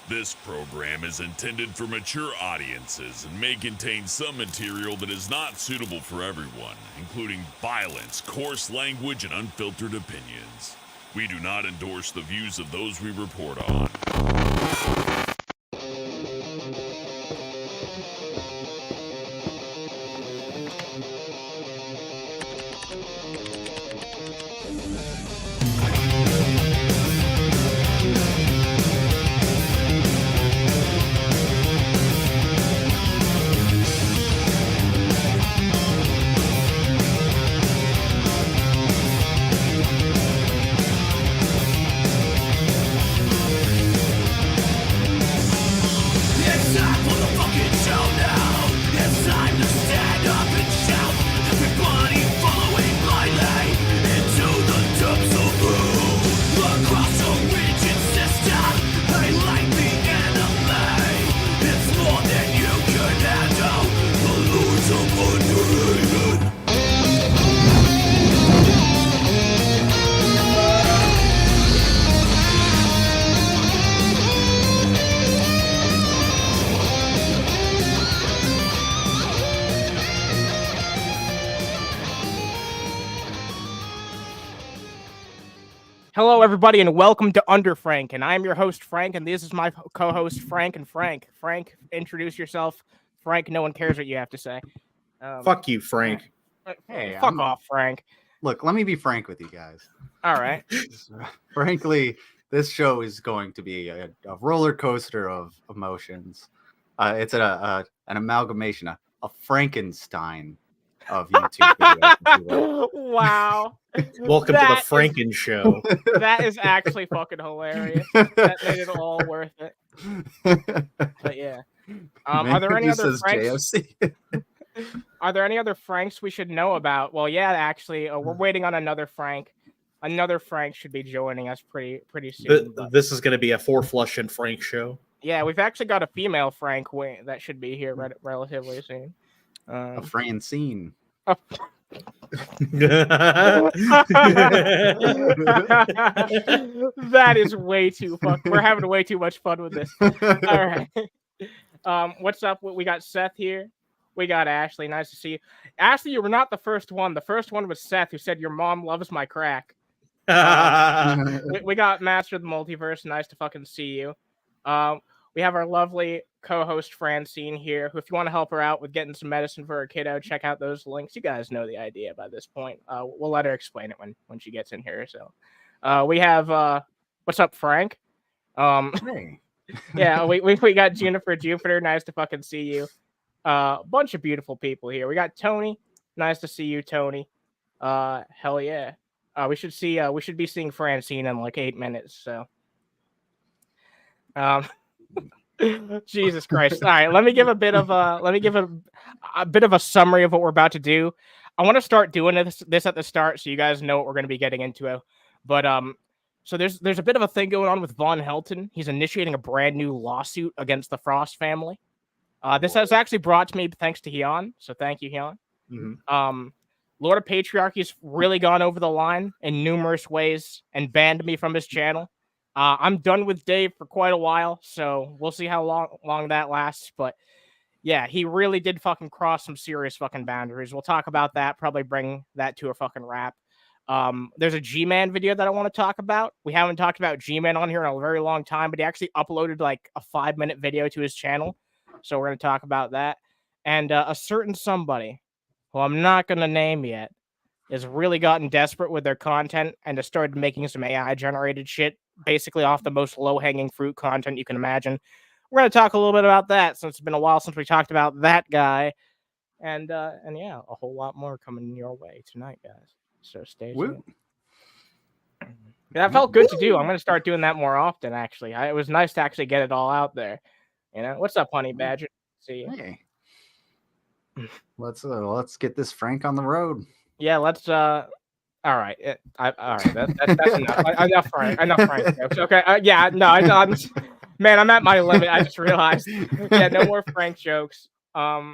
This program is intended for mature audiences and may contain some material that is not suitable for everyone, including violence, coarse language, and unfiltered opinions. We do not endorse the views of those we report on. Hello, everybody, and welcome to Under Frank. And I'm your host, Frank, and this is my co-host, Frank and Frank. Frank, introduce yourself. Frank, no one cares what you have to say. Fuck you, Frank. Hey, fuck off, Frank. Look, let me be frank with you guys. All right. Frankly, this show is going to be a roller coaster of emotions. It's an amalgamation, a Frankenstein of YouTube videos. Wow. Welcome to the Franken Show. That is actually fucking hilarious. That made it all worth it. But yeah. Are there any other Franks? Are there any other Franks we should know about? Well, yeah, actually, we're waiting on another Frank. Another Frank should be joining us pretty soon. This is going to be a Four Flush and Frank show. Yeah, we've actually got a female Frank that should be here relatively soon. A Francine. That is way too fun. We're having way too much fun with this. All right. What's up? We got Seth here. We got Ashley. Nice to see you. Ashley, you were not the first one. The first one was Seth, who said your mom loves my crack. We got Master of the Multiverse. Nice to fucking see you. We have our lovely co-host Francine here, who, if you want to help her out with getting some medicine for her kiddo, check out those links. You guys know the idea by this point. We'll let her explain it when she gets in here. So we have what's up, Frank? Hey. Yeah, we got Juniper Jupiter. Nice to fucking see you. Bunch of beautiful people here. We got Tony. Nice to see you, Tony. Hell yeah. We should be seeing Francine in like 8 minutes. So Jesus Christ. All right, let me give a bit of a summary of what we're about to do. I want to start doing this at the start so you guys know what we're going to be getting into. But so there's a bit of a thing going on with Von Helton. He's initiating a brand new lawsuit against the Frost family. This has actually brought to me thanks to Hyan, so thank you, Hyan. Mm-hmm. Lord of Patriarchy's really gone over the line in numerous ways and banned me from his channel. I'm done with Dave for quite a while, so we'll see how long that lasts. But yeah, he really did fucking cross some serious fucking boundaries. We'll talk about that, probably bring that to a fucking wrap. There's a G-Man video that I want to talk about. We haven't talked about G-Man on here in a very long time, but he actually uploaded like a 5-minute video to his channel. So we're going to talk about that. And a certain somebody, who I'm not going to name yet, has really gotten desperate with their content and has started making some AI-generated shit, basically off the most low-hanging fruit content you can imagine. We're going to talk a little bit about that, since it's been a while since we talked about that guy. And yeah, a whole lot more coming your way tonight, guys. So stay tuned. That felt good to do. I'm going to start doing that more often, actually. It was nice to actually get it all out there. You know, what's up, Honey Badger? See you. Hey. Let's get this Frank on the road. Yeah, let's. All right, all right. That's enough. Enough Frank jokes. Okay. Yeah. No. Man, I'm at my limit. I just realized. Yeah. No more Frank jokes. Yeah.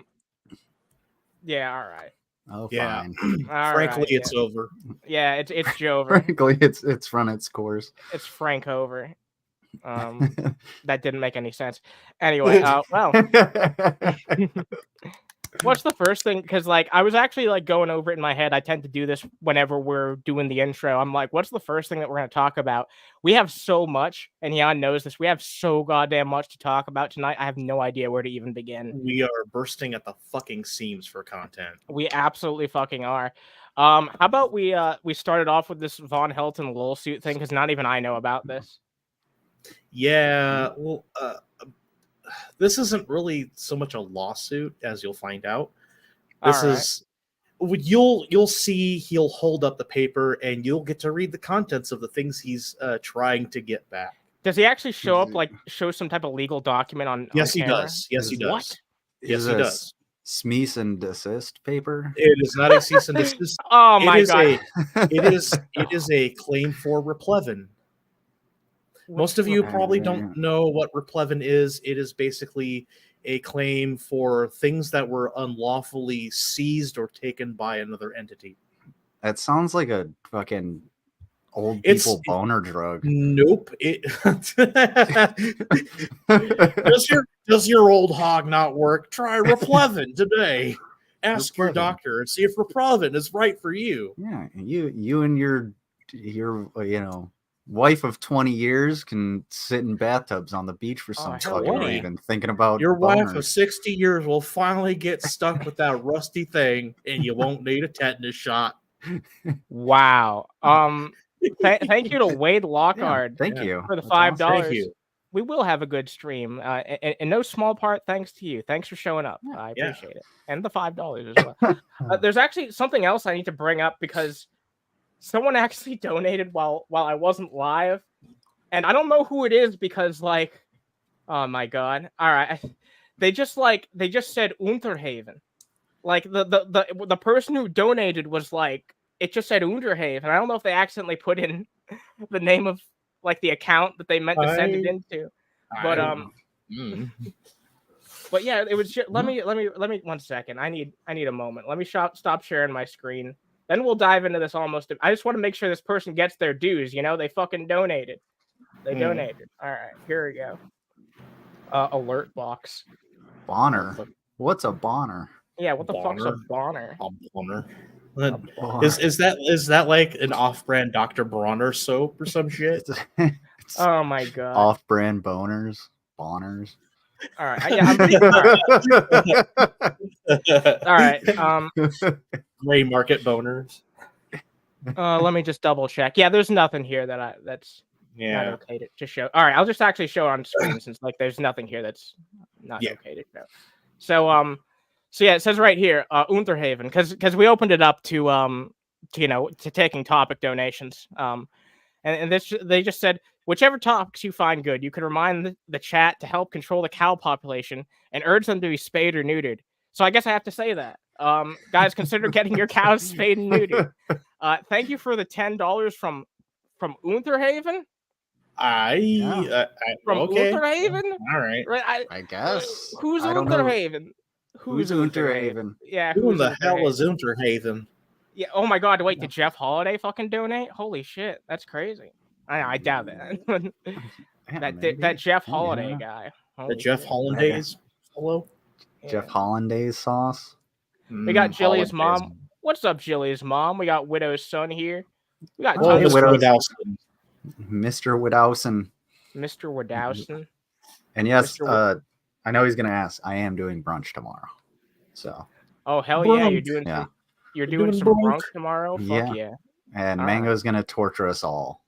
All right. Oh, yeah. Fine. Frankly, it's over. Yeah, it's Jover. Frankly, it's run its course. It's Frank over. That didn't make any sense. Anyway, well, what's the first thing? Because like I was actually like going over it in my head. I tend to do this whenever we're doing the intro. I'm like, what's the first thing that we're going to talk about? We have so much, and Hyan knows this. We have so goddamn much to talk about tonight. I have no idea where to even begin. We are bursting at the fucking seams for content. We absolutely fucking are. How about we started off with this Von Helton LOLSUIT thing, because not even I know about this. Yeah, well, this isn't really so much a lawsuit, as you'll find out. This is you'll see. He'll hold up the paper, and you'll get to read the contents of the things he's trying to get back. Does he actually show up, like, show some type of legal document on? Yes, on he does. Yes, he does. What? Yes, he does. Cease and desist paper. It is not a cease and desist. Oh my god! It is a claim for replevin. Most of you probably don't know what replevin is. It is basically a claim for things that were unlawfully seized or taken by another entity. That sounds like a fucking old people boner drug. Nope. Does your old hog not work? Try replevin today. Ask your doctor and see if replevin is right for you. Yeah, you and your wife of 20 years can sit in bathtubs on the beach for some fucking reason, thinking about your boners. wife of 60 years will finally get stuck with that rusty thing, and you won't need a tetanus shot. Wow. Thank you to Wade Lockhart. Thank you for the $5. Thank you. We will have a good stream. In no small part thanks to you. Thanks for showing up. I appreciate it. And the $5 as well. There's actually something else I need to bring up, because someone actually donated while I wasn't live, and I don't know who it is, because like, oh my god! All right, they just said Underhaven, like the person who donated was like, it just said Underhaven. I don't know if they accidentally put in the name of like the account that they meant to send it into, but but yeah, it was just, let me 1 second. I need a moment. Let me stop sharing my screen. Then we'll dive into this almost. I just want to make sure this person gets their dues. You know, they fucking donated. They donated. All right, here we go. Alert box. Bonner. What's a bonner? Yeah, what the fuck's a bonner? A bonner. Is that like an off-brand Dr. Bronner soap or some shit? Oh my god. Off-brand boners. Bonners. All right. Yeah, all right. Gray market boners. Let me just double check. Yeah, there's nothing here that's not okay to show. All right, I'll just actually show it on screen, since like there's nothing here that's not okay to show. So yeah, it says right here, Underhaven, because we opened it up to taking topic donations. And this, they just said, whichever topics you find good, you can remind the chat to help control the cow population and urge them to be spayed or neutered. So I guess I have to say that. Guys, consider getting your cows spayed and neutered. Thank you for the $10 from Underhaven. From Underhaven? All right. I guess. Who's Underhaven? Who's Underhaven? Yeah. Who the hell is Underhaven? Yeah. Oh my god. Wait, did Jeff Holiday fucking donate? Holy shit. That's crazy. I doubt that. that Jeff Holiday guy. The Jeff Hollandaise fellow? Jeff Hollandaise sauce. We got Jilly's mom. What's up, Jilly's mom? We got Widow's son here. We got Mr. Widowson. Mr. Widowson. And yes, I know he's gonna ask. I am doing brunch tomorrow. So. Oh hell yeah! You're doing some brunch tomorrow. Fuck yeah! And Mango's gonna torture us all.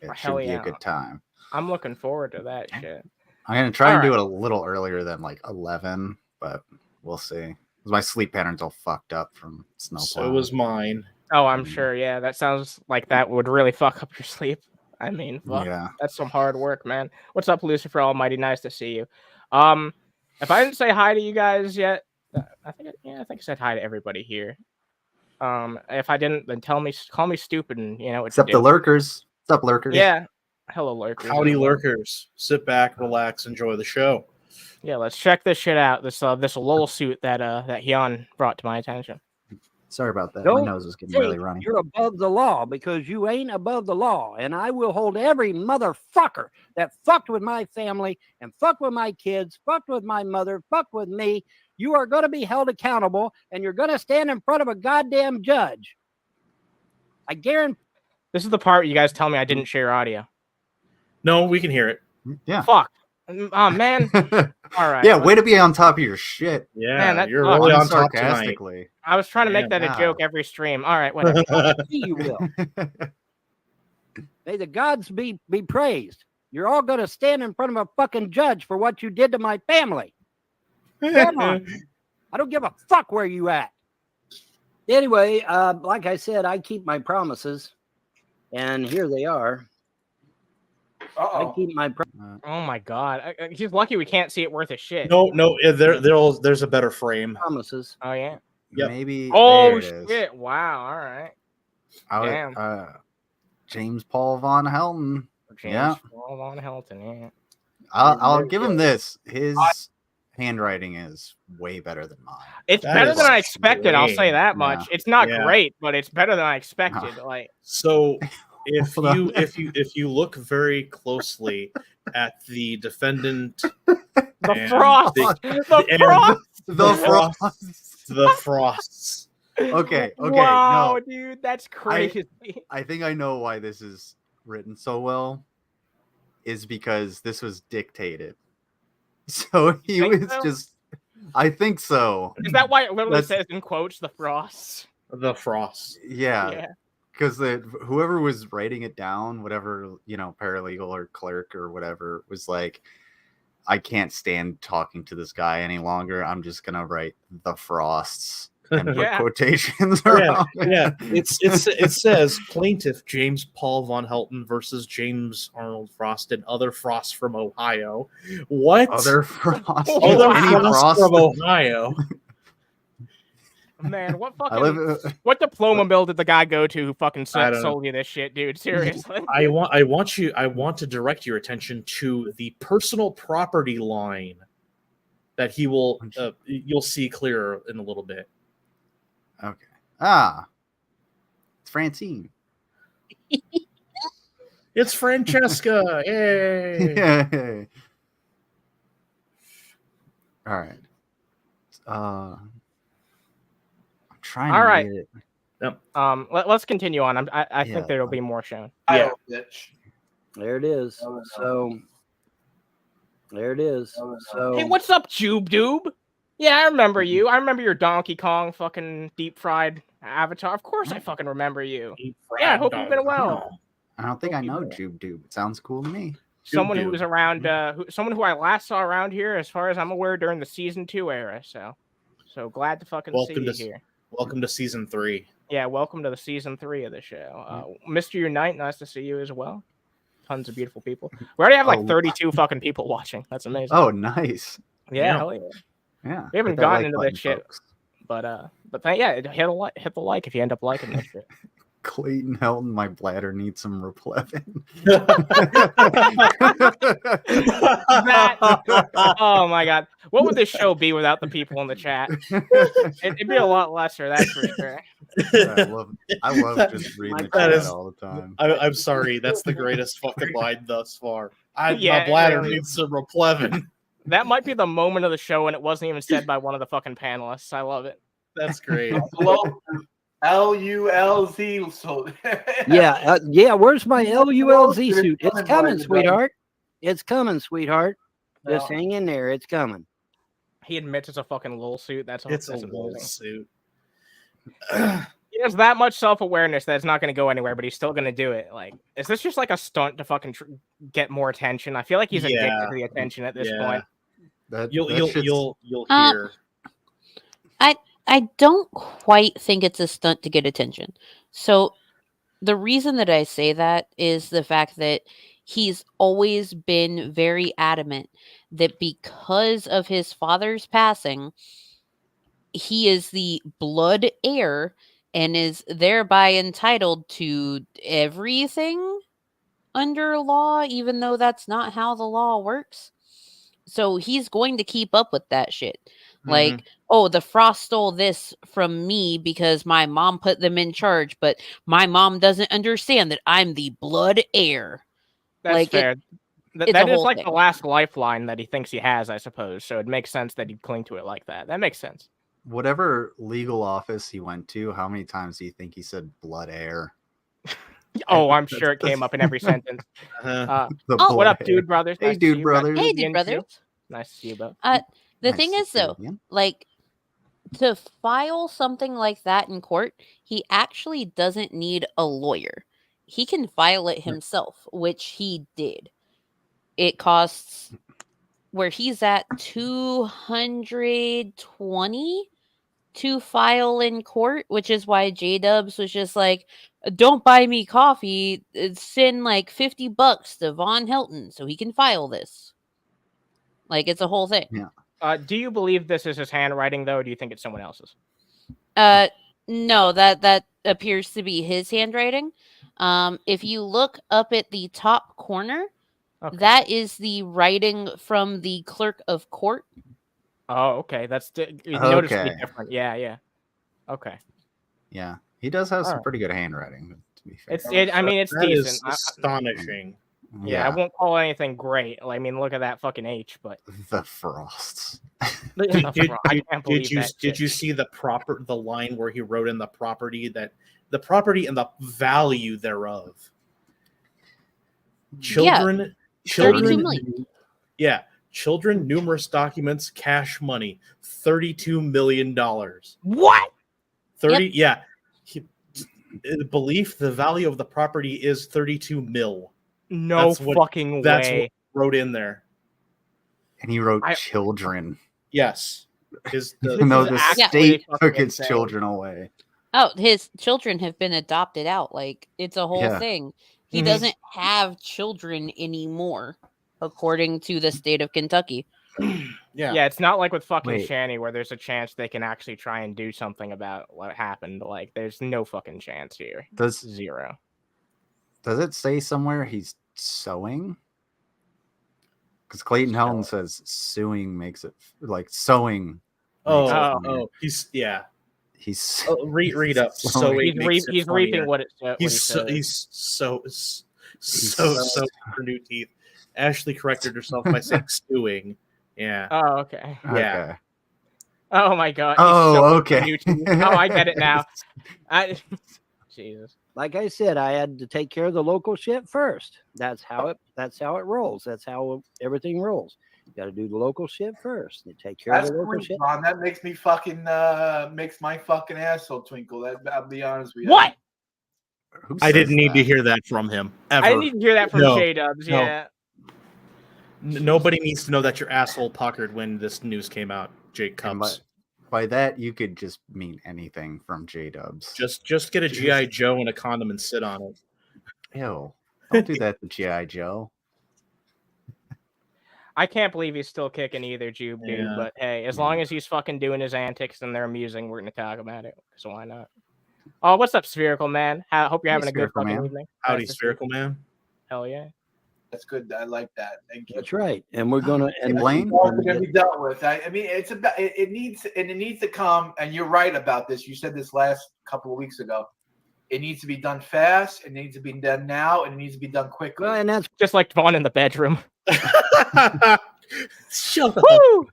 It should be a good time. I'm looking forward to that shit. I'm gonna try and do it a little earlier than like 11, but we'll see. My sleep pattern's all fucked up from snow. So was mine. Oh, I'm sure. Yeah, that sounds like that would really fuck up your sleep. I mean, fuck. That's some hard work, man. What's up, Lucifer Almighty? Nice to see you. If I didn't say hi to you guys yet, I think I said hi to everybody here. If I didn't, then call me stupid, and except the lurkers. What's up, lurkers? Yeah. Hello, lurkers. Howdy, lurkers. Sit back, relax, enjoy the show. Yeah, let's check this shit out. This LOLSUIT that Hyan brought to my attention. Sorry about that. Don't My nose is getting really runny. You're above the law because you ain't above the law. And I will hold every motherfucker that fucked with my family and fucked with my kids, fucked with my mother, fucked with me. You are going to be held accountable and you're going to stand in front of a goddamn judge. I guarantee. This is the part where you guys tell me I didn't share audio. No, we can hear it. Yeah. Fuck. Oh, man. All right. Yeah, way to be on top of your shit. Yeah, Man, that you're sucks. really on top tonight. Sarcastically. I was trying to make Damn, that a joke every stream. All right, whatever. You will. May the gods be praised. You're all going to stand in front of a fucking judge for what you did to my family. Come on. I don't give a fuck where you at. Anyway, like I said, I keep my promises, and here they are. I keep my Oh my god. He's lucky we can't see it worth a shit. No, there's a better frame. promises. Oh, yeah. Yep. Maybe. Oh, there it is. shit. Wow. All right. Damn. James Paul von Helton. James Yeah. Paul on Helton, yeah. I'll give him this. His handwriting is way better than mine. It's That better is than I expected. I'll say strange. that much. It's not Yeah. great, but it's better than I expected. Like, So if Hold on. if you look very closely at the defendant, the and frost. the The frost. the frosts. Okay. Wow, No. dude, that's crazy. I think I know why this is written so well. Is because this was dictated. So he think was so? just. I think so. Is that why it literally That's- says in quotes the frosts? The frosts. Yeah. Because whoever was writing it down, whatever, paralegal or clerk or whatever, was like, I can't stand talking to this guy any longer. I'm just gonna write the frosts and put Yeah. quotations Yeah, around. yeah. It says plaintiff James Paul von Helton versus James Arnold Frost and other Frosts from Ohio. What? Other frosts. Other Any Frosts frost. from Ohio. Man, what I fucking live. what diploma mill did the guy go to who fucking I don't sold you this shit, dude? Seriously. I want to direct your attention to the personal property line that he will you'll see clearer in a little bit. Okay. It's Francine. It's Francesca. Yay. Yay. All right. I'm trying All to right. read it. Let's continue on. I Yeah. think there'll be more shown. Yeah. There it is. So there it is. So Hey, what's up, Jube Doob? Yeah, I remember you. I remember your Donkey Kong fucking deep fried avatar. Of course, I fucking remember you. Yeah, I hope you've been well. I don't think I know Jube Doob. It sounds cool to me. Someone who Doob. was around, someone who I last saw around here, as far as I'm aware, during the season 2 era. So glad to fucking see you here. Welcome to season 3. Yeah, welcome to the season 3 of the show. Mr. Unite, nice to see you as well. Tons of beautiful people. We already have like 32 fucking people watching. That's amazing. Oh, nice. yeah, hell yeah. Yeah. We haven't Hit that gotten like into button, that shit. folks. But hit the like if you end up liking this shit. Clayton Helton, my bladder needs some Replevin. Oh my god, what would this show be without the people in the chat? It'd be a lot lesser, that's for sure. I love just reading the That chat is- all the time. I'm sorry, that's the greatest fucking line thus far. Yeah, My bladder it really needs some Replevin. That might be the moment of the show, and it wasn't even said by one of the fucking panelists. I love it. That's great. LULZ. So yeah. Where's my LULZ suit? It's coming, sweetheart. It's coming, sweetheart. Just hang in there. It's coming. He admits it's a fucking LOLSUIT. That's It's a amazing. little suit. He has that much self-awareness that it's not going to go anywhere, but he's still going to do it. Like, is this just like a stunt to fucking get more attention? I feel like he's addicted to the attention at this point. You'll Uh, hear. I don't quite think it's a stunt to get attention. So the reason that I say that is the fact that he's always been very adamant that because of his father's passing, he is the blood heir and is thereby entitled to everything under law, even though that's not how the law works. So he's going to keep up with that shit. Like, oh, the Frost stole this from me because my mom put them in charge, but my mom doesn't understand that I'm the blood heir. That's Like, fair. it's a That is whole like thing. the last lifeline that he thinks he has, I suppose. So it makes sense that he'd cling to it like that. That makes sense. Whatever legal office he went to, how many times do you think he said blood heir? Oh, I'm sure it came up in every sentence. Uh-huh. The Oh, What up, blood heir. dude brothers? Hey, Nice to dude see you. brothers. Hey, Nice to dude see brothers. you. Nice to see you both. The Nice thing to is, see you though, again. like, to file something like that in court, he actually doesn't need a lawyer. He can file it himself, which he did. It costs, where he's at, $220 to file in court, which is why J-Dubs was just like, don't buy me coffee, send like $50 to Von Helton so he can file this. Like, it's a whole thing. Yeah. Do you believe this is his handwriting, though, or do you think it's someone else's? No, that appears to be his handwriting. If you look up at the top corner, Okay. that is the writing from the clerk of court. Oh, okay. That's noticeably Okay. different. Yeah. Okay. Yeah, he does have some Alright. pretty good handwriting. To be fair, It's That decent. is astonishing. Yeah, I won't call anything great. I mean, look at that fucking H, but the Frosts. I can't believe that Did shit. you see the line where he wrote in the property and the value thereof? Children, 32 million. Yeah, children, numerous documents, cash money, $32 million. What? 30, yeah. Belief the value of the property is 32 mil. No That's what fucking way. Wrote in there. And he wrote children. Yes. Even though the actually state fucking took its insane. children away. Oh, his children have been adopted out. Like, it's a whole Yeah. thing. He Mhm. doesn't have children anymore, according to the state of Kentucky. Yeah, it's not like with fucking Wait. Shanny where there's a chance they can actually try and do something about what happened. Like, there's no fucking chance here. Zero. Does it say somewhere he's sewing? Because Clayton Helton says suing makes it like sewing. He's He's read up. So He's reaping what it says. He's so for new teeth. Ashley corrected herself by saying stewing. Yeah. Oh, okay. Yeah. Okay. Oh my god. Oh, okay. Oh, I get it now. Jesus. Like I said, I had to take care of the local shit first. That's how it rolls. That's how everything rolls. You got to do the local shit first. You take care of the local shit. Ron. That makes me fucking makes my fucking asshole twinkle. I'll be honest with you. What? I didn't need to hear that from him. Ever. I didn't even hear that from J-Dubs. No. Yeah. Nobody needs to know that your asshole puckered when this news came out, Jake Cubs. By that, you could just mean anything from J-Dubs. Just get a G.I. Joe and a condom and sit on it. Ew. Don't do that to G.I. Joe. I can't believe he's still kicking either, Jube, dude. Yeah. But hey, as long as he's fucking doing his antics and they're amusing, we're going to talk about it. So why not? Oh, what's up, Spherical Man? Hope you're having a good fucking evening. Howdy, Spherical Man. Hell yeah. That's good. I like that. Thank you. That's right. And we're gonna Blaine. It's gonna be dealt with. I mean, it's about it needs to come. And you're right about this. You said this last couple of weeks ago. It needs to be done fast. It needs to be done now, and it needs to be done quickly. Well, and that's Just like Vaughn in the bedroom. Shut up. Woo!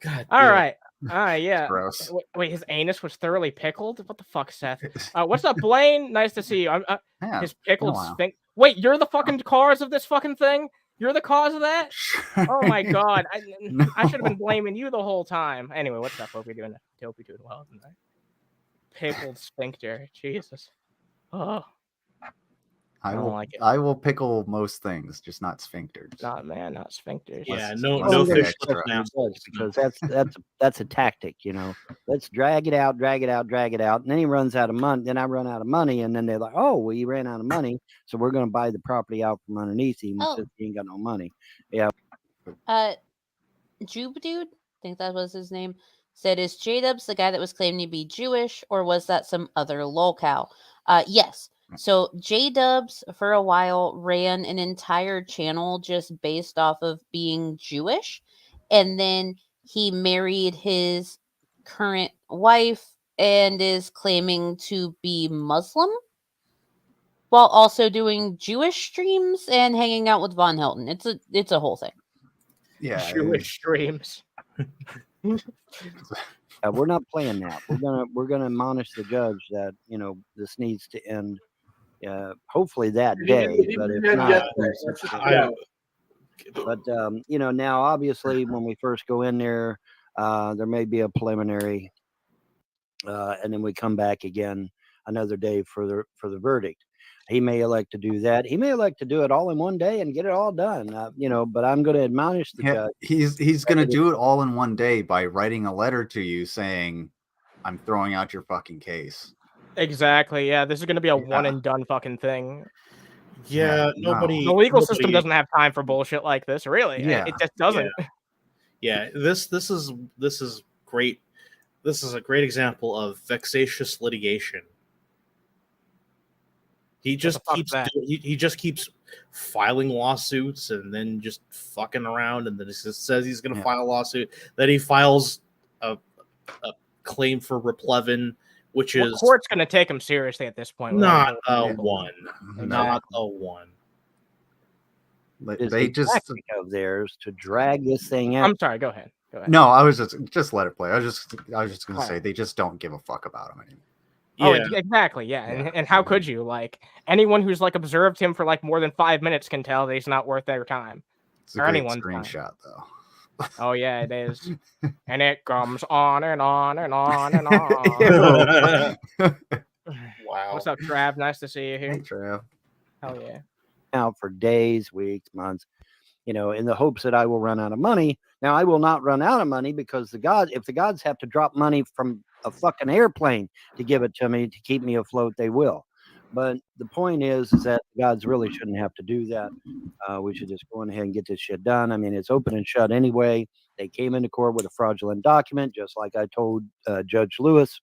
God. All right. Yeah. Gross. Wait, his anus was thoroughly pickled? What the fuck, Seth? What's up, Blaine? Nice to see you. Yeah, His pickled been a while. sphinx. Wait, you're the fucking cause of this fucking thing? You're the cause of that? Oh my god. I should have been blaming you the whole time. Anyway, what's up? Hope you're doing well tonight. Pickled sphincter. Jesus. Oh. I don't will. like it. I will pickle most things, just not sphincters. Not sphincters. Yeah, Let's- no let's fish get slips extra. now. because that's a tactic, you know. Let's drag it out, and then he runs out of money. Then I run out of money, and then they're like, "Oh, well, you ran out of money, so we're going to buy the property out from underneath him because he ain't got no money." Yeah. Jube Dude, I think that was his name, said, "Is J-Dubs the guy that was claiming to be Jewish, or was that some other lolcow?" Yes. So J-Dubs for a while ran an entire channel just based off of being Jewish, and then he married his current wife and is claiming to be Muslim while also doing Jewish streams and hanging out with Von Helton. It's a whole thing. Yeah, Jewish streams. We're not playing that. We're gonna admonish the judge that this needs to end. Hopefully that day, but if not, now obviously when we first go in there, there may be a preliminary, and then we come back again another day for the verdict. He may elect to do that. He may elect to do it all in one day and get it all done. But I'm going to admonish the judge. He's going to do it all in one day by writing a letter to you saying, "I'm throwing out your fucking case." Exactly. Yeah, this is going to be a one and done fucking thing. Yeah, no. The legal system doesn't have time for bullshit like this. Really, Yeah. it just doesn't. Yeah, this is great. This is a great example of vexatious litigation. He just keeps filing lawsuits and then just fucking around, and then he just says he's going to file a lawsuit. Then he files a claim for replevin, which is court's going to take him seriously at this point. Not a one. Exactly. Not a one. They just of theirs to drag this thing out. I'm sorry. Go ahead. No, I was just let it play. I was just going to say they just don't give a fuck about him anymore. Oh, exactly. Yeah. And how could you? Like, anyone who's like observed him for like more than 5 minutes can tell that he's not worth their time. It's a great screenshot, though. Oh yeah, it is. And it comes on and on and on and on. Wow. What's up, Trav? Nice to see you here. Hey, Trav. Hell yeah. Out for days, weeks, months, in the hopes that I will run out of money. Now I will not run out of money because if the gods have to drop money from a fucking airplane to give it to me to keep me afloat, they will. But the point is that the gods really shouldn't have to do that. We should just go ahead and get this shit done. I mean, it's open and shut anyway. They came into court with a fraudulent document, just like I told Judge Lewis.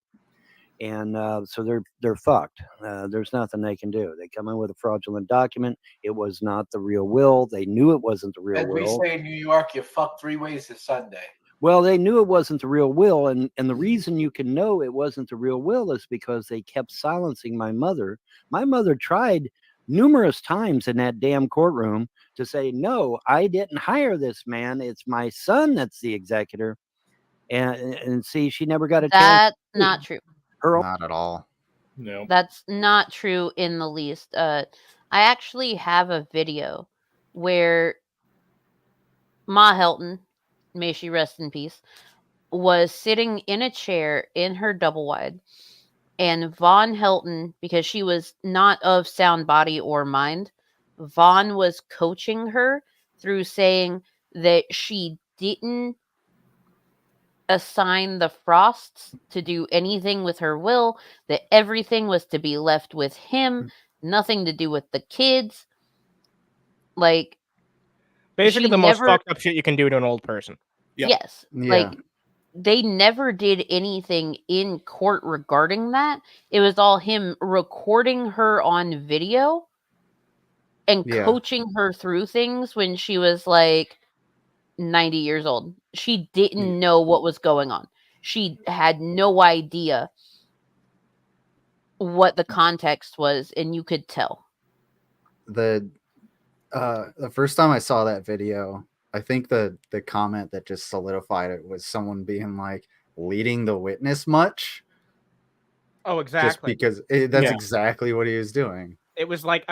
And so they're fucked. There's nothing they can do. They come in with a fraudulent document. It was not the real will. They knew it wasn't the real will. As we say in New York, you fuck 3 ways to Sunday. Well, they knew it wasn't the real will. And the reason you can know it wasn't the real will is because they kept silencing my mother. My mother tried numerous times in that damn courtroom to say, no, I didn't hire this man. It's my son that's the executor. And see, she never got a chance. That's not true. Not at all. No. That's not true in the least. I actually have a video where Ma Helton, may she rest in peace, was sitting in a chair in her double wide, and Von Helton, because she was not of sound body or mind, Von was coaching her through saying that she didn't assign the Frosts to do anything with her will, that everything was to be left with him, nothing to do with the kids. Like, basically the most fucked up shit you can do to an old person. Yep. Yes. Yeah. Like, they never did anything in court regarding that. It was all him recording her on video and coaching her through things when she was like 90 years old. She didn't know what was going on. She had no idea what the context was, and you could tell. The first time I saw that video, I think the comment that just solidified it was someone being like, leading the witness much? Oh, exactly. Just because that's exactly what he was doing. It was like,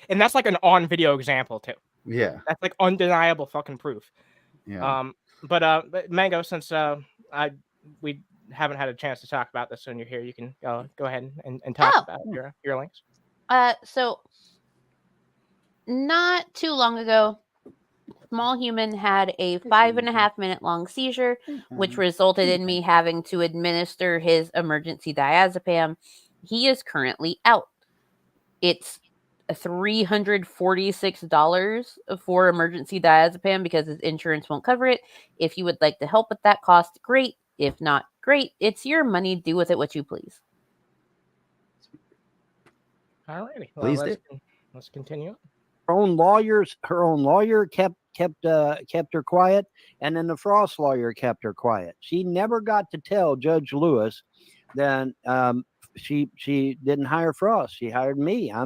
and that's like an on video example too. Yeah. That's like undeniable fucking proof. Yeah. But Mango, since we haven't had a chance to talk about this when you're here, you can go ahead and talk about your links. So not too long ago, small human had a 5.5 minute long seizure, which resulted in me having to administer his emergency diazepam. He is currently out. It's $346 for emergency diazepam because his insurance won't cover it. If you would like to help with that cost, great. If not, great. It's your money. Do with it what you please. Alrighty. Well, let's continue. Her own lawyer kept kept her quiet, and then the Frost lawyer kept her quiet. She never got to tell Judge Lewis that she didn't hire Frost. She hired me. I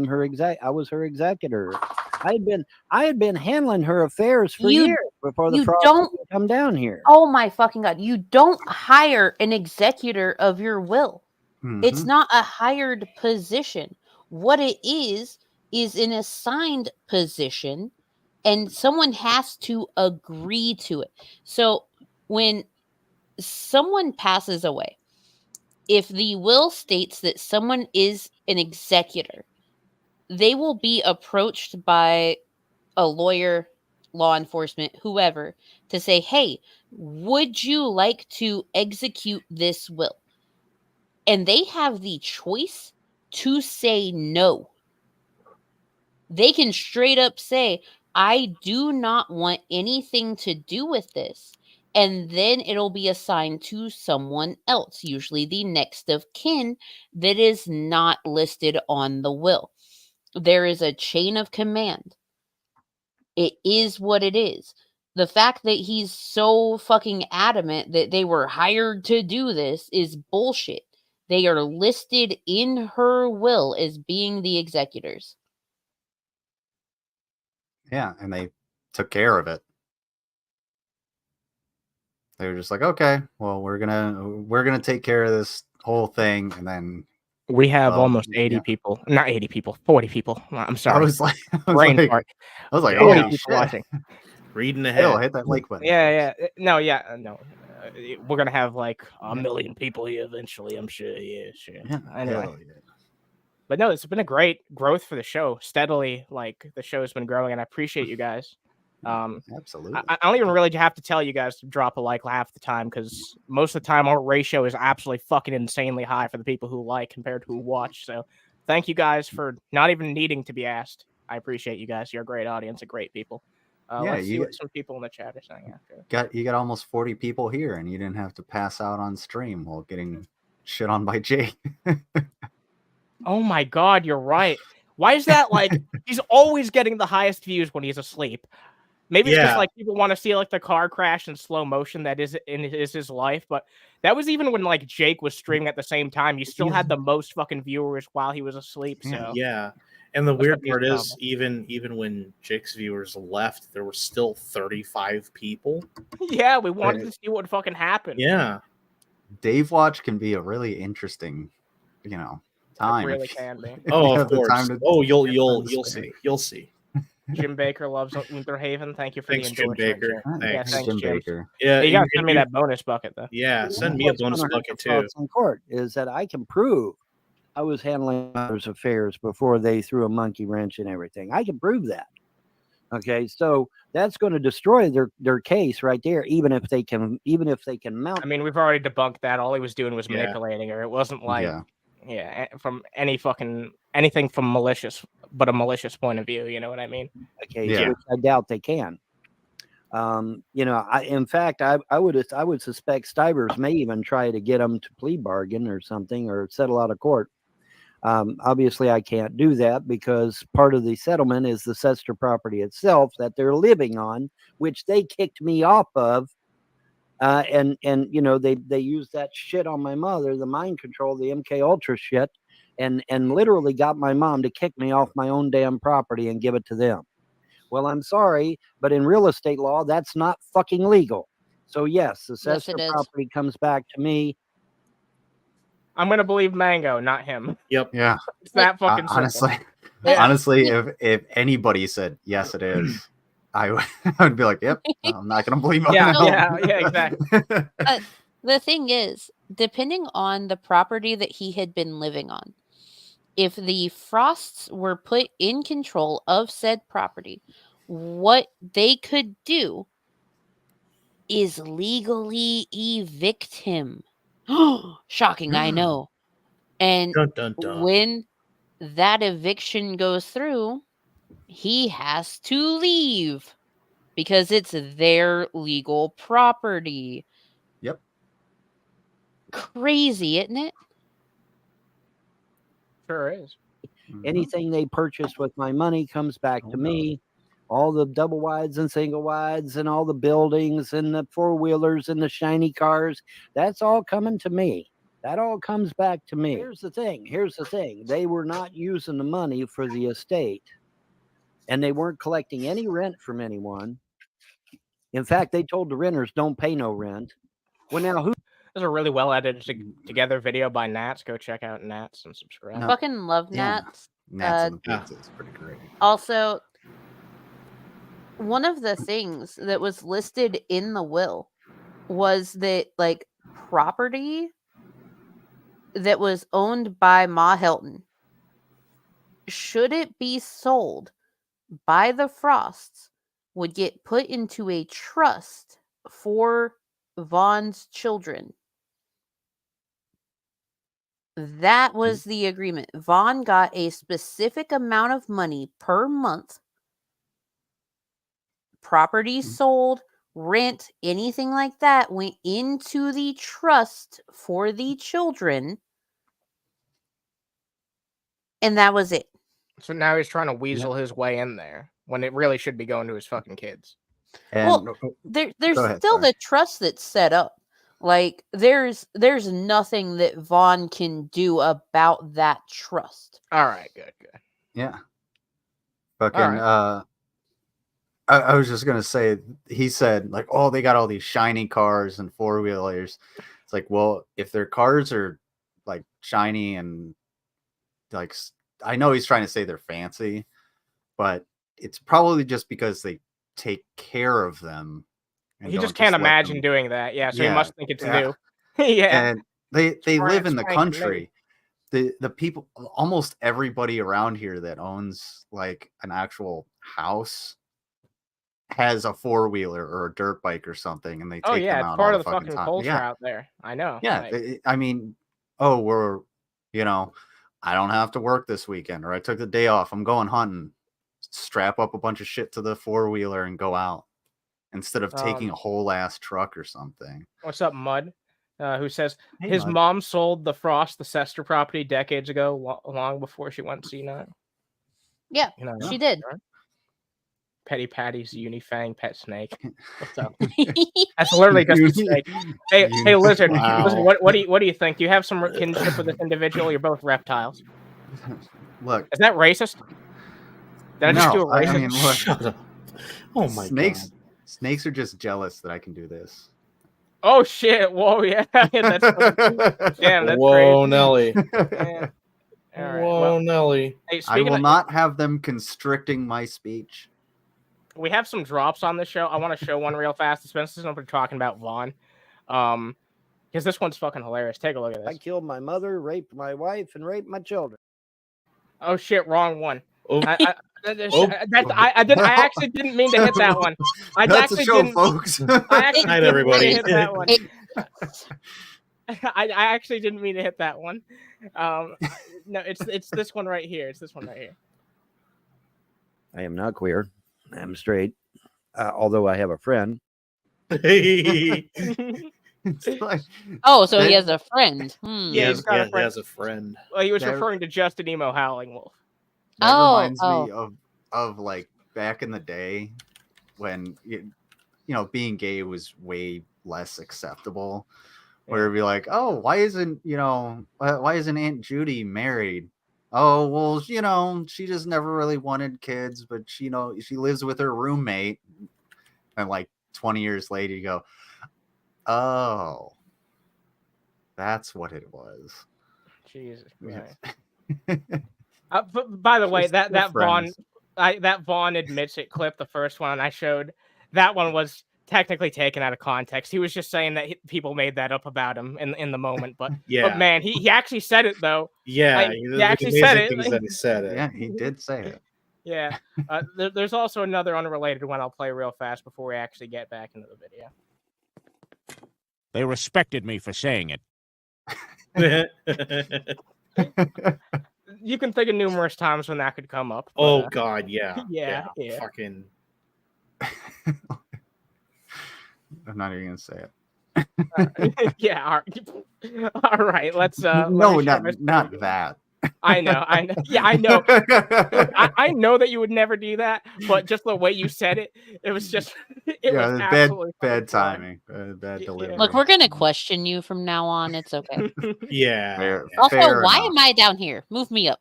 was her executor. I had been handling her affairs for years before the Frost would come down here. Oh my fucking God. You don't hire an executor of your will. It's not a hired position. What it is an assigned position, and someone has to agree to it. So when someone passes away, if the will states that someone is an executor, they will be approached by a lawyer, law enforcement, whoever, to say, hey, would you like to execute this will? And they have the choice to say no. They can straight up say, I do not want anything to do with this. And then it'll be assigned to someone else, usually the next of kin that is not listed on the will. There is a chain of command. It is what it is. The fact that he's so fucking adamant that they were hired to do this is bullshit. They are listed in her will as being the executors. Yeah, and they took care of it. They were just like, okay, well, we're gonna take care of this whole thing, and then we have almost 80 people, not 80 people, 40 people. I'm sorry. I was like, brain fart. I was like, 40 oh, people shit. watching. Reading ahead. Hell, hit that like button. Yeah. No. We're gonna have like a million people here eventually. I'm sure. Yeah, sure. Yeah, anyway. yeah. But no, it's been a great growth for the show. Steadily, like the show's been growing, and I appreciate you guys. Absolutely. I don't even really have to tell you guys to drop a like half the time, because most of the time our ratio is absolutely fucking insanely high for the people who like compared to who watch. So thank you guys for not even needing to be asked. I appreciate you guys. You're a great audience and great people. Let's see what some people in the chat are saying after. You got almost 40 people here, and you didn't have to pass out on stream while getting shit on by Jake. Oh my God, you're right. Why is that? Like, he's always getting the highest views when he's asleep. Maybe it's just like people want to see like the car crash in slow motion that is his life. But that was even when like Jake was streaming at the same time. He still had the most fucking viewers while he was asleep. So yeah. And the weird part is, even when Jake's viewers left, there were still 35 people. Yeah, we wanted to see what would fucking happen. Yeah. Dave Watch can be a really interesting, time. It really can be. Oh, of course. You'll see. You'll see. Jim Baker loves Underhaven. Thank you for the endorsement. Jim Baker. Thanks, Jim Baker. Yeah, you gotta send me that bonus bucket though. Yeah, send me a bonus bucket too. In court is that I can prove I was handling others' affairs before they threw a monkey wrench and everything. I can prove that. Okay, so that's going to destroy their case right there. Even if they can mount. I mean, we've already debunked that. All he was doing was manipulating her. It wasn't like from anything from malicious, but a malicious point of view. You know what I mean? Okay, so I doubt they can. In fact, I would suspect Stivers may even try to get them to plea bargain or something, or settle out of court. Obviously, I can't do that because part of the settlement is the Sester property itself that they're living on, which they kicked me off of. And they used that shit on my mother, the mind control, the MK Ultra shit, and literally got my mom to kick me off my own damn property and give it to them. Well, I'm sorry, but in real estate law, that's not fucking legal. So yes, the Sester property comes back to me. I'm gonna believe Mango, not him. Yep. Yeah. It's that fucking honestly. simple. Honestly, if anybody said yes, it is, I would be like, yep. I'm not gonna believe him. Yeah, exactly. The thing is, depending on the property that he had been living on, if the Frosts were put in control of said property, what they could do is legally evict him. Shocking, I know. And when that eviction goes through, he has to leave because it's their legal property. Yep. Crazy, isn't it? Sure is. Anything they purchased with my money comes back to me. all the double wides and single wides and all the buildings and the four-wheelers and the shiny cars. That's all coming to me. That all comes back to me. Here's the thing. They were not using the money for the estate, and they weren't collecting any rent from anyone. In fact, they told the renters, don't pay no rent. Well, now who? There's a really well edited together video by Nats. Go check out Nats and subscribe. No. Fucking love Yeah. Nats. Nats and the pizza is pretty great. Also, one of the things that was listed in the will was that, like, property that was owned by Ma Helton, should it be sold by the Frosts, would get put into a trust for Vaughn's children. That was the agreement. Vaughn got a specific amount of money per month. Property sold, rent, anything like that went into the trust for the children. And that was it. So now he's trying to weasel his way in there when it really should be going to his fucking kids. And Well, there's Go ahead, still sorry. the trust that's set up. Like, there's nothing that Vaughn can do about that trust. All right, good. yeah. Fucking Alright. I was just gonna say, he said, like, oh, they got all these shiny cars and four-wheelers. It's like, well, if their cars are like shiny and like, I know he's trying to say they're fancy, but it's probably just because they take care of them. and He don't just can't let imagine them- doing that. Yeah, so he Yeah, must think it's yeah. new. Yeah. And they Try live in the explaining to me. country. The people, almost everybody around here that owns like an actual house has a four-wheeler or a dirt bike or something, and they take Oh them yeah, out it's part all of the fucking time. culture Yeah, out there. I know. yeah. Like, I mean, oh, we're, I don't have to work this weekend, or I took the day off. I'm going hunting. Strap up a bunch of shit to the four-wheeler and go out instead of taking a whole ass truck or something. what's up, Mud? Who says Hey, his Mud. mom sold the Frost, the Sester property decades ago, long before she went senile. Yeah, You know, she did. right? Petty Patty's Unifang pet snake. What's up? That's literally just a snake. Hey, Lizard. Wow. Lizard, what do you think? Do you have some kinship with this individual? You're both reptiles. Look, Is that racist? Did I just do a no, I racist? mean, look, Shut up. Oh my snakes. god. Snakes are just jealous that I can do this. Oh shit! Whoa, yeah, that's damn. That's Whoa, crazy. Nelly. Yeah. All right. Whoa, Well, Nelly. hey, I speaking will of, not have them constricting my speech. we have some drops on this show. I want to show one real fast, especially since we're talking about Vaughn. Because this one's fucking hilarious. Take a look at I this. killed my mother, raped my wife, and raped my children. Oh shit! Wrong one. Oh, I actually didn't mean to hit that one. I That's the actually show, didn't. folks. I actually Night, didn't mean to everybody. hit that one. It- I actually didn't mean to hit that one. No, it's this one right here. It's this one right here. I am not queer. I'm straight. Although I have a friend. It's like, Oh, so he That- has a friend. Hmm. Yeah, he's got a he friend. has a friend. Well, he was That- referring to Justin Emo Howling Wolf. that Oh, reminds me of like back in the day when being gay was way less acceptable. Where it'd be like, oh, why isn't Aunt Judy married? Oh, well, she just never really wanted kids, but she lives with her roommate. And like 20 years later, you go, oh, that's what it was. Jesus Yeah. Christ. But by the way, Just that we're Vaughn friends. that Vaughn admits it clip, the first one I showed, that one was technically taken out of context. He was just saying that people made that up about him in the moment. But Yeah. but man, he actually said it though. Yeah. Like, he actually said it. Things that he said it. Yeah, he did say it. Yeah. There's also another unrelated one I'll play real fast before we actually get back into the video. They respected me for saying it. You can think of numerous times when that could come up. but, Oh god, yeah. yeah. Fucking I'm not even gonna say it. Yeah. All right. Let's. No, let me share my not screen. that. I know. Yeah, I know. Look, I know that you would never do that, but just the way you said it, it was just, it was Yeah, absolutely bad fine. timing, bad Yeah. delivery. Look, we're gonna question you from now on. It's okay. Yeah. Also, Fair why enough. am I down here? Move me up.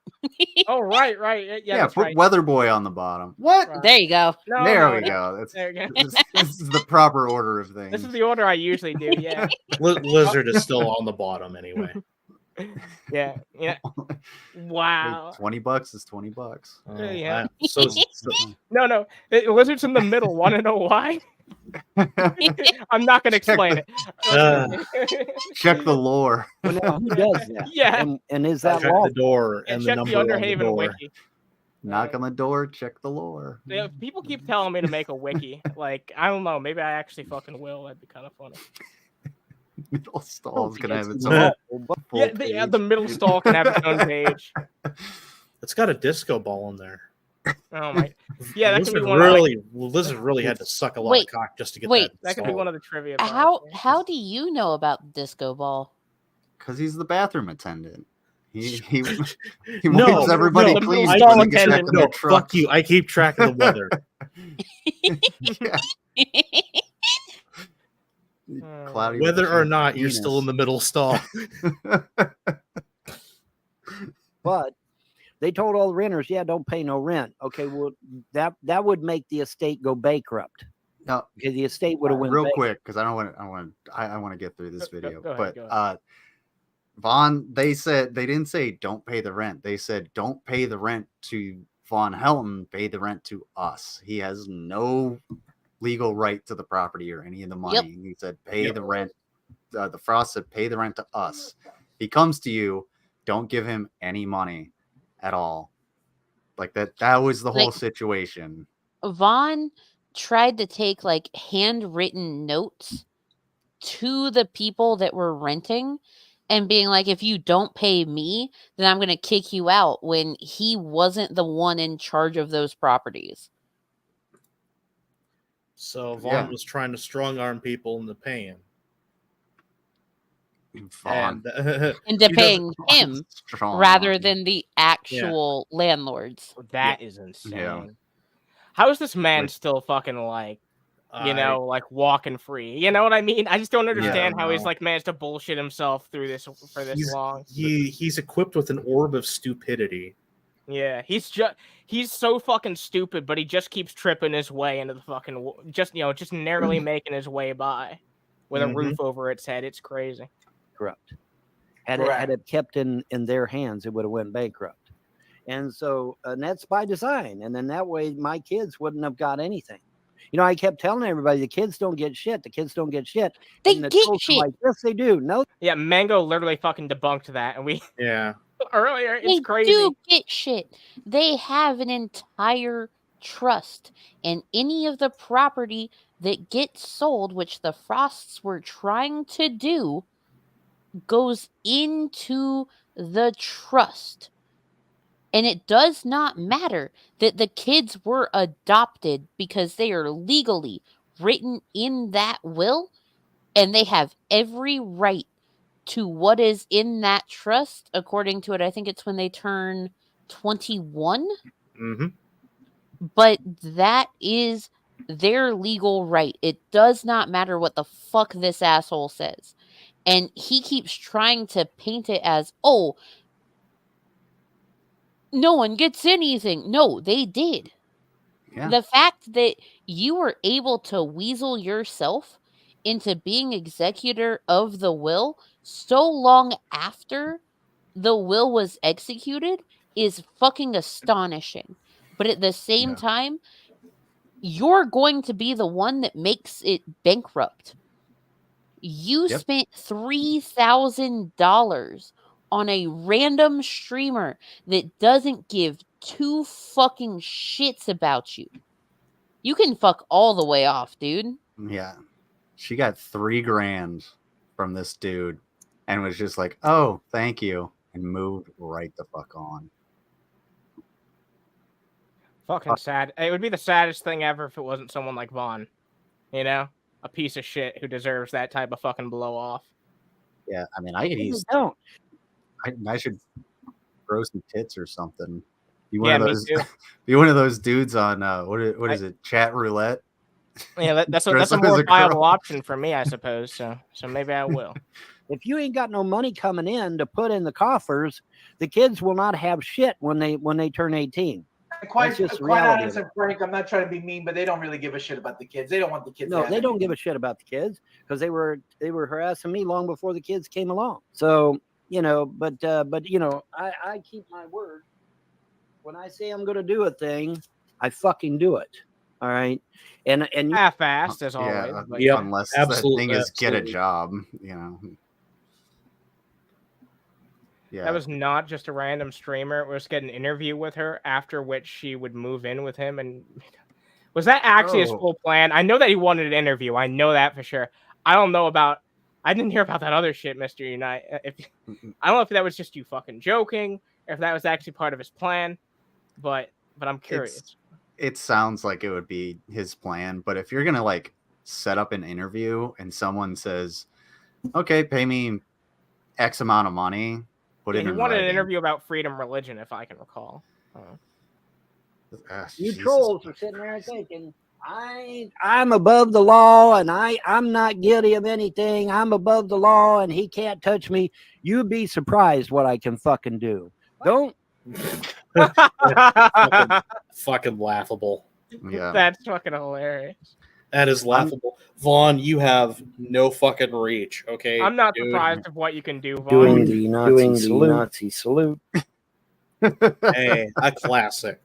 Oh, right. Yeah, that's put right. Weather Boy on the bottom. What? Right. There you go. No, There no, we no. go. There you go. This is the proper order of things. This is the order I usually do. Yeah. Lizard is still on the bottom anyway. Yeah. Wow. $20 is $20. Yeah. So No. Lizard's in the middle. Want to know why? I'm not gonna explain it. Check the lore. Well, now, who does that? Yeah. And is that check law? the door And and the check the number on the Underhaven door. wiki. Knock on the door. Check the lore. Yeah, people keep telling me to make a wiki. Like, I don't know. Maybe I actually fucking will. That'd be kind of funny. Middle stall's gonna have its Yeah. own. Yeah, the middle stall can have its own page. It's got a disco ball in there. Oh my. Yeah, that can be Lizard one. Of, like, Lizard really had to suck a lot Wait, of cock just to get wait. that could be installed. one of the trivia. How parts, yeah. how do you know about Disco Ball? Because he's the bathroom attendant. He No, wipes everybody no, clean. the stall when they get attendant. back in their No, truck. fuck you. I keep track of the weather. Cloudy Whether with or a not you're still in the middle stall. But they told all the renters, yeah, don't pay no rent. Okay, well, that would make the estate go bankrupt. No, Because the estate would have went real bankrupt. quick, because I want to get through this video. Go But ahead. Vaughn, they didn't say don't pay the rent. They said don't pay the rent to Von Helton, pay the rent to us. He has no legal right to the property or any of the money. Yep. He said pay the rent. The Frost said pay the rent to us. He comes to you, don't give him any money at all. Like that was the whole situation. Vaughn tried to take like handwritten notes to the people that were renting and being like, if you don't pay me, then I'm going to kick you out, when he wasn't the one in charge of those properties. So Vaughn Yeah. was trying to strong arm people into paying. Vaughn. And Into he paying doesn't- him Strong rather arm. than the actual landlords. That is insane. Yeah. How is this man Like- still fucking like, like walking free? You know what I mean? I just don't understand how he's no. like managed to bullshit himself through this for this long. He's equipped with an orb of stupidity. Yeah, he's so fucking stupid, but he just keeps tripping his way into the fucking just narrowly making his way by with a roof over its head. It's crazy. Corrupt. Had it kept in their hands, it would have went bankrupt. And so, and that's by design. And then that way, my kids wouldn't have got anything. You know, I kept telling everybody, the kids don't get shit. The kids don't get shit. They And the get adults are shit. like, yes, they do. No, Yeah, Mango literally fucking debunked that, and we Yeah. earlier. It's They crazy. do get shit. They have an entire trust, and any of the property that gets sold, which the Frosts were trying to do, goes into the trust. And it does not matter that the kids were adopted, because they are legally written in that will, and they have every right to what is in that trust, according to it. I think it's when they turn 21. Mm-hmm. But that is their legal right. It does not matter what the fuck this asshole says. And he keeps trying to paint it as, oh, no one gets anything. No, they did. Yeah. The fact that you were able to weasel yourself into being executor of the will so long after the will was executed is fucking astonishing. But at the same time, you're going to be the one that makes it bankrupt. You spent $3,000 on a random streamer that doesn't give two fucking shits about you. You can fuck all the way off, dude. Yeah. She got $3,000 from this dude and was just like, oh, thank you, and moved right the fuck on. Fucking sad. It would be the saddest thing ever if it wasn't someone like Vaughn. You know? A piece of shit who deserves that type of fucking blow off. Yeah, I mean, don't. I should grow some tits or something. Be Yeah, one of me those. too. Be one of those dudes on what is it? Chat roulette. Yeah, that's Dress a up as more a viable girl. option for me, I suppose. So maybe I will. If you ain't got no money coming in to put in the coffers, the kids will not have shit when they turn 18. Quite That's just honest reality. and frank, I'm not trying to be mean, but they don't really give a shit about the kids. They don't want the kids. No, they don't give a shit about the kids because they were harassing me long before the kids came along. So but I keep my word. When I say I'm going to do a thing, I fucking do it. All right, and half-assed as always. Yeah, But unless the thing is get a job, Yeah, that was not just a random streamer. It was get an interview with her, after which she would move in with him. And was that actually his full plan? I know that he wanted an interview. I know that for sure. I don't know about. I didn't hear about that other shit, Mr. Unite. I don't know if that was just you fucking joking, or if that was actually part of his plan. But I'm curious. It sounds like it would be his plan. But if you're gonna like set up an interview and someone says, "Okay, pay me X amount of money," He wanted an interview about freedom religion, if I can recall. You trolls are sitting there thinking, I'm above the law and I'm not guilty of anything. I'm above the law and he can't touch me. You'd be surprised what I can fucking do. Don't. fucking laughable. Yeah, that's fucking hilarious. That is laughable. Vaughn, you have no fucking reach, okay? I'm not surprised of what you can do, Vaughn. Doing the Nazi salute. Hey, a classic.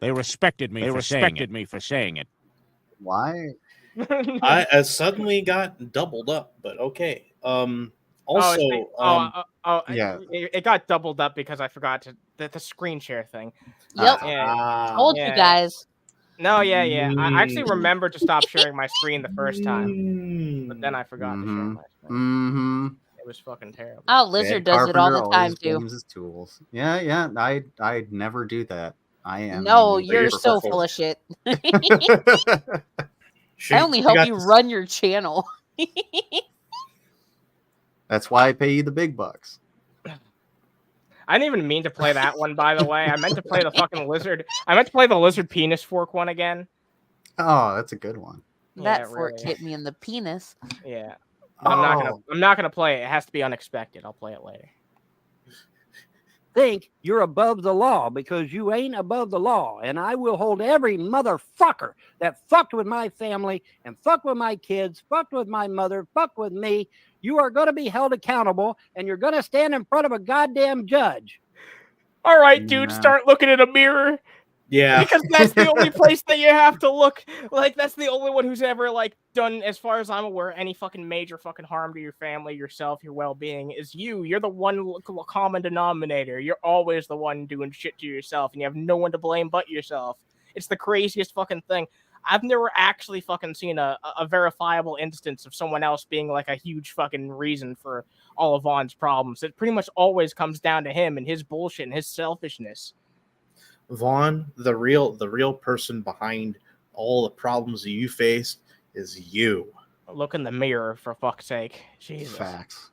They respected me for saying it. Why? I suddenly got doubled up, but okay. Also, yeah, it got doubled up because I forgot the screen share thing. Yep. Told you guys. No, yeah. I actually remembered to stop sharing my screen the first time, but then I forgot to share my screen. It was fucking terrible. Oh, Lizard does it all the time too. His tools. Yeah. I never do that. I am. No, you're so full of shit. I only help you run your channel. That's why I pay you the big bucks. I didn't even mean to play that one, by the way. I meant to play the fucking lizard. I meant to play the lizard penis fork one again. Oh, that's a good one. That fork hit me in the penis. Yeah. But I'm not gonna play it. It has to be unexpected. I'll play it later. Think you're above the law because you ain't above the law, and I will hold every motherfucker that fucked with my family and fucked with my kids, fucked with my mother, fucked with me. You are going to be held accountable, and you're going to stand in front of a goddamn judge. All right, dude, start looking in a mirror. Yeah, because that's the only place that you have to look. Like, that's the only one who's ever, like, done, as far as I'm aware, any fucking major fucking harm to your family, yourself, your well-being is you. You're the one common denominator. You're always the one doing shit to yourself, and you have no one to blame but yourself. It's the craziest fucking thing. I've never actually fucking seen a verifiable instance of someone else being, like, a huge fucking reason for all of Vaughn's problems. It pretty much always comes down to him and his bullshit and his selfishness. Vaughn, the real person behind all the problems that you faced is you. Look in the mirror, for fuck's sake. Jesus. Facts.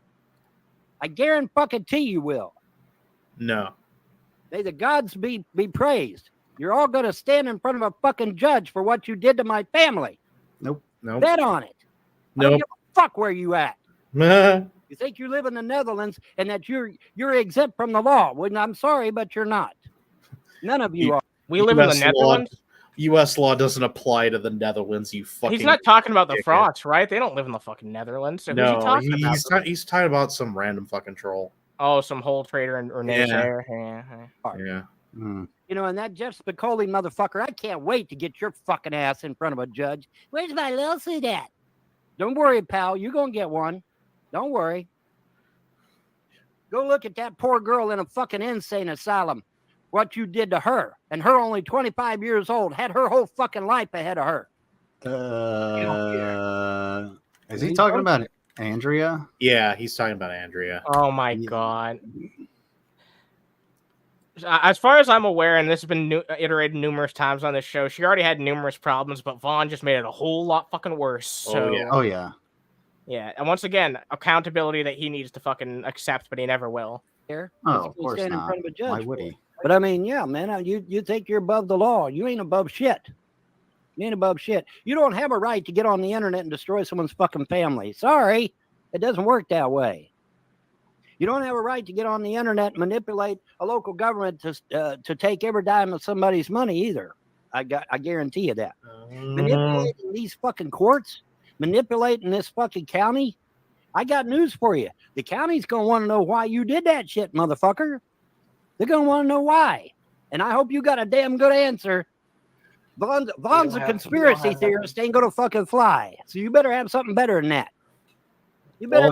I guarantee you will. No. May the gods be praised. You're all going to stand in front of a fucking judge for what you did to my family. Nope. Bet on it. I don't give a fuck where you at. You think you live in the Netherlands and that you're exempt from the law. Well, I'm sorry, but you're not. None of you are. We live in the Netherlands. U.S. law doesn't apply to the Netherlands. You fucking. He's not talking about the France, right? They don't live in the fucking Netherlands. So no, he's talking about some random fucking troll. Oh, some whole trader or naysayer. Yeah. You know, and that Jeff Spicoli motherfucker, I can't wait to get your fucking ass in front of a judge. Where's my LOLSUIT at? Don't worry, pal. You're going to get one. Don't worry. Go look at that poor girl in a fucking insane asylum. What you did to her. And her only 25 years old. Had her whole fucking life ahead of her. Is he talking about Andrea? Yeah, he's talking about Andrea. Oh, my God. As far as I'm aware, and this has been iterated numerous times on this show, she already had numerous problems, but Vaughn just made it a whole lot fucking worse. So, Oh, yeah. Yeah, and once again, accountability that he needs to fucking accept, but he never will. There, Oh, if of you course stand in not. front of a judge. Why for would it. he? But I mean, yeah, man, you think you're above the law. You ain't above shit. You ain't above shit. You don't have a right to get on the internet and destroy someone's fucking family. Sorry, it doesn't work that way. You don't have a right to get on the internet and manipulate a local government to take every dime of somebody's money either. I guarantee you that. Manipulating these fucking courts, manipulating this fucking county. I got news for you. The county's gonna want to know why you did that shit, motherfucker. They're gonna want to know why. And I hope you got a damn good answer. Vaughn's a conspiracy theorist, ain't gonna fucking fly. So you better have something better than that. You better.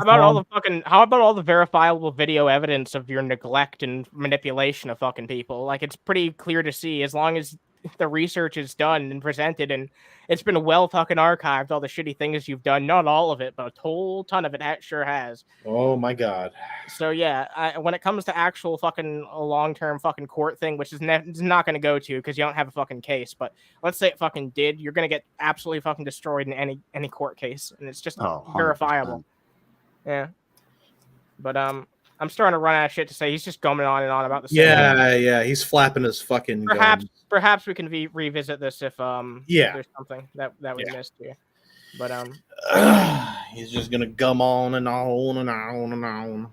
How about all the verifiable video evidence of your neglect and manipulation of fucking people? Like, it's pretty clear to see, as long as the research is done and presented, and it's been well fucking archived, all the shitty things you've done. Not all of it, but a whole ton of it sure has. Oh my god. So yeah, when it comes to actual fucking long-term fucking court thing, which is not going to go to because you don't have a fucking case, but let's say it fucking did, you're going to get absolutely fucking destroyed in any court case, and it's just verifiable. 100%. Yeah, but I'm starting to run out of shit to say. He's just going on and on about the same. Yeah, he's flapping his fucking gums. Perhaps we can revisit this if there's something that we missed here. But he's just gonna gum on and on and on and on.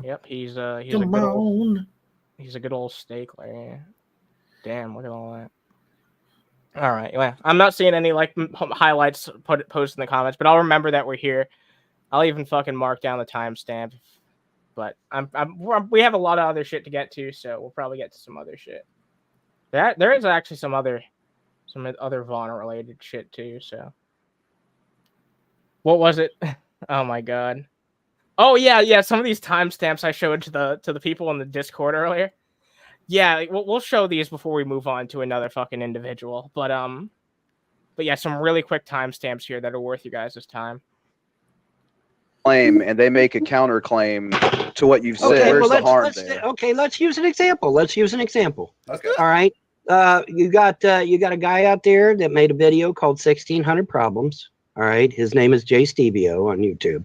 Yep, he's a good old stakeler. Damn, look at all that. All right, well, I'm not seeing any like highlights posted in the comments, but I'll remember that we're here. I'll even fucking mark down the timestamp. But we have a lot of other shit to get to, so we'll probably get to some other shit. There is actually some other Vaughn related shit too. So what was it? Oh my god. Oh yeah. Some of these timestamps I showed to the people in the Discord earlier. Yeah, we'll show these before we move on to another fucking individual. But yeah, some really quick timestamps here that are worth you guys' time. Claim, and they make a counterclaim to what you've said. Okay, Where's well, the harm there? Okay, let's use an example. Okay. All right. You got a guy out there that made a video called 1600 Problems. All right. His name is Jay Stevio on YouTube.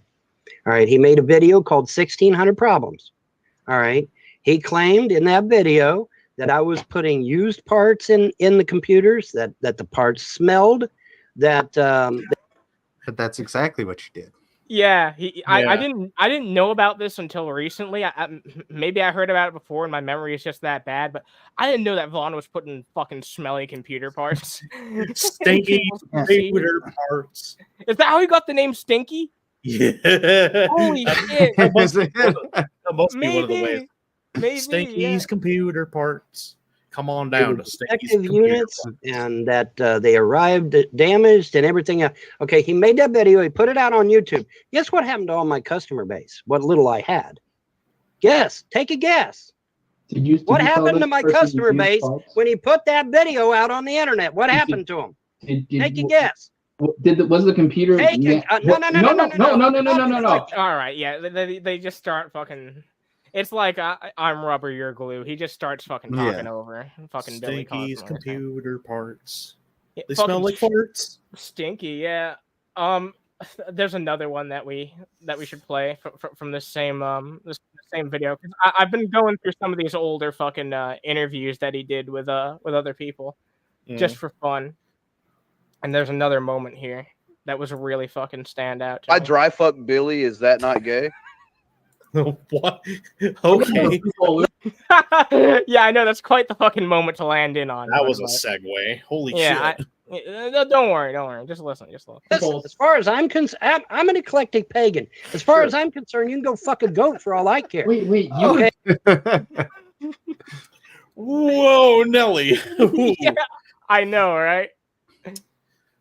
All right. He made a video called 1600 Problems. All right. He claimed in that video that I was putting used parts in the computers, that the parts smelled, that That's exactly what you did. Yeah, I didn't know about this until recently. Maybe I heard about it before, and my memory is just that bad. But I didn't know that Vaughn was putting fucking smelly computer parts, stinky computer parts. Is that how he got the name Stinky? Yeah. Holy shit! That must be one of the ways. Maybe Stinky's computer parts. Come on down to Stinky's units, and that they arrived damaged and everything else. Okay, he made that video. He put it out on YouTube. Guess what happened to all my customer base? What little I had. Guess. Take a guess. What happened to my customer base when he put that video out on the internet? What happened to him? Take a guess. Was the computer? No. All right, yeah, they just start fucking. It's like I'm rubber, you're glue. He just starts fucking talking over fucking Billy. Stinky's computer parts. Yeah, they smell like farts. Stinky, yeah. There's another one that we should play from this same video. I've been going through some of these older fucking interviews that he did with other people, just for fun. And there's another moment here that was really fucking stand out. I dry fuck Billy. Is that not gay? What? Okay. Yeah, I know, that's quite the fucking moment to land in on. That was a segue. Holy shit. Don't worry. Just listen. Listen, as far as I'm concerned, I'm an eclectic pagan. As far as I'm concerned, you can go fuck a goat for all I care. Wait. Okay. Whoa, Nelly. Yeah, I know, right?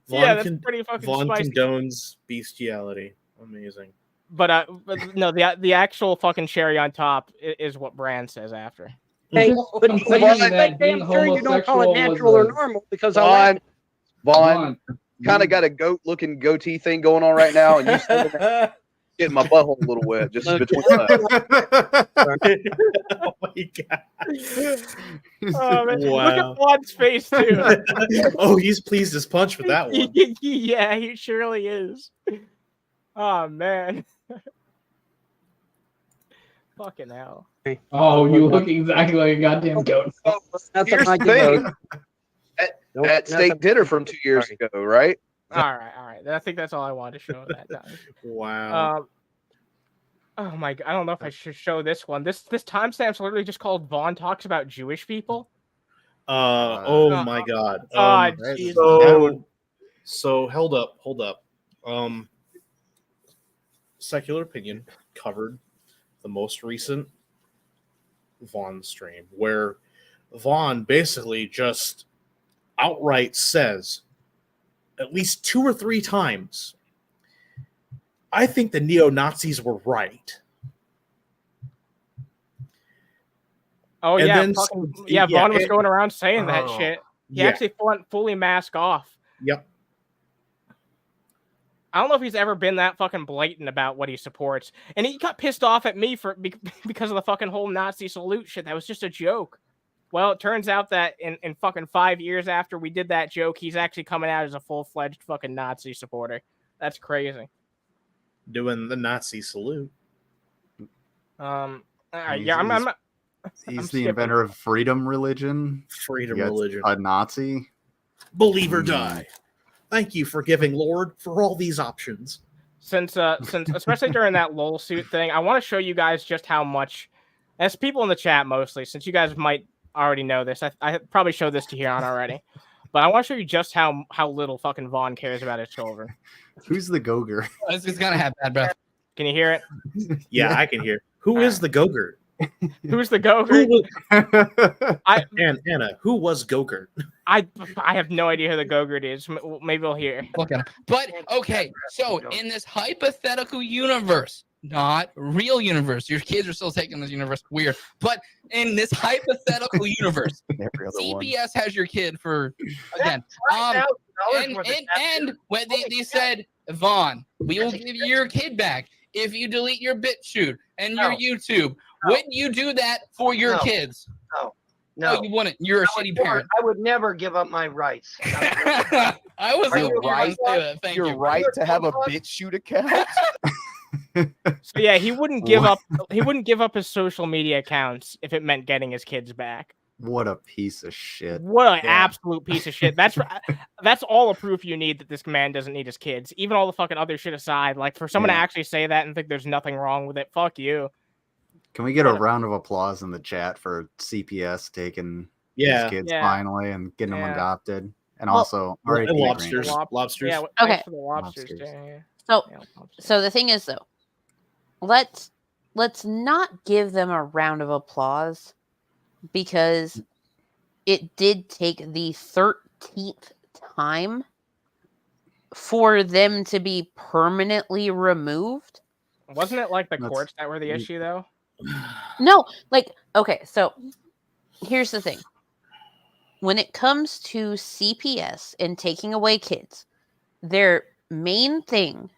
Vaughn that's pretty fucking Vaughn spicy. Condones bestiality. Amazing. But no, the actual fucking cherry on top is what Brand says after. Hey, but you damn sure you don't call it natural or normal, because Vaughn kind of got a goat-looking goatee thing going on right now, and you getting my butthole a little wet just between that. Oh my god! Oh, man. Wow. Look at Vaughn's face too. Oh, he's pleased as punch with that one. Yeah, he surely is. Oh man. Fucking hell. Oh, you look exactly like a goddamn goat. Here's the thing. At state dinner from 2 years ago, right? All right. I think that's all I wanted to show that time. Wow. Oh my god, I don't know if I should show this one. This timestamp's literally just called Vaughn talks about Jewish people. Oh my god. Jesus. So hold up. Secular Opinion covered the most recent Vaughn stream where Vaughn basically just outright says at least 2 or 3 times, I think the neo-Nazis were right. Oh And yeah, then Vaughn was going around saying that shit. He yeah. actually went fully mask off. Yep. I don't know if he's ever been that fucking blatant about what he supports. And he got pissed off at me because of the fucking whole Nazi salute shit. That was just a joke. Well, it turns out that in fucking 5 years after we did that joke, he's actually coming out as a full-fledged fucking Nazi supporter. That's crazy. Doing the Nazi salute. He's the inventor of freedom religion. Freedom religion. A Nazi. Believe or die. Thank you, forgiving Lord, for all these options. Since especially during that LOLSUIT thing, I want to show you guys just how much, as people in the chat mostly, since you guys might already know this, I probably showed this to Hyan already, but I want to show you just how little fucking Vaughn cares about his children. Who's the Gogurt? It's gonna have bad breath. Can you hear it? Yeah, I can hear. Who is the Gogurt? Who's the Gogurt? Anna, who was Gogurt? I have no idea who the Gogurt is. Maybe we'll hear. Look at him. But okay, so in this hypothetical universe, not real universe, your kids are still taking this universe weird. But in this hypothetical universe, CPS has your kid for again. And when they said, Vaughn, we will give you your kid back if you delete your BitChute and your YouTube. Wouldn't you do that for your kids? No, you wouldn't. You're a shitty parent. I would never give up my rights. I was You're right to have a BitChute account. So yeah, he wouldn't give up. He wouldn't give up his social media accounts if it meant getting his kids back. What a piece of shit! What an absolute piece of shit! That's all the proof you need that this man doesn't need his kids. Even all the fucking other shit aside, like for someone to actually say that and think there's nothing wrong with it, fuck you. Can we get a round of applause in the chat for CPS taking his kids finally and getting them adopted? And also, lobsters. Yeah, okay. For the lobsters. So the thing is, though, let's not give them a round of applause because it did take the 13th time for them to be permanently removed. Wasn't it like the courts that were the issue, though? No, okay, so here's the thing. When it comes to CPS and taking away kids, their main thing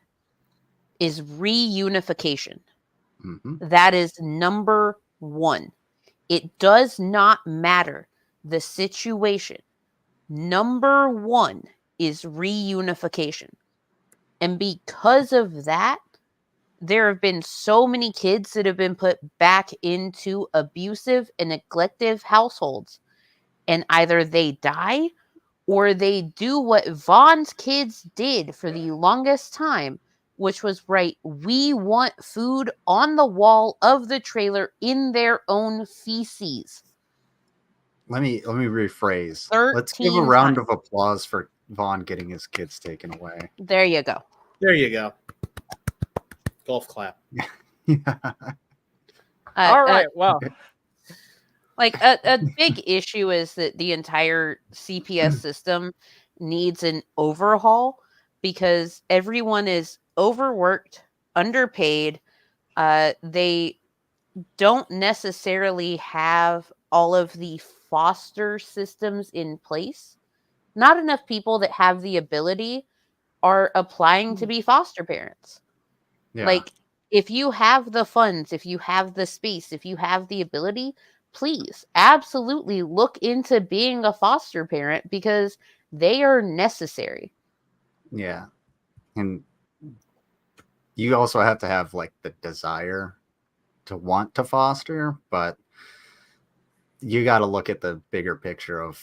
is reunification. Mm-hmm. That is number one. It does not matter the situation. Number one is reunification. And because of that, there have been so many kids that have been put back into abusive and neglective households. And either they die or they do what Vaughn's kids did for the longest time, which was write, "We want food" on the wall of the trailer in their own feces. Let me rephrase. 13 Let's give a round of applause for Vaughn getting his kids taken away. There you go. There you go. Golf clap. All right. Well, a big issue is that the entire CPS system needs an overhaul because everyone is overworked, underpaid. They don't necessarily have all of the foster systems in place. Not enough people that have the ability are applying to be foster parents. Yeah. If you have the funds, if you have the space, if you have the ability, please absolutely look into being a foster parent because they are necessary. Yeah. And you also have to have the desire to want to foster, but you got to look at the bigger picture of,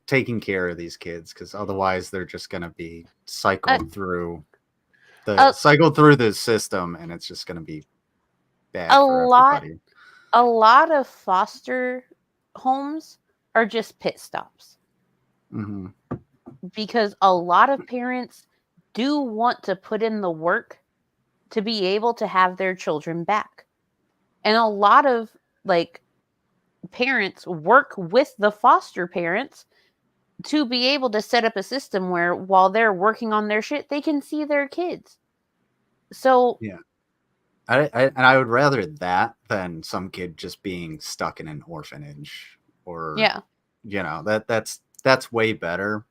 taking care of these kids, because otherwise they're just going to be cycled through the system, and it's just going to be bad for everybody. A lot of foster homes are just pit stops. Mm-hmm. Because a lot of parents do want to put in the work to be able to have their children back. And a lot of parents work with the foster parents to be able to set up a system where while they're working on their shit, they can see their kids. So yeah. I would rather that than some kid just being stuck in an orphanage or that's way better.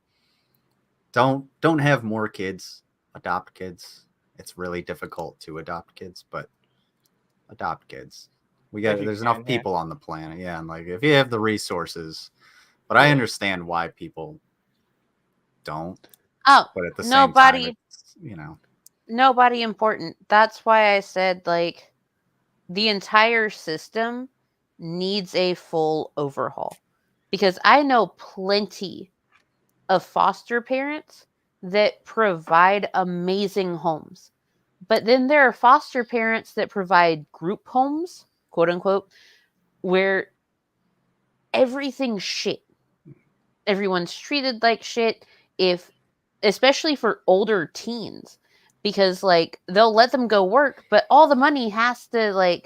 Don't have more kids. Adopt kids. It's really difficult to adopt kids, but adopt kids. There's enough people on the planet. Yeah, and if you have the resources, but I understand why people don't. Oh, but at the same time, it's, nobody important. That's why I said the entire system needs a full overhaul, because I know plenty of foster parents that provide amazing homes, but then there are foster parents that provide group homes, quote unquote, where everything's shit. Everyone's treated like shit, especially for older teens, because they'll let them go work, but all the money has to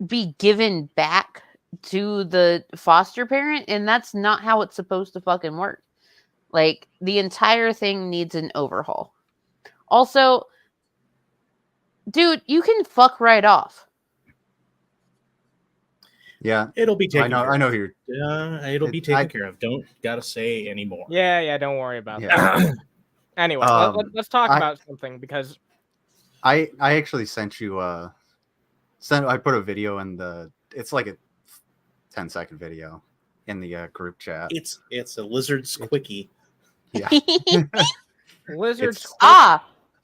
be given back to the foster parent, and that's not how it's supposed to fucking work. The entire thing needs an overhaul. Also, dude, you can fuck right off. Yeah, it'll be taken. I know you're. It'll be taken care of. Don't gotta say anymore. Yeah. Don't worry about that. Anyway, let's talk about something, because I actually sent you I put a video in it's like a 10-second video in the group chat. It's a Lizard's quickie. Yeah. Lizard's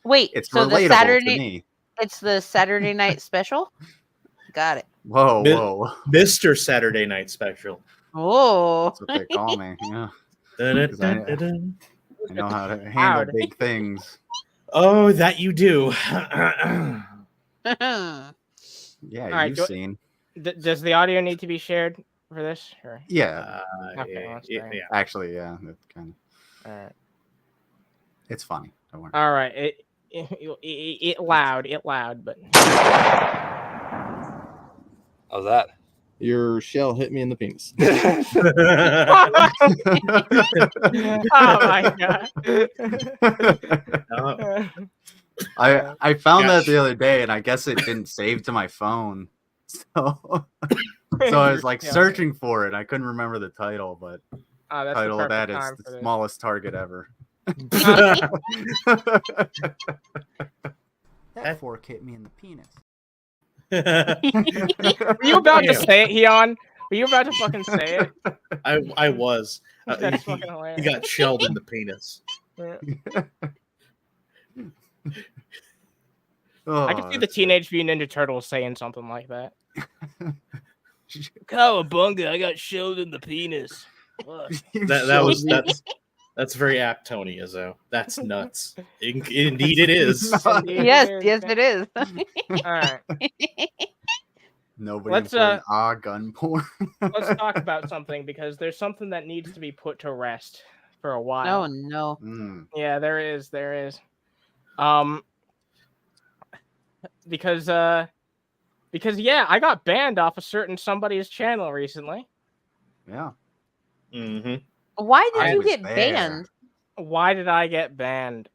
wait. It's so relatable the Saturday, to me. It's the Saturday night special. Got it. Whoa. Mr. Saturday Night Special. Oh. That's what they call me. Yeah. I know how to handle big things. Oh, that you do. Yeah, you've seen. Does the audio need to be shared for this? Or? Yeah. Okay. Yeah. Actually, yeah. That kind of. All right. It's funny. Don't worry. All right. It loud, but. How's that? Your shell hit me in the penis. Oh my god. I found that the other day, and I guess it didn't save to my phone. So I was searching for it. I couldn't remember the title, but the title of that is the smallest target ever. That fork hit me in the penis. Were you about to say it, Hyan? Were you about to fucking say it? I was. That's fucking hilarious. He got shelled in the penis. I can see the Teenage Mutant Ninja Turtles saying something like that. Cowabunga, I got shelled in the penis. That's very apt, Tony Izzo. That's nuts. Indeed, it is. Yes, it is. All right. Nobody gun porn. Let's talk about something, because there's something that needs to be put to rest for a while. Oh no. Yeah, there is. Because I got banned off a certain somebody's channel recently. Yeah. Mm-hmm. Why did you get banned? Why did I get banned?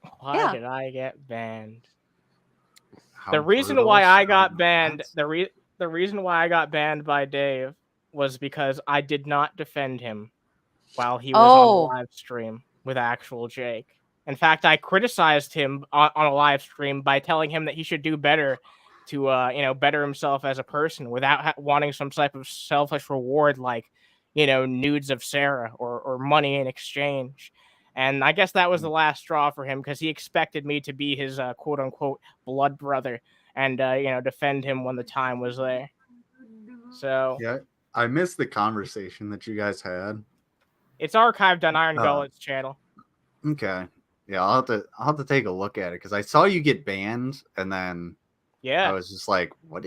Did I get banned? The reason why I got banned, the reason why I got banned by Dave was because I did not defend him while he was on the live stream with actual Jake. In fact, I criticized him on a live stream by telling him that he should do better to better himself as a person without wanting some type of selfish reward like nudes of Sarah or money in exchange. And I guess that was the last straw for him because he expected me to be his quote unquote blood brother and defend him when the time was there. So yeah, I missed the conversation that you guys had. It's archived on Iron Gullet's channel. Okay. Yeah, I'll have to take a look at it because I saw you get banned, and then I was just like, what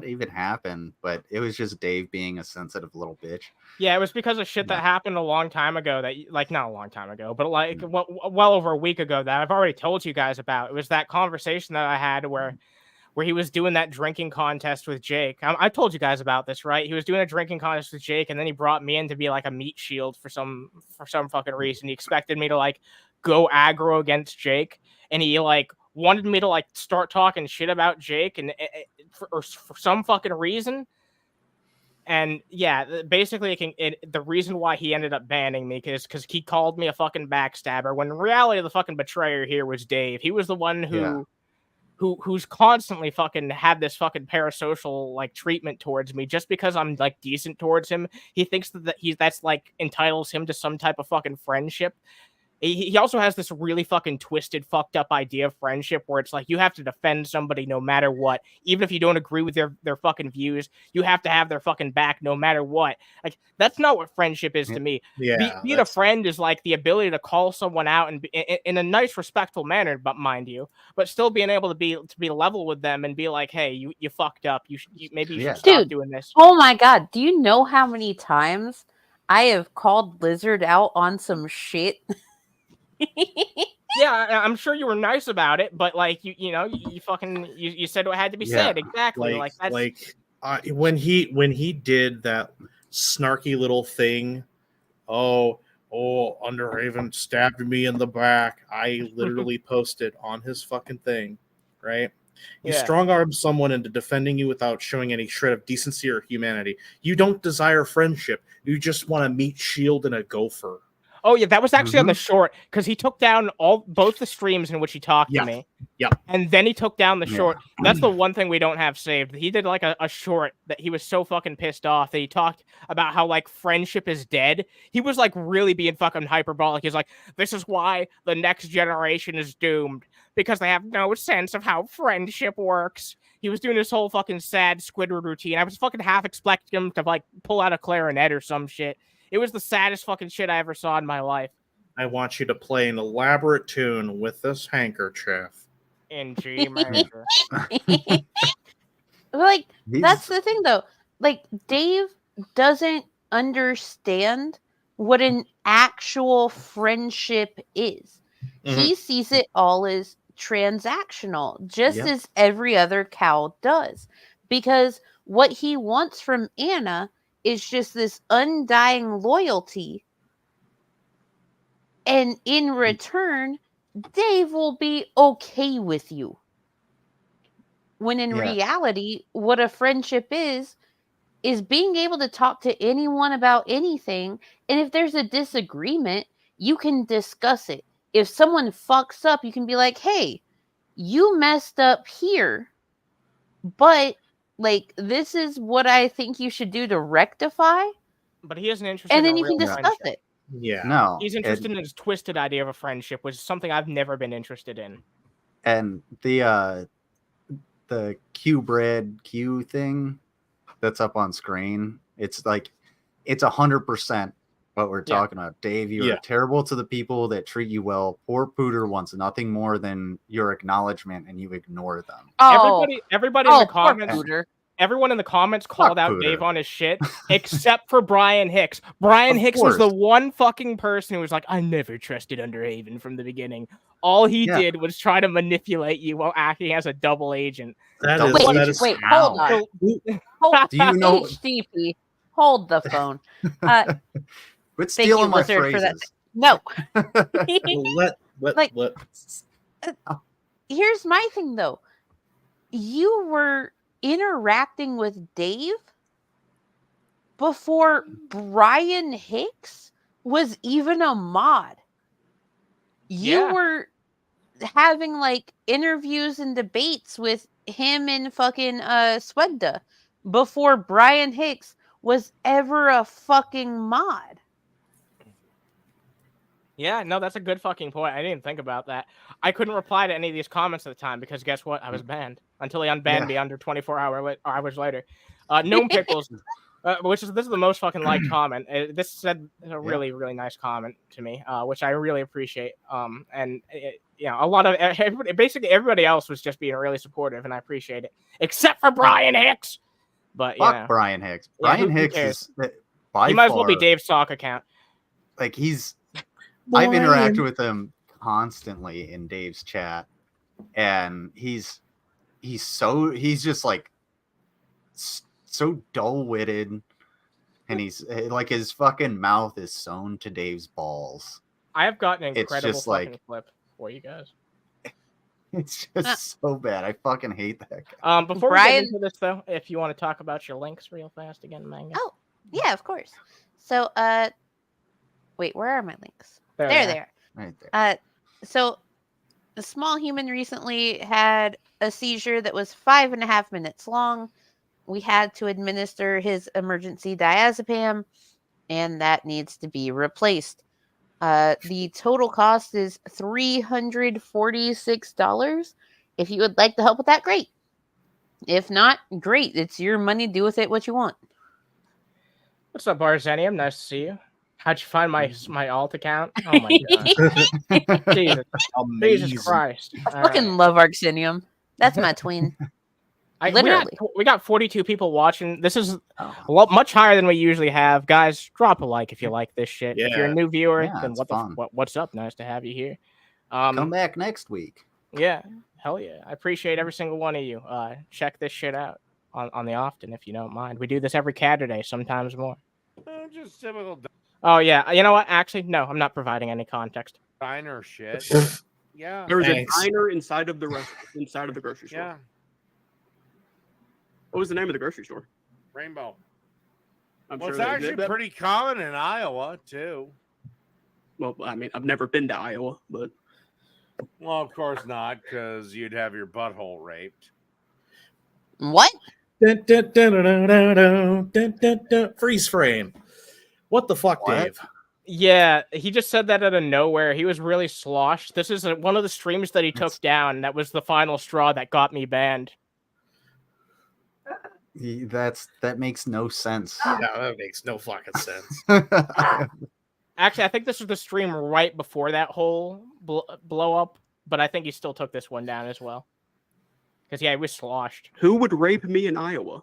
even happened? But it was just Dave being a sensitive little bitch. Yeah, it was because of shit that happened a long time ago not a long time ago, but like well over a week ago that I've already told you guys about. It was that conversation that I had where he was doing that drinking contest with Jake. I told you guys about this, right? He was doing a drinking contest with Jake, and then he brought me in to be like a meat shield for some fucking reason. He expected me to like go aggro against Jake, and he like wanted me to like start talking shit about Jake, and for some fucking reason. And yeah, basically, the reason why he ended up banning me is because he called me a fucking backstabber. When in reality, the fucking betrayer here was Dave. He was the one who's constantly fucking had this fucking parasocial like treatment towards me just because I'm like decent towards him. He thinks that's like entitles him to some type of fucking friendship. He also has this really fucking twisted, fucked up idea of friendship where it's like you have to defend somebody no matter what. Even if you don't agree with their fucking views, you have to have their fucking back no matter what. Like, that's not what friendship is to me. Yeah, being a friend is like the ability to call someone out and in a nice, respectful manner, but mind you, but still being able to be level with them and be like, hey, you fucked up. Maybe you should stop doing this. Oh my god, do you know how many times I have called Lizard out on some shit? Yeah, I'm sure you were nice about it, but like you fucking you said what had to be said. Exactly. Like that's when he did that snarky little thing. Oh, Underhaven stabbed me in the back. I literally posted on his fucking thing, right? You strong arm someone into defending you without showing any shred of decency or humanity. You don't desire friendship. You just want to meet Shield and a gopher. Oh yeah, that was actually on the short because he took down both the streams in which he talked to me. Yeah. And then he took down the short. That's the one thing we don't have saved. He did like a short that he was so fucking pissed off that he talked about how like friendship is dead. He was like really being fucking hyperbolic. He's like, this is why the next generation is doomed because they have no sense of how friendship works. He was doing this whole fucking sad Squidward routine. I was fucking half expecting him to like pull out a clarinet or some shit. It was the saddest fucking shit I ever saw in my life. I want you to play an elaborate tune with this handkerchief. In G major. Like, that's the thing, though. Like, Dave doesn't understand what an actual friendship is. He sees it all as transactional, just as every other cow does. Because what he wants from Anna is just this undying loyalty. And in return, Dave will be okay with you. When in reality, what a friendship is being able to talk to anyone about anything. And if there's a disagreement, you can discuss it. If someone fucks up, you can be like, hey, you messed up here, but like, this is what I think you should do to rectify. But he isn't interested and in then you can discuss it. Yeah. No. He's interested in his twisted idea of a friendship, which is something I've never been interested in. And the Q-bread Q thing that's up on screen, it's like, it's 100% what we're talking about. Dave, you are terrible to the people that treat you well. Poor Pooter wants nothing more than your acknowledgement, and you ignore them. Everybody in the comments. Everyone in the comments called out Dave on his shit, except for Brian Hicks. Brian Hicks was the one fucking person who was like, I never trusted Underhaven from the beginning. All he did was try to manipulate you while acting as a double agent. Wait, hold on. Do you know? HDP, hold the phone. Quit stealing my phrases. No. What? Here's my thing, though. You were interacting with Dave before Brian Hicks was even a mod. You were having like interviews and debates with him and fucking Swegda before Brian Hicks was ever a fucking mod. Yeah, no, that's a good fucking point. I didn't think about that. I couldn't reply to any of these comments at the time because guess what? I was banned until they unbanned me under 24 hours later. Gnome Pickles, this is the most fucking liked comment. This said a really nice comment to me, which I really appreciate. And a lot of basically everybody else was just being really supportive, and I appreciate it, except for Brian Hicks. But Fuck Brian Hicks. Yeah, Brian who Hicks cares? is by he might as far, well be Dave's sock account. Like I've interacted with him constantly in Dave's chat, and he's just like so dull-witted, and he's like his fucking mouth is sewn to Dave's balls. I have got an incredible It's just fucking clip for you guys. It's just so bad. I fucking hate that guy. Before we get into this, though, if you want to talk about your links real fast again, Manga. Oh, yeah, of course. So, wait, where are my links? There they are. Right there. So, the small human recently had a seizure that was 5.5 minutes long. We had to administer his emergency diazepam, and that needs to be replaced. The total cost is $346. If you would like to help with that, great. If not, great. It's your money. Do with it what you want. What's up, Barzenium? Nice to see you. How'd you find my alt account? Oh my god. Jesus Christ. Fucking love Arxenium. That's my twin. Literally. We got 42 people watching. This is much higher than we usually have. Guys, drop a like if you like this shit. If you're a new viewer, then what's up? Nice to have you here. Come back next week. Yeah, hell yeah. I appreciate every single one of you. Check this shit out on the Often if you don't mind. We do this every Saturday, sometimes more. Just typical Oh yeah, you know what? Actually, no, I'm not providing any context. diner shit. Yeah. There was a diner inside of the grocery store. Yeah. What was the name of the grocery store? Rainbow. I'm Well, sure it's they actually did that. pretty common in Iowa too. Well, I mean, I've never been to Iowa, but Well, of course not, because you'd have your butthole raped. What? Freeze frame. What the fuck, Dave? Yeah, he just said that out of nowhere. He was really sloshed. This is one of the streams that he took down. That was the final straw that got me banned. That makes no sense. Yeah, that makes no fucking sense. Actually, I think this was the stream right before that whole blow up, but I think he still took this one down as well. Because, yeah, he was sloshed. who would rape me in Iowa?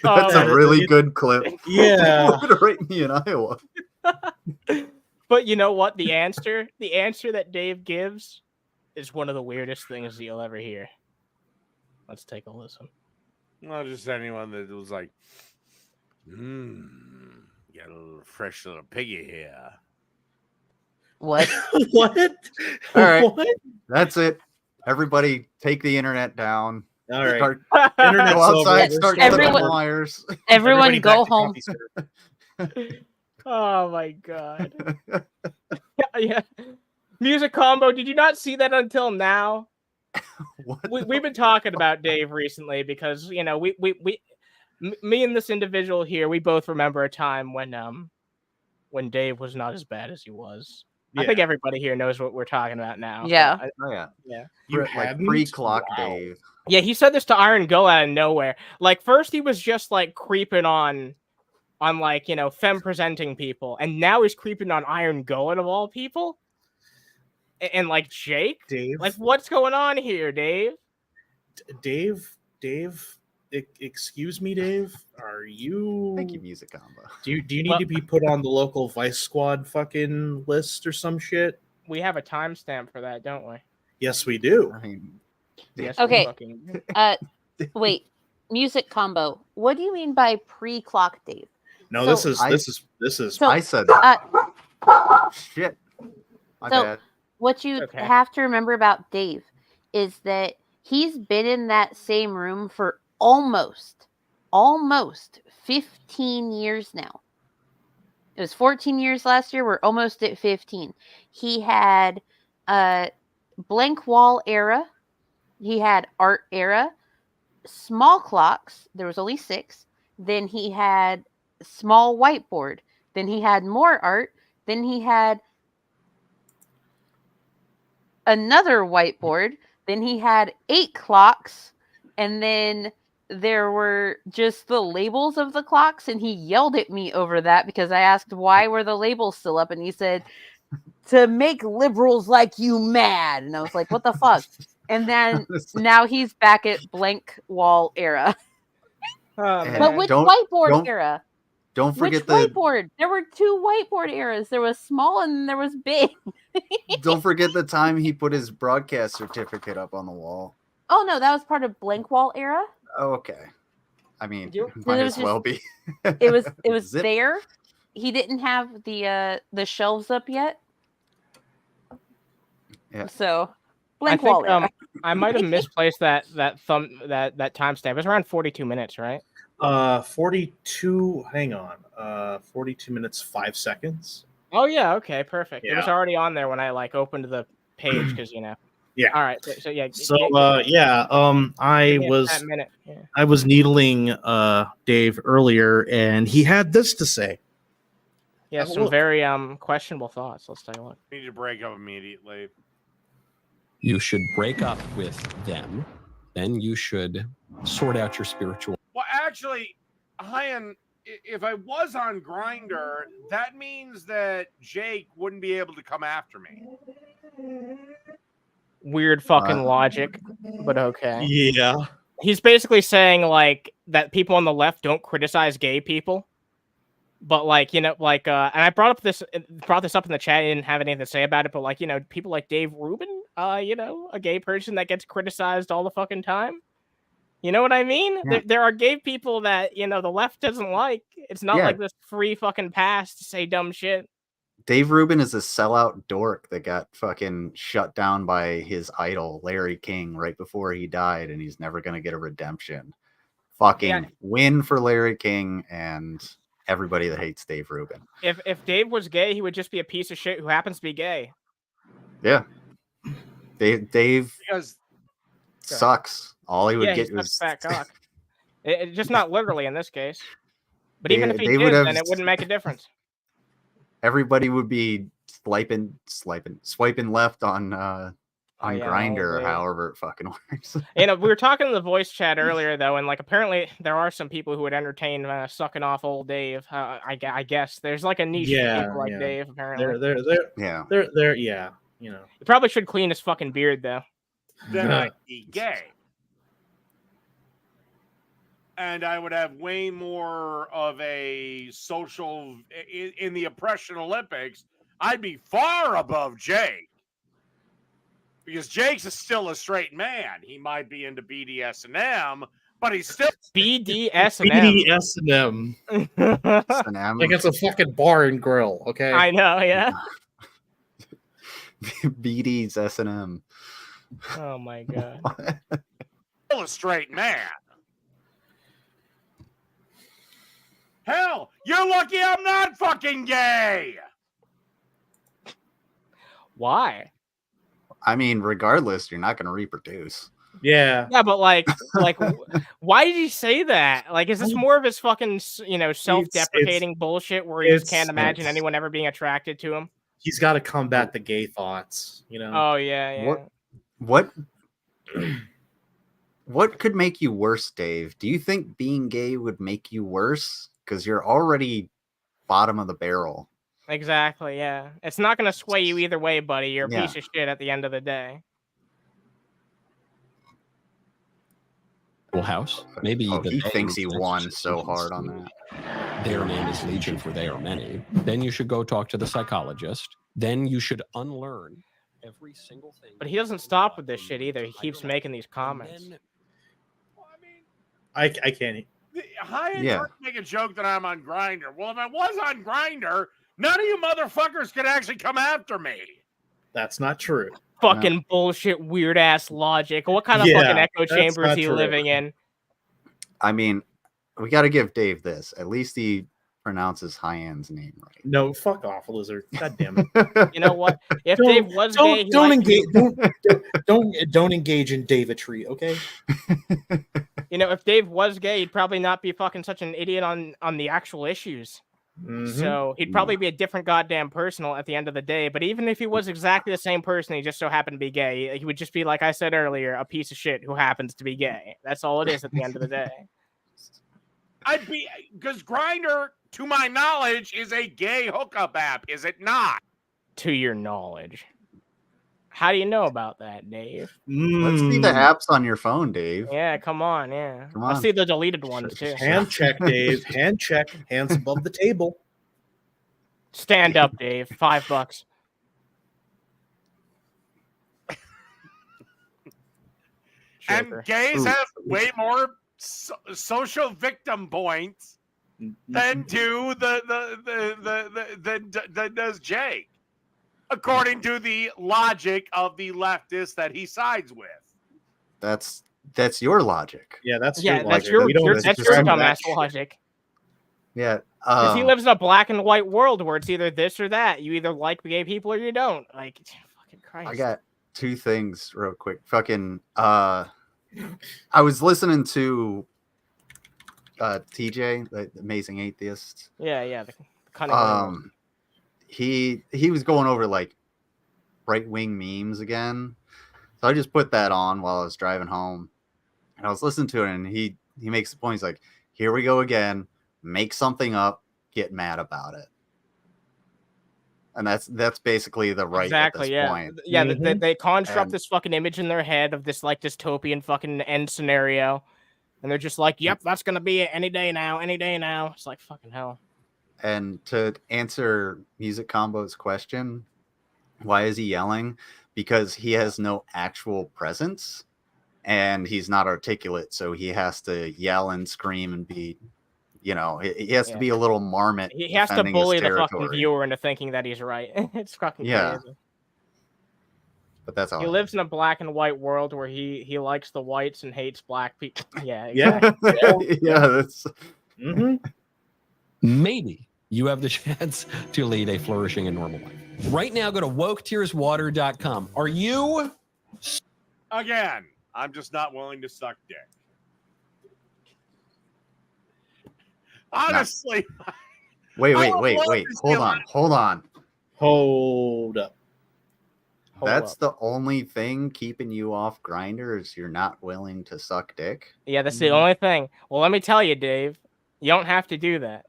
That's a really good clip. Yeah. Who would rape me in Iowa? But you know what? The answer that Dave gives is one of the weirdest things you'll ever hear. Let's take a listen. Well, just anyone that was like, got a little fresh little piggy here. What? What? All right. What? That's it. Everybody take the internet down. All right. Start, Internet's go outside, over. start Everyone- flipping wires. Everyone Everybody go back to home. coffee serve. Oh my god. Yeah. Music combo. Did you not see that until now? We've been talking about Dave recently because me and this individual here, we both remember a time when Dave was not as bad as he was. I think everybody here knows what we're talking about now. Yeah. Yeah. You Like hadn't? pre-clock Wow. Dave. Yeah, he said this to Iron Go out of nowhere. Like first he was just like creeping on like, femme presenting people, and now he's creeping on Iron Goen of all people. And like Jake? Dave? Like what's going on here, Dave? Dave? Excuse me, Dave? Are you... Thank you, Music Combo. Do you need to be put on the local Vice Squad fucking list or some shit? We have a timestamp for that, don't we? Yes, we do. I mean, Yes, Okay. we fucking do. Wait. Music combo. What do you mean by pre-clock, Dave? No, So- this is So, I said shit. My So- bad. What you Okay. have to remember about Dave is that he's been in that same room for almost 15 years now. It was 14 years last year. We're almost at 15. He had blank wall era. He had art era. Small clocks. There was only 6. Then he had small whiteboard. Then he had more art. Then he had another whiteboard. Then he had 8 clocks. And then there were just the labels of the clocks. And he yelled at me over that because I asked why were the labels still up. And he said, to make liberals like you mad. And I was like, what the fuck? And then now he's back at blank wall era. But which whiteboard era? Don't forget which whiteboard? There were 2 whiteboard eras. There was small and there was big. Don't forget the time he put his broadcast certificate up on the wall. Oh no, that was part of blank wall era. Oh, okay. I mean, So might it as was well just- be. It was Zip. there. He didn't have the shelves up yet. Yeah. So I blank think wall era. I might have misplaced that timestamp. It was around 42 minutes, right? 42. Hang on. 42 minutes 5 seconds. Oh yeah, okay, perfect. It was Yeah. already on there when I opened the page because Yeah. All right. So yeah. I give me was that minute. Yeah. I was needling Dave earlier, and he had this to say. Yeah, Have a some look. very questionable thoughts. Let's take a look. Need to break up immediately. You should break up with them. Then you should sort out your spiritual. Well, actually, Hyan, if I was on Grindr, that means that Jake wouldn't be able to come after me. Weird fucking logic, but okay. Yeah. He's basically saying like that people on the left don't criticize gay people. But and I brought this up in the chat. I didn't have anything to say about it, but people like Dave Rubin, a gay person that gets criticized all the fucking time. You know what I mean? Yeah. There are gay people that the left doesn't like. It's not like this free fucking pass to say dumb shit. Dave Rubin is a sellout dork that got fucking shut down by his idol, Larry King, right before he died, and he's never going to get a redemption. Fucking win for Larry King and everybody that hates Dave Rubin. If Dave was gay, he would just be a piece of shit who happens to be gay. Yeah. Dave Because sucks. All he would He get sucks was fat cock. Just not literally in this case. But They- even if he they would did, have- then it wouldn't make a difference. everybody would be swiping left on yeah, Grindr or they- however it fucking works. We were talking in the voice chat earlier, though, and apparently there are some people who would entertain sucking off old Dave. I guess there's a niche for people like Dave. Apparently, They're yeah. He probably should clean his fucking beard, though. then I'd be gay. And I would have way more of a social in the oppression Olympics. I'd be far above Jake. Because Jake's still a straight man. He might be into BDSM, but he's still BDSM. BDSM. Like it's a fucking bar and grill, okay? I know, yeah. BD's S&M. Oh my god. still a straight man. Hell, you're lucky I'm not fucking gay. Why? I mean, regardless, you're not going to reproduce. Yeah. Yeah, but why did he say that? Is this more of his fucking, self-deprecating bullshit where he just can't imagine anyone ever being attracted to him? He's got to combat the gay thoughts, Oh yeah. What could make you worse, Dave? Do you think being gay would make you worse? Because you're already bottom of the barrel. Exactly, yeah. It's not going to sway you either way, buddy. You're a Yeah. piece of shit at the end of the day. House. Maybe He thinks he won so hard on that. Their name is Legion, for they are many. Then you should go talk to the psychologist. Then you should unlearn every single thing. But he doesn't stop with this shit either. He keeps making these comments. I can't. Hyan Yeah. tried to make a joke that I'm on Grindr. Well, if I was on Grindr, none of you motherfuckers could actually come after me. That's not true. Fucking bullshit, weird ass logic. What kind of Yeah, fucking echo that's chamber is not he true. living in? I mean, we got to give Dave this. At least he pronounces Hyan's name right. No, fuck off, Lizard. God damn it. You know what? If Don't- Dave was gay, he don't might engage. be- Don't engage in Davidry, okay? if Dave was gay, he'd probably not be fucking such an idiot on the actual issues. So he'd probably be a different goddamn person at the end of the day. But even if he was exactly the same person, he just so happened to be gay, he would just be, like I said earlier, a piece of shit who happens to be gay. That's all it is at the end of the day. I'd be, because Grindr, to my knowledge, is a gay hookup app, is it not? To your knowledge. How do you know about that, Dave? Let's see the apps on your phone, Dave. Yeah, come on, yeah. Come I'll on. see the deleted ones too. Hand check, Dave. Hand check. Hands above the table. Stand up, Dave. $5. And Joker. gays have way more social victim points than do than does Jake, according to the logic of the leftists that he sides with. That's your logic. Yeah, that's Yeah, your that's logic. your We don't that's your disagree with dumbass that. logic. Yeah. Because he lives in a black and white world where it's either this or that. You either like gay people or you don't. Like, fucking Christ. I got two things real quick. Fucking I was listening to TJ, the Amazing Atheist. Yeah, the cunning one. He was going over like right-wing memes again. So I just put that on while I was driving home. And I was listening to it, and he makes the point. He's like, here we go again. Make something up, get mad about it. And that's basically the right Exactly, at this point. Yeah, they construct this fucking image in their head of this like dystopian fucking end scenario. And they're just like, yep, that's going to be it any day now. It's like, fucking hell. And to answer Music Combo's question, why is he yelling? Because he has no actual presence and he's not articulate. So he has to yell and scream and be, he has to be a little marmot. He has to bully the fucking viewer into thinking that he's right. It's fucking crazy. But that's all. He lives in a black and white world where he likes the whites and hates black people. Yeah, Yeah. exactly. That's Maybe you have the chance to lead a flourishing and normal life. Right now, go to woketearswater.com. Are you? Again, I'm just not willing to suck dick. Honestly. Wait. Hold on. Hold up. That's the only thing keeping you off Grindr is you're not willing to suck dick. Yeah, that's the only thing. Well, let me tell you, Dave, you don't have to do that.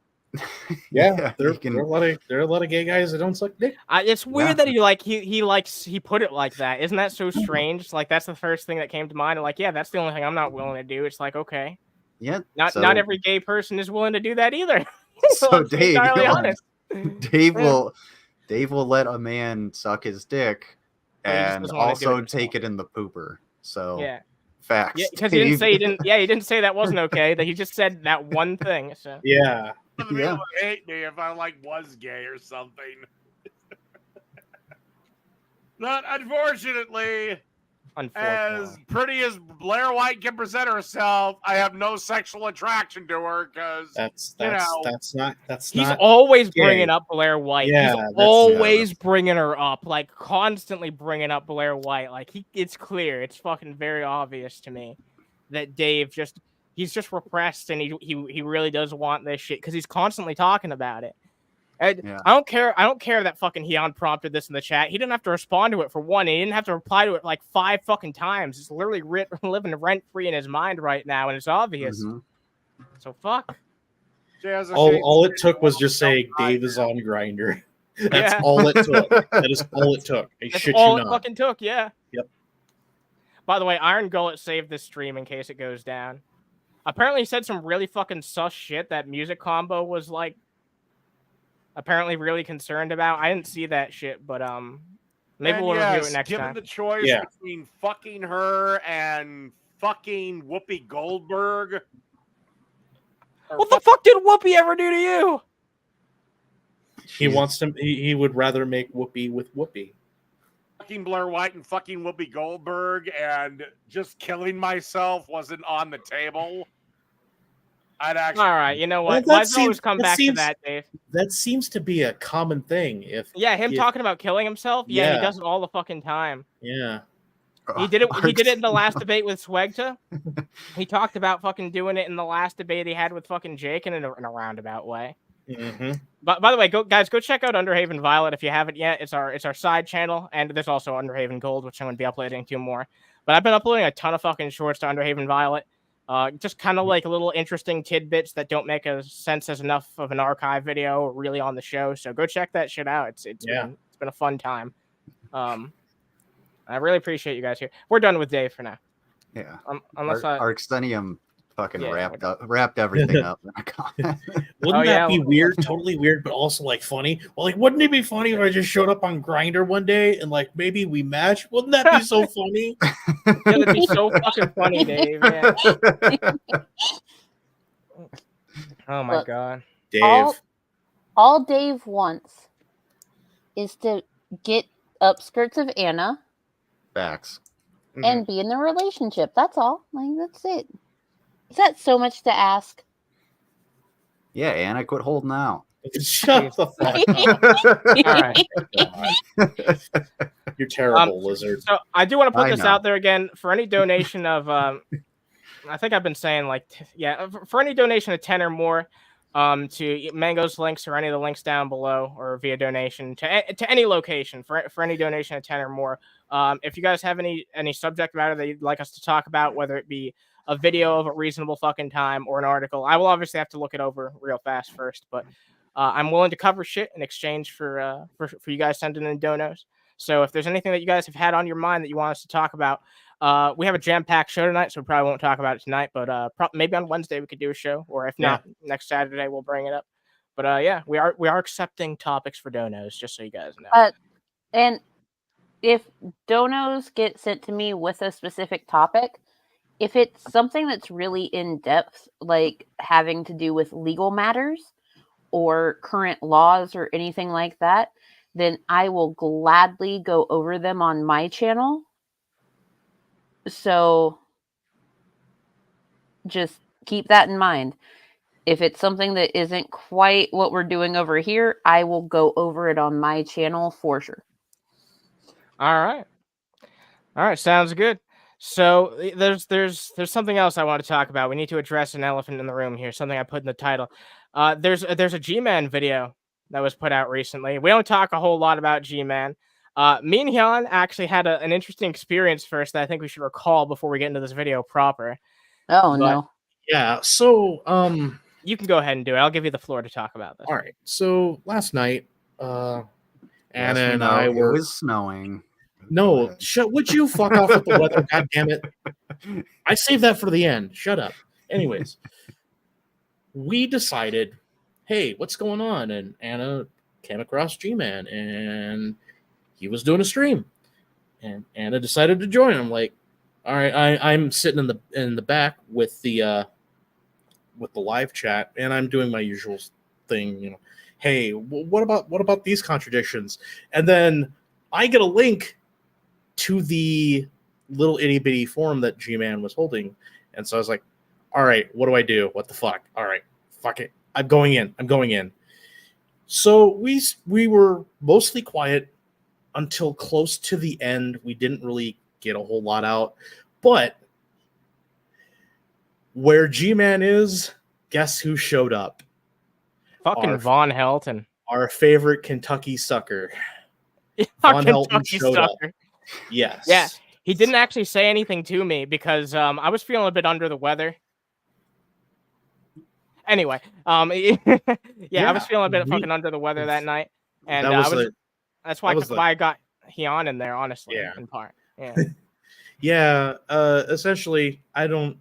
Yeah, there are a lot of gay guys that don't suck dick. It's weird that he put it like that. Isn't that so strange? Like that's the first thing that came to mind. Like, yeah, that's the only thing I'm not willing to do. It's like, okay, yeah, not every gay person is willing to do that either. So Dave, honest. Dave will let a man suck his dick and also take it in the pooper. So yeah. Facts. Yeah, because he didn't say that wasn't okay. That he just said that one thing. So yeah. People would hate me if I was gay or something. But unfortunately, as pretty as Blair White can present herself, I have no sexual attraction to her because he's always gay. Bringing up Blair White. Yeah, he's always bringing her up, like constantly bringing up Blair White. Like it's clear, it's fucking very obvious to me that Dave he's just repressed and he really does want this shit because he's constantly talking about it. I don't care that fucking Hyan prompted this in the chat. He didn't have to respond to it for one. He didn't have to reply to it like 5 fucking times. It's literally living rent free in his mind right now, and it's obvious. So fuck. All it took was just saying Dave is on Grindr. That's all it took. That is all it took. That's all it fucking took. Yeah. Yep. By the way, Iron Gullet saved this stream in case it goes down. Apparently, he said some really fucking sus shit that Music Combo was like. Apparently really concerned about. I didn't see that shit, but maybe we'll review it next time. Given the choice between fucking her and fucking Whoopi Goldberg. What the fuck did Whoopi ever do to you? He wants to. He would rather make Whoopi with Whoopi. Fucking Blair White and fucking Whoopi Goldberg and just killing myself wasn't on the table. I'd actually. All right, you know what? Let's always come back to that, Dave. That seems to be a common thing. Him talking about killing himself. Yeah, he does it all the fucking time. Yeah, he did it. He did it in the last debate with Swegta. He talked about fucking doing it in the last debate he had with fucking Jake in a roundabout way. But by the way, guys, go check out Underhaven Violet if you haven't yet. It's our side channel, and there's also Underhaven Gold, which I'm going to be uploading to more. But I've been uploading a ton of fucking shorts to Underhaven Violet. Just kind of like little interesting tidbits that don't make a sense as enough of an archive video really on the show. So go check that shit out. It's been a fun time. I really appreciate you guys here. We're done with Dave for now. Yeah. Unless Arxenium fucking wrapped everything up. Wouldn't that be weird? Totally weird, but also like funny. Well, like, wouldn't it be funny if I just showed up on Grindr one day and like maybe we match? Wouldn't that be so funny? That'd be so fucking funny, Dave. Yeah. Oh my god, Dave. All Dave wants is to get upskirts of Anna. Facts. And be in a relationship. That's all. Like, that's it. Is that so much to ask? Yeah, Anna, quit holding out. Shut the fuck up. All right. You're terrible, Lizard. So I do want to put this out there again. For any donation of, I think I've been saying for any donation of 10 or more, to Mango's links or any of the links down below, or via donation to any location for any donation of 10 or more. If you guys have any subject matter that you'd like us to talk about, whether it be a video of a reasonable fucking time or an article, I will obviously have to look it over real fast first, but I'm willing to cover shit in exchange for you guys sending in donos. So if there's anything that you guys have had on your mind that you want us to talk about, we have a jam-packed show tonight, so we probably won't talk about it tonight, but maybe on Wednesday we could do a show, or if not, next Saturday we'll bring it up. But yeah, we are accepting topics for donos, just so you guys know. And if donos get sent to me with a specific topic, if it's something that's really in depth, like having to do with legal matters or current laws or anything like that, then I will gladly go over them on my channel. So just keep that in mind. If it's something that isn't quite what we're doing over here, I will go over it on my channel for sure. All right, sounds good. So there's something else I want to talk about. We need to address an elephant in the room here, something I put in the title. There's a G-Man video that was put out recently. We don't talk a whole lot about G-Man. Me and Hyan actually had an interesting experience first that I think we should recall before we get into this video proper. No. Yeah, so you can go ahead and do it. I'll give you the floor to talk about this. All right. So last night, Anna and it were was snowing. No, would you fuck off with the weather? God damn it! I saved that for the end. Shut up. Anyways, we decided, hey, what's going on? And Anna came across G-Man, and he was doing a stream, and Anna decided to join. I'm like, all right, I'm sitting in the back with the live chat, and I'm doing my usual thing, you know. Hey, what about these contradictions? And then I get a link to the little itty bitty forum that G-Man was holding, and so I was like, all right, what do I do? What the fuck? All right, fuck it, I'm going in. So we were mostly quiet until close to the end. We didn't really get a whole lot out, but where G-Man is, guess who showed up? Fucking Von Helton, our favorite Kentucky sucker. Von Helton showed up. Yes. Yeah. He didn't actually say anything to me because I was feeling a bit under the weather. Anyway, I was feeling a bit fucking under the weather that night, and that's why I got Hyan in there, honestly. Yeah. In part. Yeah. Yeah. Essentially, I don't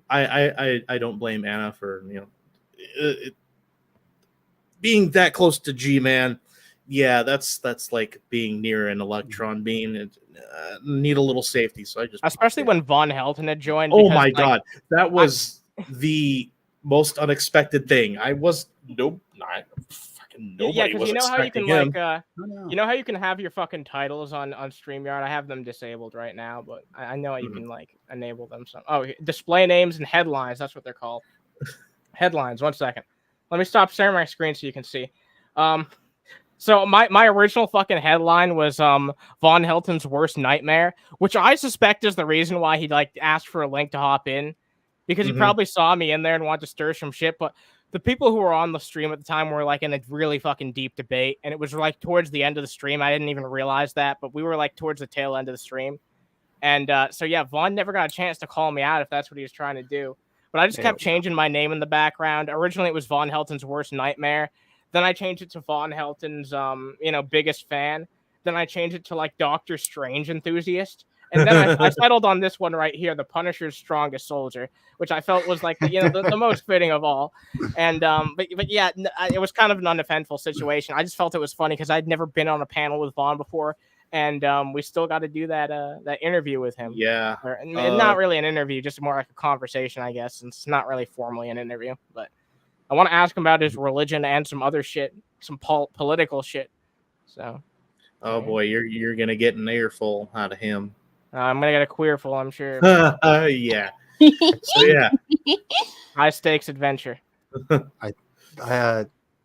blame Anna for being that close to G-Man. Yeah, that's like being near an electron beam. Need a little safety, so I just especially when Von Helton had joined. Oh my god, that was the most unexpected thing. I was not fucking nobody. Yeah, because you know how you can him. you know how you can have your fucking titles on StreamYard. I have them disabled right now, but I know how you can like enable them. So display names and headlines. That's what they're called. Headlines. 1 second. Let me stop sharing my screen so you can see. So my original fucking headline was Von Helton's worst nightmare, which I suspect is the reason why he like asked for a link to hop in, because he probably saw me in there and wanted to stir some shit. But the people who were on the stream at the time were like in a really fucking deep debate, and it was like towards the end of the stream. I didn't even realize that, but we were like towards the tail end of the stream. And so yeah, Vaughn never got a chance to call me out if that's what he was trying to do. But I just kept changing my name in the background. Originally it was Von Helton's worst nightmare. Then I changed it to Von Helton's biggest fan. Then I changed it to like Doctor Strange enthusiast. And then I settled on this one right here, the Punisher's strongest soldier, which I felt was like the most fitting of all. And but yeah, it was kind of an uneventful situation. I just felt it was funny because I'd never been on a panel with Vaughn before, and we still got to do that interview with him. Yeah, not really an interview, just more like a conversation, I guess. Since it's not really formally an interview, but I want to ask him about his religion and some other shit, some political shit. So, oh boy, you're gonna get an earful out of him. I'm gonna get a queerful, I'm sure. Yeah. So yeah, high stakes adventure.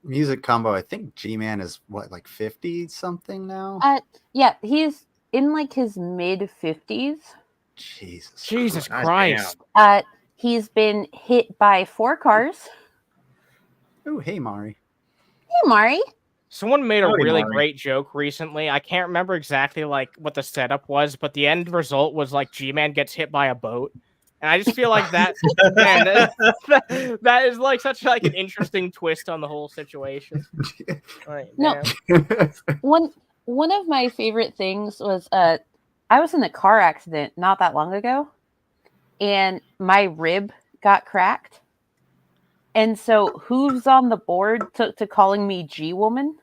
Music combo. I think G-Man is what, like 50 something now. Yeah, he's in like his mid 50s. Jesus Christ. He's been hit by 4 cars. Oh, hey Mari. Hey Mari. Someone made a really great joke recently. I can't remember exactly like what the setup was, but the end result was like G-Man gets hit by a boat. And I just feel like that, man, that is like such like an interesting twist on the whole situation. Right, no, one of my favorite things was I was in a car accident not that long ago, and my rib got cracked. And so Hooves on the board took to calling me G-Woman.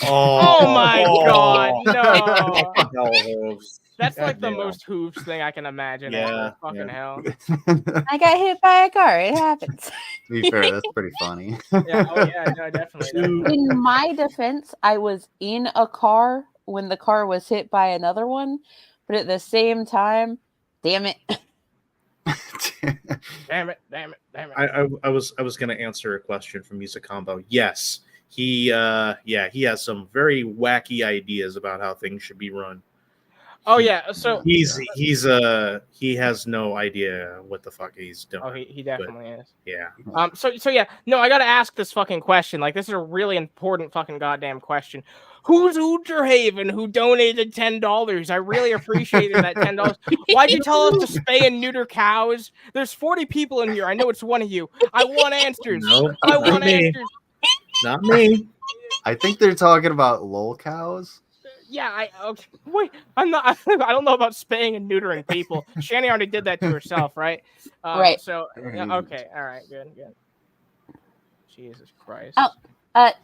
Oh my God, no. No. That's like the most Hooves thing I can imagine. Yeah, fucking hell. I got hit by a car. It happens. To be fair, that's pretty funny. Yeah, oh yeah, no, definitely. In my defense, I was in a car when the car was hit by another one, but at the same time, damn it. Damn it. I was gonna answer a question from Music Combo. Yes, he has some very wacky ideas about how things should be run. Oh yeah, so he has no idea what the fuck he's doing. Oh, he definitely is. Yeah. So yeah, no, I gotta ask this fucking question. Like, this is a really important fucking goddamn question. Who's Underhaven who donated $10? I really appreciated that $10. Why'd you tell us to spay and neuter cows? There's 40 people in here. I know it's one of you. I want answers. No, I want answers. Not me. I think they're talking about lol cows. Yeah, wait. I'm not. I don't know about spaying and neutering people. Shani already did that to herself, right? Right. So okay, all right, good. Jesus Christ.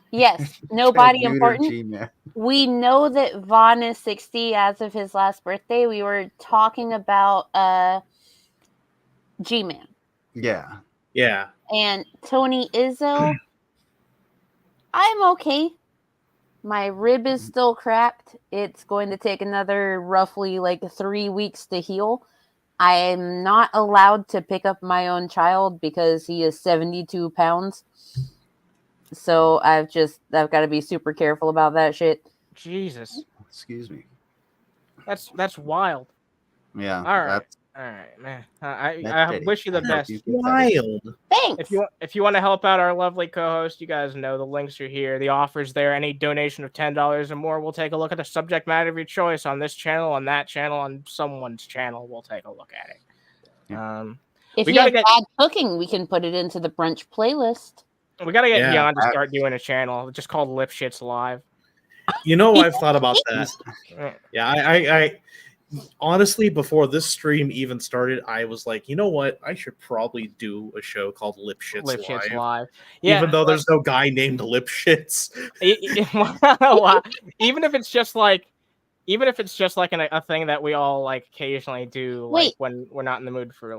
Yes. Nobody important. We know that Vaughn is 60 as of his last birthday. We were talking about G-Man. Yeah. Yeah. And Tony Izzo. I'm okay. My rib is still cracked. It's going to take another roughly like 3 weeks to heal. I am not allowed to pick up my own child because he is 72 pounds. So I've got to be super careful about that shit. Jesus. Excuse me. That's wild. Yeah. All right, man. I wish you the best. Wild. Thanks. If you want to help out our lovely co-host, you guys know the links are here. The offer's there. Any donation of $10 or more, we'll take a look at the subject matter of your choice on this channel, on that channel, on someone's channel. We'll take a look at it. Yeah. If you have bad cooking, we can put it into the brunch playlist. We gotta get Hyan to start doing a channel just called Lip Shits Live. You know, I've thought about that. Yeah, I honestly, before this stream even started, I was like, you know what? I should probably do a show called Lip Shits Live. Yeah, even though there's no guy named Lip Shits. Even if it's just like a thing that we all like occasionally do, like when we're not in the mood for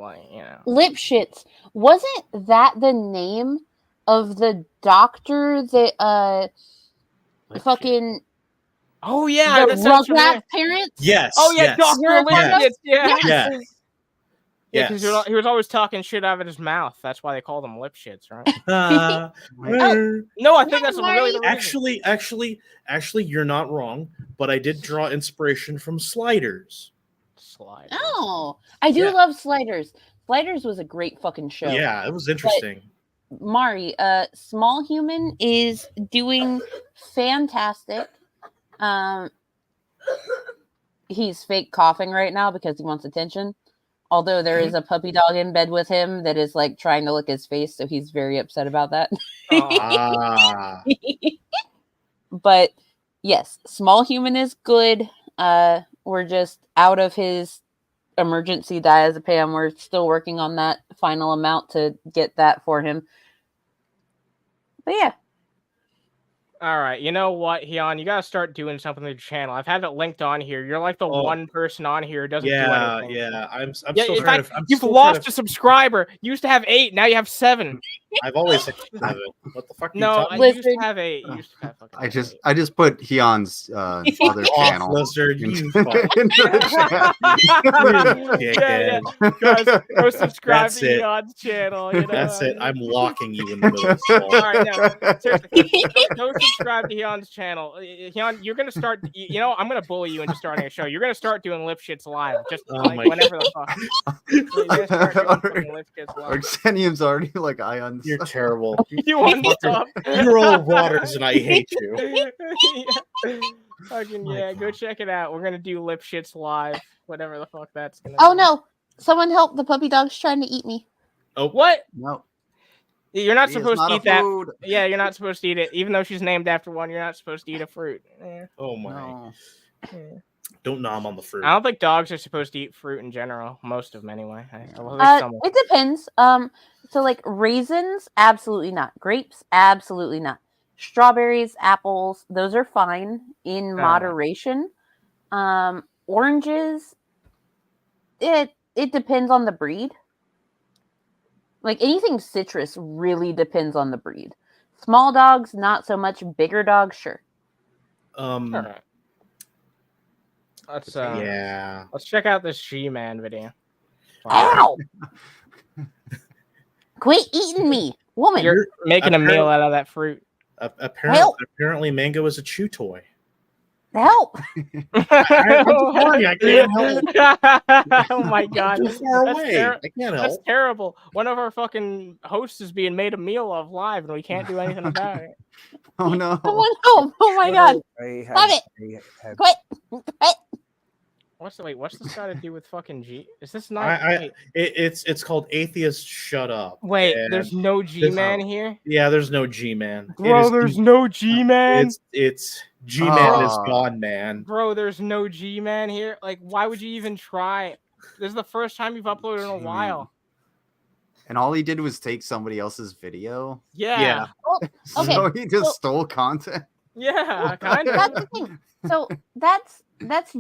Lip Shits. Wasn't that the name of the doctor that fucking Oh yeah, the Rugrats parents. Yes. Oh yeah, Dr. Lip. Yeah. Yeah, because he was always talking shit out of his mouth. That's why they called him Lip Shits, right? No, I think that's really the reason. Actually, you're not wrong. But I did draw inspiration from Sliders. Oh, I do love Sliders. Sliders was a great fucking show. Yeah, it was interesting. Mari, Small Human is doing fantastic. He's fake coughing right now because he wants attention. Although there is a puppy dog in bed with him that is like trying to lick his face, so he's very upset about that. But yes, Small Human is good. We're just out of his emergency diazepam. We're still working on that final amount to get that for him. But yeah. All right, you know what, Hyan, you gotta start doing something with your channel. I've had it linked on here. You're like the one person on here who doesn't do anything. Yeah, I'm still in trying fact, to. you've lost a subscriber. You used to have 8, now you have 7. I've always had 7. What the fuck? No, I used to have 8. You used to have fucking I just put Hyan's other channel Lizard, into you the chat. Guys, go subscribe That's to it. Hyan's channel. You know? That's it. I'm locking you in the middle of the All right, now, seriously, go subscribe to Hyan's channel. Hyan, you're gonna start. You know, I'm gonna bully you into starting a show. You're gonna start doing lip shits live, just like whenever the fuck. You're gonna start doing fucking lip shits live. Arxenium's already like Ion's. You're terrible. You want to stop? You're all waters, and I hate you. Fucking yeah, go check it out. We're gonna do lip shits live, whatever the fuck that's gonna. Oh be. no! Someone help! The puppy dog's trying to eat me. Oh what? No. You're not He is supposed not to a eat that. food. Yeah, you're not supposed to eat it. Even though she's named after one, you're not supposed to eat a fruit. Yeah. Oh my. No. Don't nom on the fruit. I don't think dogs are supposed to eat fruit in general. Most of them, anyway. Well, at least some. It depends. So like raisins, absolutely not. Grapes, absolutely not. Strawberries, apples, those are fine in moderation. Oranges, it depends on the breed. Like anything citrus really depends on the breed. Small dogs, not so much. Bigger dogs, sure. All right. Let's yeah. Let's check out this G-Man video. Ow! Quit eating me, woman. You're making a meal out of that fruit. Apparently, mango is a chew toy. Help! I'm sorry, I can't help. Oh my god, Too far away. I can't That's help. terrible. One of our fucking hosts is being made a meal of live, and we can't do anything about it. Oh no! Someone help! Oh my god! Stop it! Quit! What's this got to do with fucking G? Is this not? It's called Atheist Shut Up. Wait, and there's no G-Man here? Yeah, there's no G-Man. Bro, there's no G-Man? It's G-Man is gone, man. Bro, there's no G-Man here? Like, why would you even try? This is the first time you've uploaded in a while. And all he did was take somebody else's video. Yeah. Oh, okay. So he just stole content. Yeah, kind of. That's the thing. So that's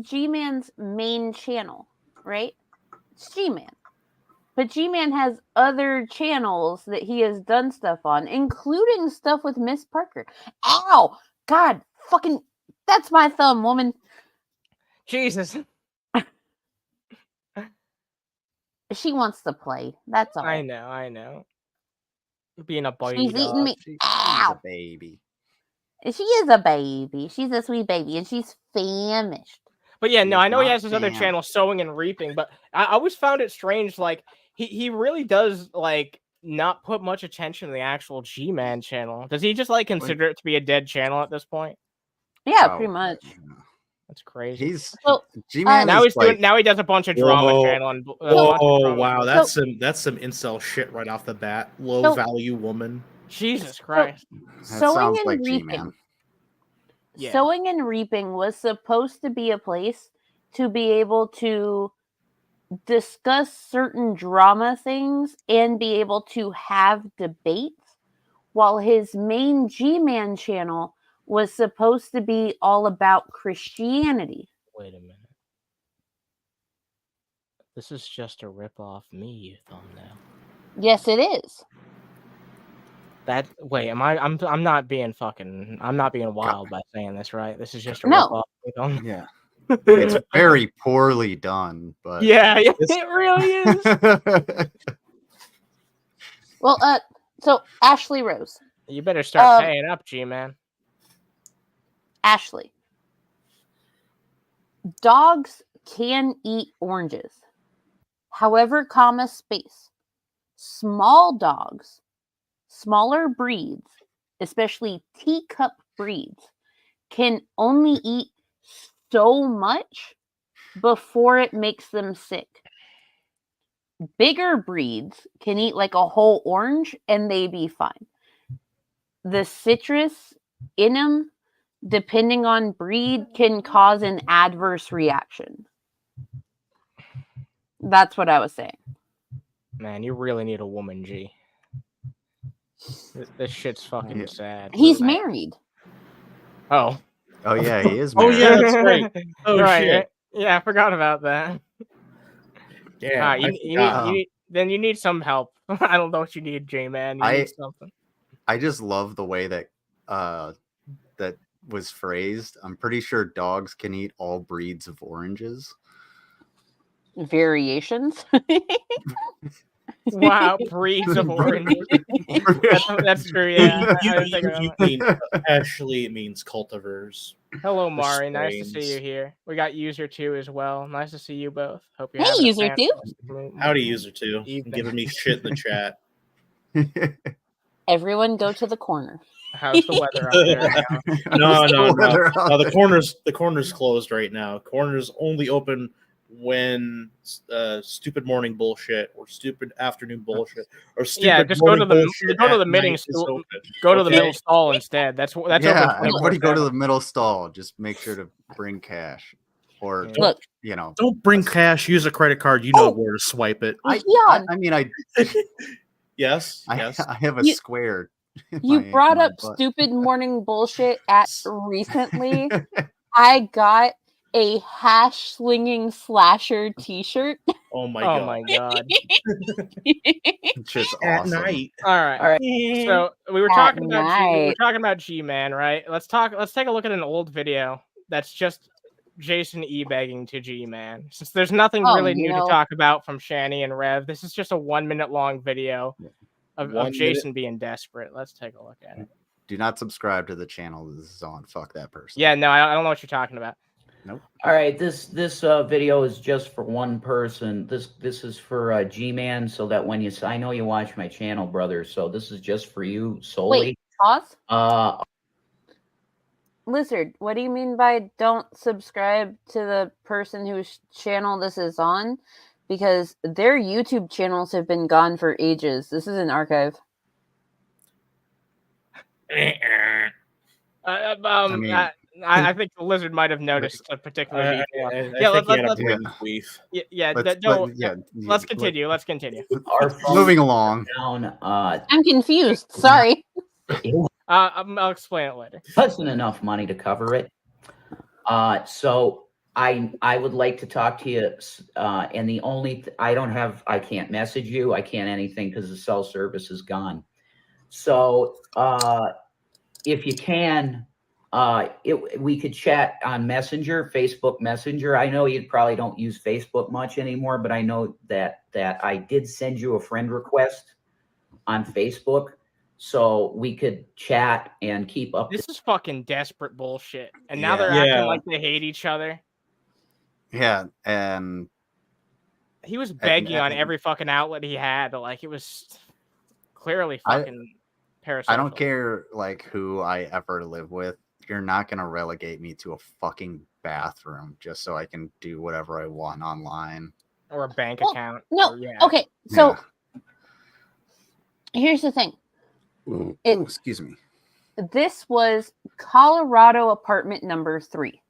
G-Man's main channel, right? It's G-Man. But G-Man has other channels that he has done stuff on, including stuff with Miss Parker. Ow! God, fucking, that's my thumb, woman. Jesus. She wants to play. That's all. I know. Being a boy. She's eating me. She's Ow! a baby. She is a baby. She's a sweet baby, and she's famished. But yeah, no, I know he has his other Damn. channel, Sowing and Reaping, but I always found it strange. Like, he really does, like, not put much attention to the actual G-Man channel. Does he just, like, consider it to be a dead channel at this point? Yeah, pretty much. That's crazy. He's So, G-Man. now is he's doing. like- Now he does a bunch of drama channel and. Oh wow, that's some incel shit right off the bat. Low value woman. Jesus Christ. Sowing and Reaping. Yeah. Sowing and Reaping was supposed to be a place to be able to discuss certain drama things and be able to have debates, while his main G-Man channel was supposed to be all about Christianity. Wait a minute. This is just a rip off me, you thumbnail. Yes, it is. That wait, I'm not being wild by saying this, right? This is just a No. rip off. Yeah. It's very poorly done, but Yeah, it really is. Well, so Ashley Rose. You better start paying up, G-Man. Ashley. Dogs can eat oranges. However, comma, space. Small dogs smaller breeds, especially teacup breeds, can only eat so much before it makes them sick. Bigger breeds can eat like a whole orange and they be fine. The citrus in them, depending on breed, can cause an adverse reaction. That's what I was saying. Man, you really need a woman, G. This shit's fucking sad. He's married. Oh. Oh yeah, he is Oh married. yeah, that's right. Oh Right, shit. right. Yeah, I forgot about that. Yeah, Then you need some help. I don't know what you need, J-Man. You need something. I just love the way that that was phrased. I'm pretty sure dogs can eat all breeds of oranges. Variations. Wow, breeds of oranges. That's true, yeah. Actually, it means cultivars. Hello, The Mari. Nice to see strains. you here. We got User 2 as well. Nice to see you both. Hope you're Hey, having a User 2. fantastic Howdy, User 2. evening. Giving me shit in the chat. Everyone go to the corner. How's the weather out there right now? No. The corner's closed right now. Corner's only open when stupid morning bullshit or stupid afternoon bullshit or stupid Yeah, just go to morning the bullshit middle at night is open. go to the Okay? middle stall instead. That's Yeah, open. everybody go to 24/7. the middle stall. Just make sure to bring cash, or Look, you know, Don't bring cash. Use a credit card. You know where to swipe it. I mean, Yes. I have a You- square. in You my- brought my up butt. stupid morning bullshit at recently. I got a hash slinging slasher t-shirt. Oh my Oh god. my god. Just At awesome. night. All right. So we were At talking about G. We were night. talking about G-Man, right? Let's take a look at an old video that's just Jason e-begging to G-Man. Since there's nothing Oh, really you new know- to talk about from Shani and Rev, this is just a 1 minute long video of 1 Jason being desperate. Let's take a look at it. Do not subscribe to the channel this is on. Fuck that person. Yeah, no, I don't know what you're talking about. Nope. All right, this video is just for one person. This is for G-Man, so that when I know you watch my channel, brother. So this is just for you solely. Wait, pause. Lizard, what do you mean by don't subscribe to the person whose channel this is on? Because their YouTube channels have been gone for ages. This is an archive. I think the Lizard might have noticed a particular detail. Let's continue. Let's continue. Moving along. I'm confused. Sorry. I'll explain it later. Wasn't enough money to cover it. So I would like to talk to you. And the only I can't message you. I can't anything because the cell service is gone. So if you can, we could chat on Messenger, Facebook Messenger. I know you probably don't use Facebook much anymore, but I know that I did send you a friend request on Facebook. So we could chat and keep up. This is fucking desperate bullshit. And now they're acting like they hate each other. Yeah, and he was begging on every fucking outlet he had. Like, it was clearly fucking parasocial. I don't care like who I ever live with. You're not gonna relegate me to a fucking bathroom just so I can do whatever I want online or a bank account. No, okay. So here's the thing. Excuse me. This was Colorado apartment number 3.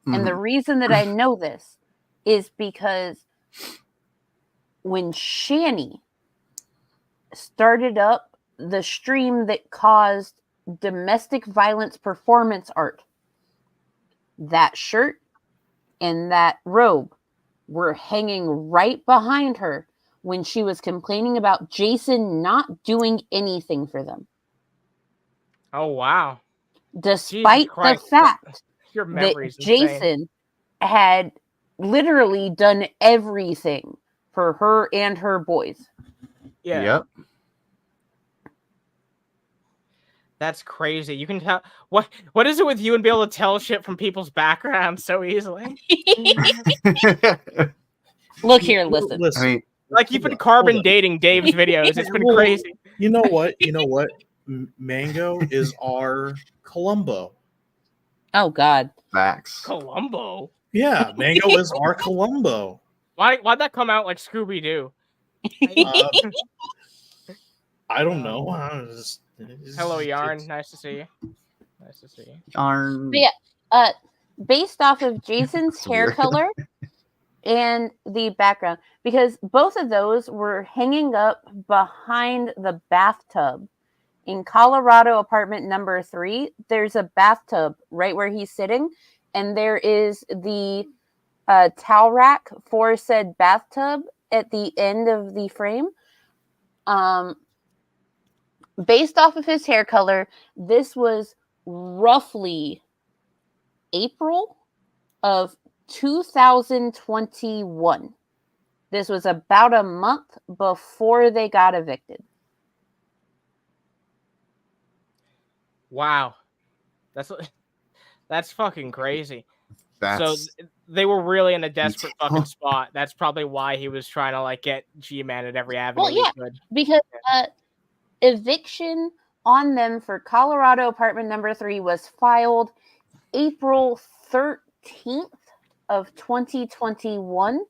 And the reason that I know this is because when Shani started up the stream that caused domestic violence performance art, that shirt and that robe were hanging right behind her when she was complaining about Jason not doing anything for them. Oh, wow. Despite the fact Your that memory's Jason insane. had literally done everything for her and her boys. Yeah. Yep. That's crazy. You can tell what is it with you and be able to tell shit from people's backgrounds so easily? Look here, listen. I mean, Like you've been carbon dating Dave's videos. It's been Well, crazy. You know what? Mango is our Columbo. Oh God. Facts. Columbo. Yeah, Mango is our Columbo. Why'd that come out like Scooby Doo? I don't know. Hello, Yarn. Nice to see you. Nice to see you. Yarn. But yeah, based off of Jason's hair color and the background, because both of those were hanging up behind the bathtub. In Colorado apartment number 3, there's a bathtub right where he's sitting, and there is the towel rack for said bathtub at the end of the frame. Based off of his hair color, this was roughly April of 2021. This was about a month before they got evicted. Wow, that's fucking crazy. So That's they were really in a desperate fucking spot. That's probably why he was trying to like get G-Man at every avenue Well, yeah, he could. because eviction on them for Colorado apartment number 3 was filed April 13th of 2021.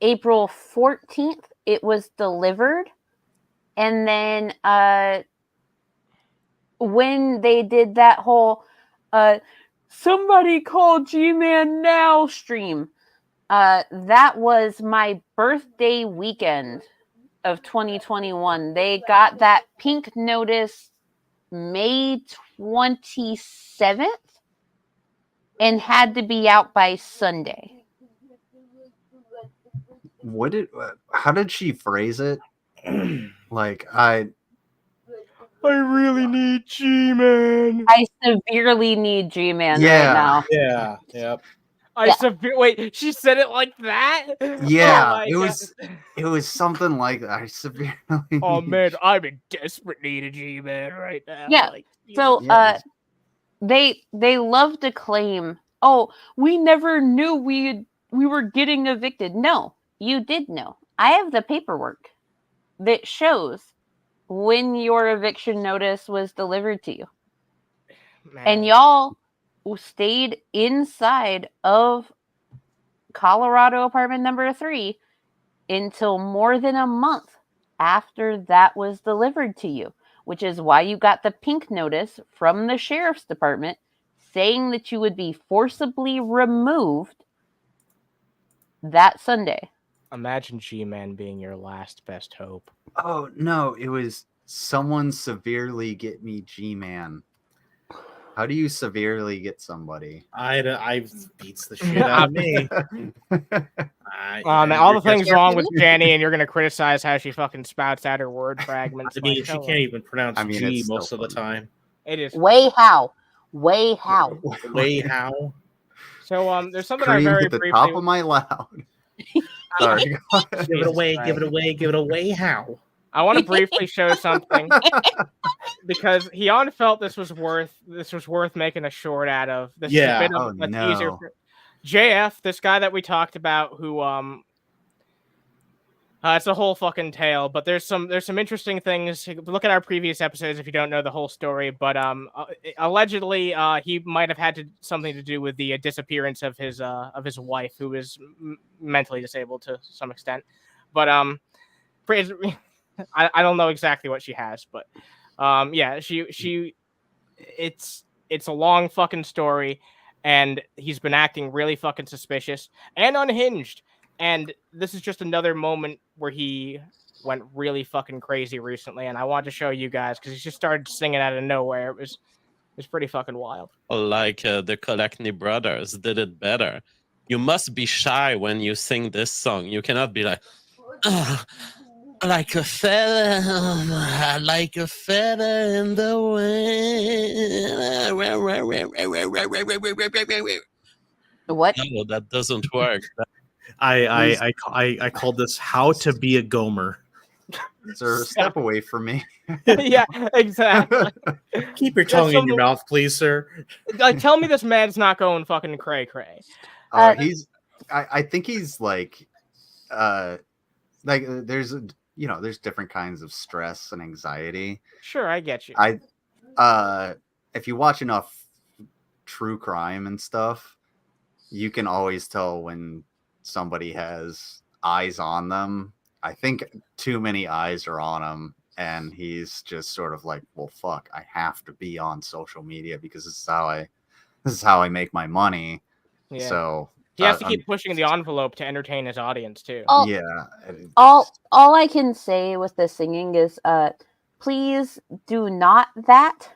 April 14th, it was delivered. And then when they did that whole somebody call G-Man now stream, that was my birthday weekend of 2021. They got that pink notice May 27th and had to be out by Sunday. How did she phrase it? Like, I really need G-Man. I severely need G-Man right now. Yeah. Yep. Wait, she said it like that? Yeah, Oh it was something like that. I severely. Oh man, I'm in desperate need of G-Man right now. Yeah. So they love to claim, oh, we never knew we were getting evicted. No, you did know. I have the paperwork that shows when your eviction notice was delivered to you. Man. And y'all stayed inside of Colorado apartment number 3 until more than a month after that was delivered to you, which is why you got the pink notice from the sheriff's department saying that you would be forcibly removed that Sunday. Imagine G-Man being your last best hope. Oh no, it was someone severely get me G-Man. How do you severely get somebody? I beats the shit out of me. Man, all the things wrong with Jenny, and you're gonna criticize how she fucking spouts out her word fragments. I mean, she can't even pronounce G it's most still of the time. It is way how. Way how? So there's something Screamed I very at the briefly. top of my loud. Sorry. Give it away, give it away, give it away. How? I want to briefly show something because Hyan felt this was worth making a short out of. This is a bit of a teaser for JF, this guy that we talked about, who it's a whole fucking tale. But there's some interesting things. Look at our previous episodes if you don't know the whole story. But allegedly, he might have had something to do with the disappearance of his wife, who is mentally disabled to some extent. But I don't know exactly what she has, but yeah, it's a long fucking story, and he's been acting really fucking suspicious and unhinged. And this is just another moment where he went really fucking crazy recently, and I wanted to show you guys because he just started singing out of nowhere. It was pretty fucking wild. Like the Kolechny brothers did it better. You must be shy when you sing this song. You cannot be like, like a feather in the wind. What? No, that doesn't work. I called this "How to Be a Gomer." Sir, step away from me. Yeah, exactly. Keep your tongue in your mouth, please, sir. Like, tell me this man's not going fucking cray cray. I think he's like like there's there's different kinds of stress and anxiety. Sure, I get you. If you watch enough true crime and stuff, you can always tell when somebody has eyes on them. I think too many eyes are on him, and he's just sort of like, well, fuck, I have to be on social media because this is how I make my money. Yeah. So he has to keep pushing the envelope to entertain his audience too. All I can say with the singing is, please do not that.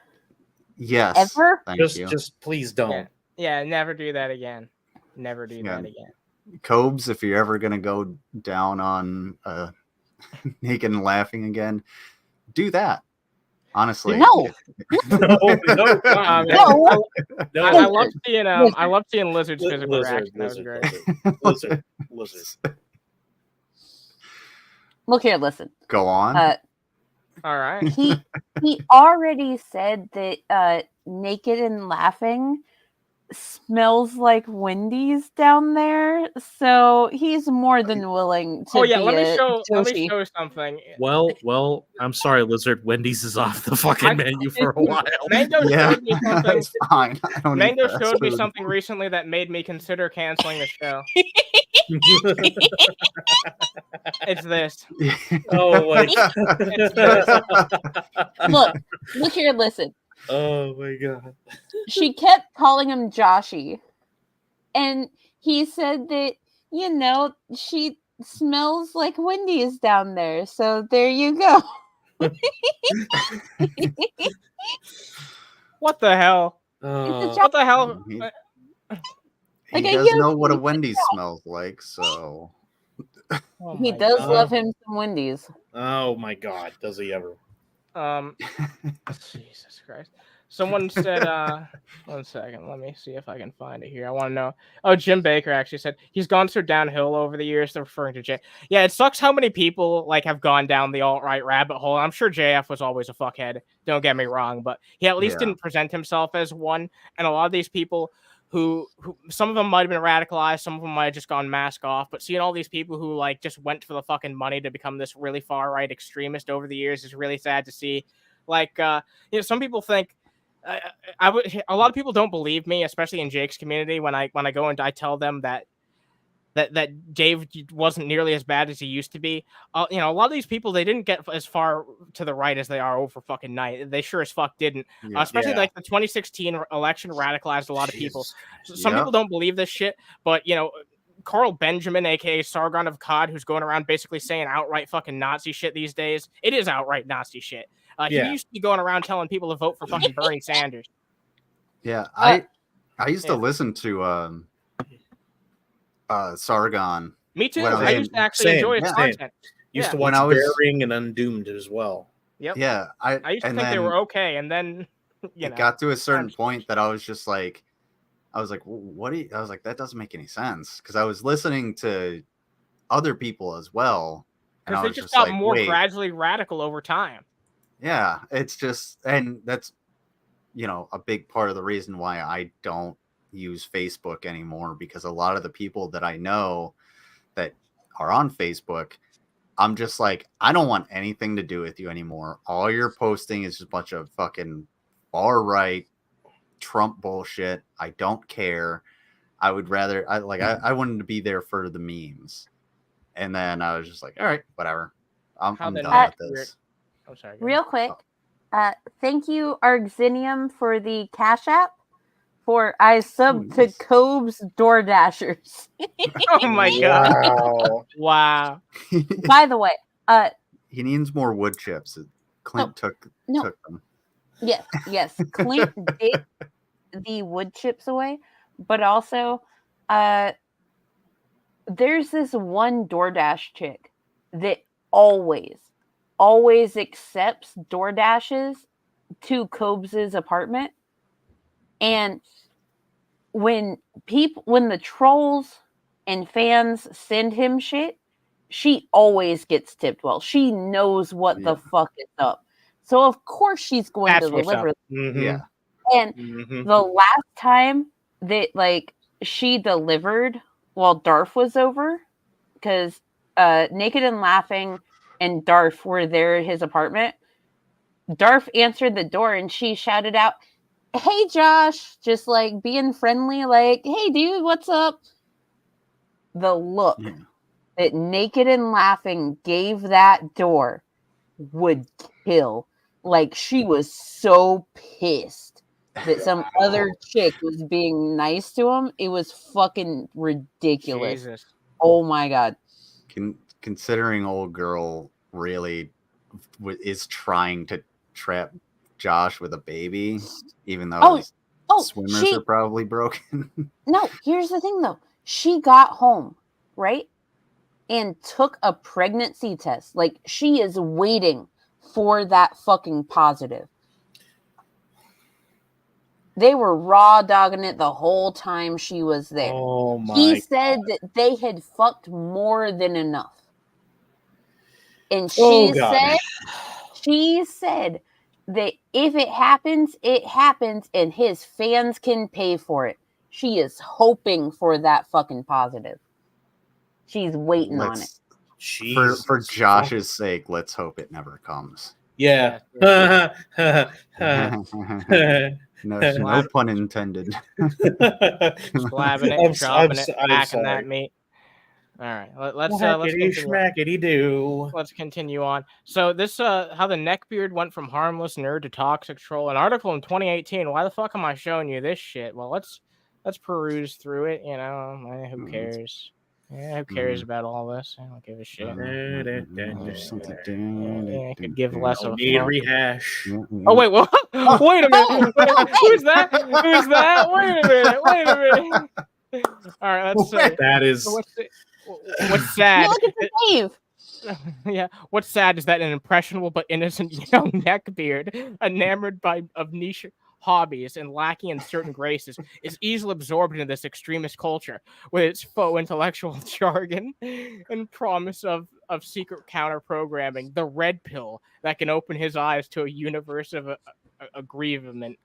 Yes. Ever. Thank you. Just please don't. Yeah, never do that again. Never do that again. Cobes, if you're ever gonna go down on naked and laughing again, do that. Honestly, no. I love seeing Lizard's physical reaction. That was great. Lizard. Look here, listen. Go on. All right. He already said that naked and laughing smells like Wendy's down there, so he's more than willing to. Oh yeah, be let me a show Joshi. something. Well, I'm sorry, Lizard. Wendy's is off the fucking menu for a while. Mango showed me something. It's fine. I don't Mango eat fast showed me food. something recently that made me consider canceling the show. It's this. Oh my god. It's this. Look here, listen. Oh my god. She kept calling him Joshi, and he said that she smells like Wendy's down there, so there you go. What the hell? What the hell? He does know what a Wendy's smells like, so He does love him some Wendy's. Oh my god, does he ever? Jesus Christ. Someone said, 1 second, let me see if I can find it here. I want to know. Oh, Jim Baker actually said he's gone so downhill over the years. They're referring to Jay. Yeah, it sucks how many people have gone down the alt-right rabbit hole. I'm sure JF was always a fuckhead. Don't get me wrong, but he at least didn't present himself as one. And a lot of these people who some of them might have been radicalized, some of them might have just gone mask off, but seeing all these people who just went for the fucking money to become this really far right extremist over the years is really sad to see. Some people think a lot of people don't believe me, especially in Jake's community, when I go and I tell them that Dave wasn't nearly as bad as he used to be. A lot of these people, they didn't get as far to the right as they are over fucking night. They sure as fuck didn't. Especially the 2016 election radicalized a lot of people. Some people don't believe this shit, but Carl Benjamin, aka Sargon of Akkad, who's going around basically saying outright fucking Nazi shit these days. It is outright Nazi shit. He used to be going around telling people to vote for fucking Bernie Sanders. Yeah, I used to listen to Sargon. Me too. I used to actually enjoy his content. Used to watch Bantering and Undoomed as well. Yep. Yeah, I used to think they were okay, and then it got to a certain point that I was just like, I was like, that doesn't make any sense, because I was listening to other people as well, and I because was they just just got like, more wait. gradually radical over time. Yeah, it's just, and that's a big part of the reason why I don't use Facebook anymore, because a lot of the people that I know that are on Facebook, I'm just like, I don't want anything to do with you anymore. All you're posting is just a bunch of fucking far right Trump bullshit. I don't care. I would rather I wanted to be there for the memes. And then I was just like, all right, whatever. I'm done with this. I'm sorry. Real quick, thank you, Arxinium, for the Cash App. For I sub to Cobe's DoorDashers. Oh my god! Wow. By the way, he needs more wood chips. Clint took them. Yes. Clint did the wood chips away, but also, there's this one DoorDash chick that always accepts DoorDashes to Cobes' apartment. And when the trolls and fans send him shit, she always gets tipped well. She knows what the fuck is up. So of course she's going to deliver. Mm-hmm. Yeah. And the last time that she delivered while Darth was over, because Naked and Laughing and Darf were there at his apartment, Darf answered the door and she shouted out, "Hey, Josh," just like being friendly, like, "Hey, dude, what's up?" The look that Naked and Laughing gave that door would kill. Like, she was so pissed that some other chick was being nice to him. It was fucking ridiculous. Jesus. Oh my God. Considering old girl really is trying to trap Josh with a baby, even though his swimmers are probably broken. No, here's the thing though. She got home, right? And took a pregnancy test. Like, she is waiting for that fucking positive. They were raw dogging it the whole time she was there. Oh my He said that they had fucked more than enough. And she said that if it happens, it happens, and his fans can pay for it. She is hoping for that fucking positive. She's waiting on it. For Josh's sake, let's hope it never comes. Yeah. No pun intended. Slapping it, chopping it, hacking that meat. All right, let's do. Let's continue on. So this how the neckbeard went from harmless nerd to toxic troll. An article in 2018. Why the fuck am I showing you this shit? Well, let's peruse through it. You know, who cares? Yeah, who cares about all this? I don't give a shit. I could give less of a fuck. Rehash. Oh wait, what? Wait a minute. Who's that? Who's that? Wait a minute. All right, let's see. That is. What's sad? Look at the Dave. Yeah, what's sad is that an impressionable but innocent young neckbeard, enamored of niche hobbies and lacking in certain graces, is easily absorbed into this extremist culture with its faux intellectual jargon and promise of secret counter programming, the red pill that can open his eyes to a universe of aggrievement.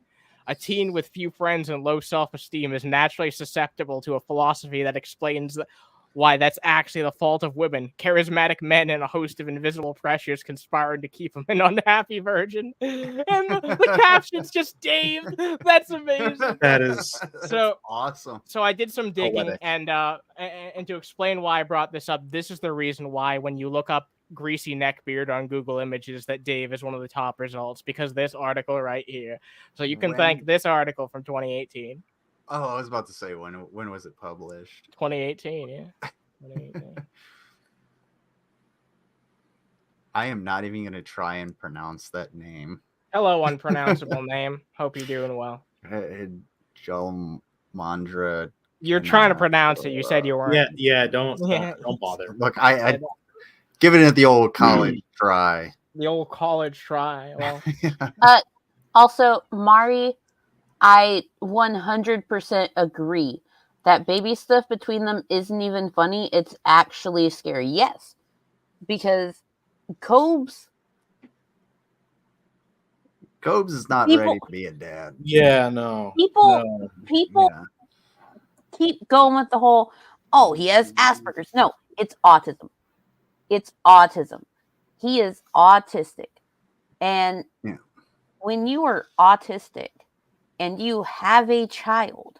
A teen with few friends and low self-esteem is naturally susceptible to a philosophy that explains why that's actually the fault of women, charismatic men, and a host of invisible pressures conspiring to keep him an unhappy virgin. And the caption's just Dave. That's amazing. That is so awesome. So I did some digging, Poetic. and to explain why I brought this up, this is the reason why when you look up greasy neckbeard on Google Images, that Dave is one of the top results, because this article right here. So you can thank this article from 2018. Oh, I was about to say, when was it published? 2018, yeah. 2018. I am not even going to try and pronounce that name. Hello, unpronounceable name. Hope you're doing well. Mandra. You're trying to pronounce it. You said you weren't. Yeah. Don't bother. Look, I giving it the old college try. The old college try. Well. Also, Mari, I 100% agree that baby stuff between them isn't even funny. It's actually scary. Yes, because Cobes is not ready to be a dad. Yeah, no. People keep going with the whole, oh, he has Asperger's. No, it's autism. It's autism. He is autistic. And when you are autistic and you have a child,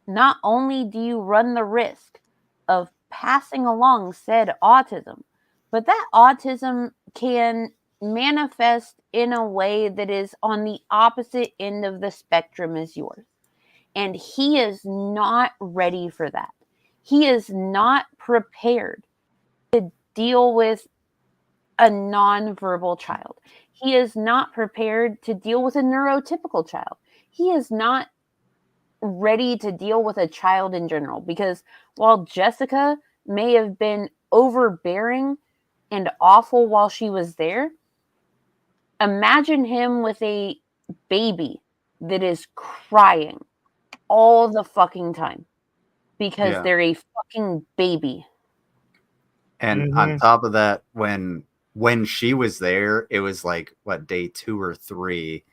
not only do you run the risk of passing along said autism, but that autism can manifest in a way that is on the opposite end of the spectrum as yours. And he is not ready for that. He is not prepared to deal with a nonverbal child. He is not prepared to deal with a neurotypical child. He is not ready to deal with a child in general, because while Jessica may have been overbearing and awful while she was there, imagine him with a baby that is crying all the fucking time because they're a fucking baby. And on top of that, when she was there, it was like, what, day 2 or 3,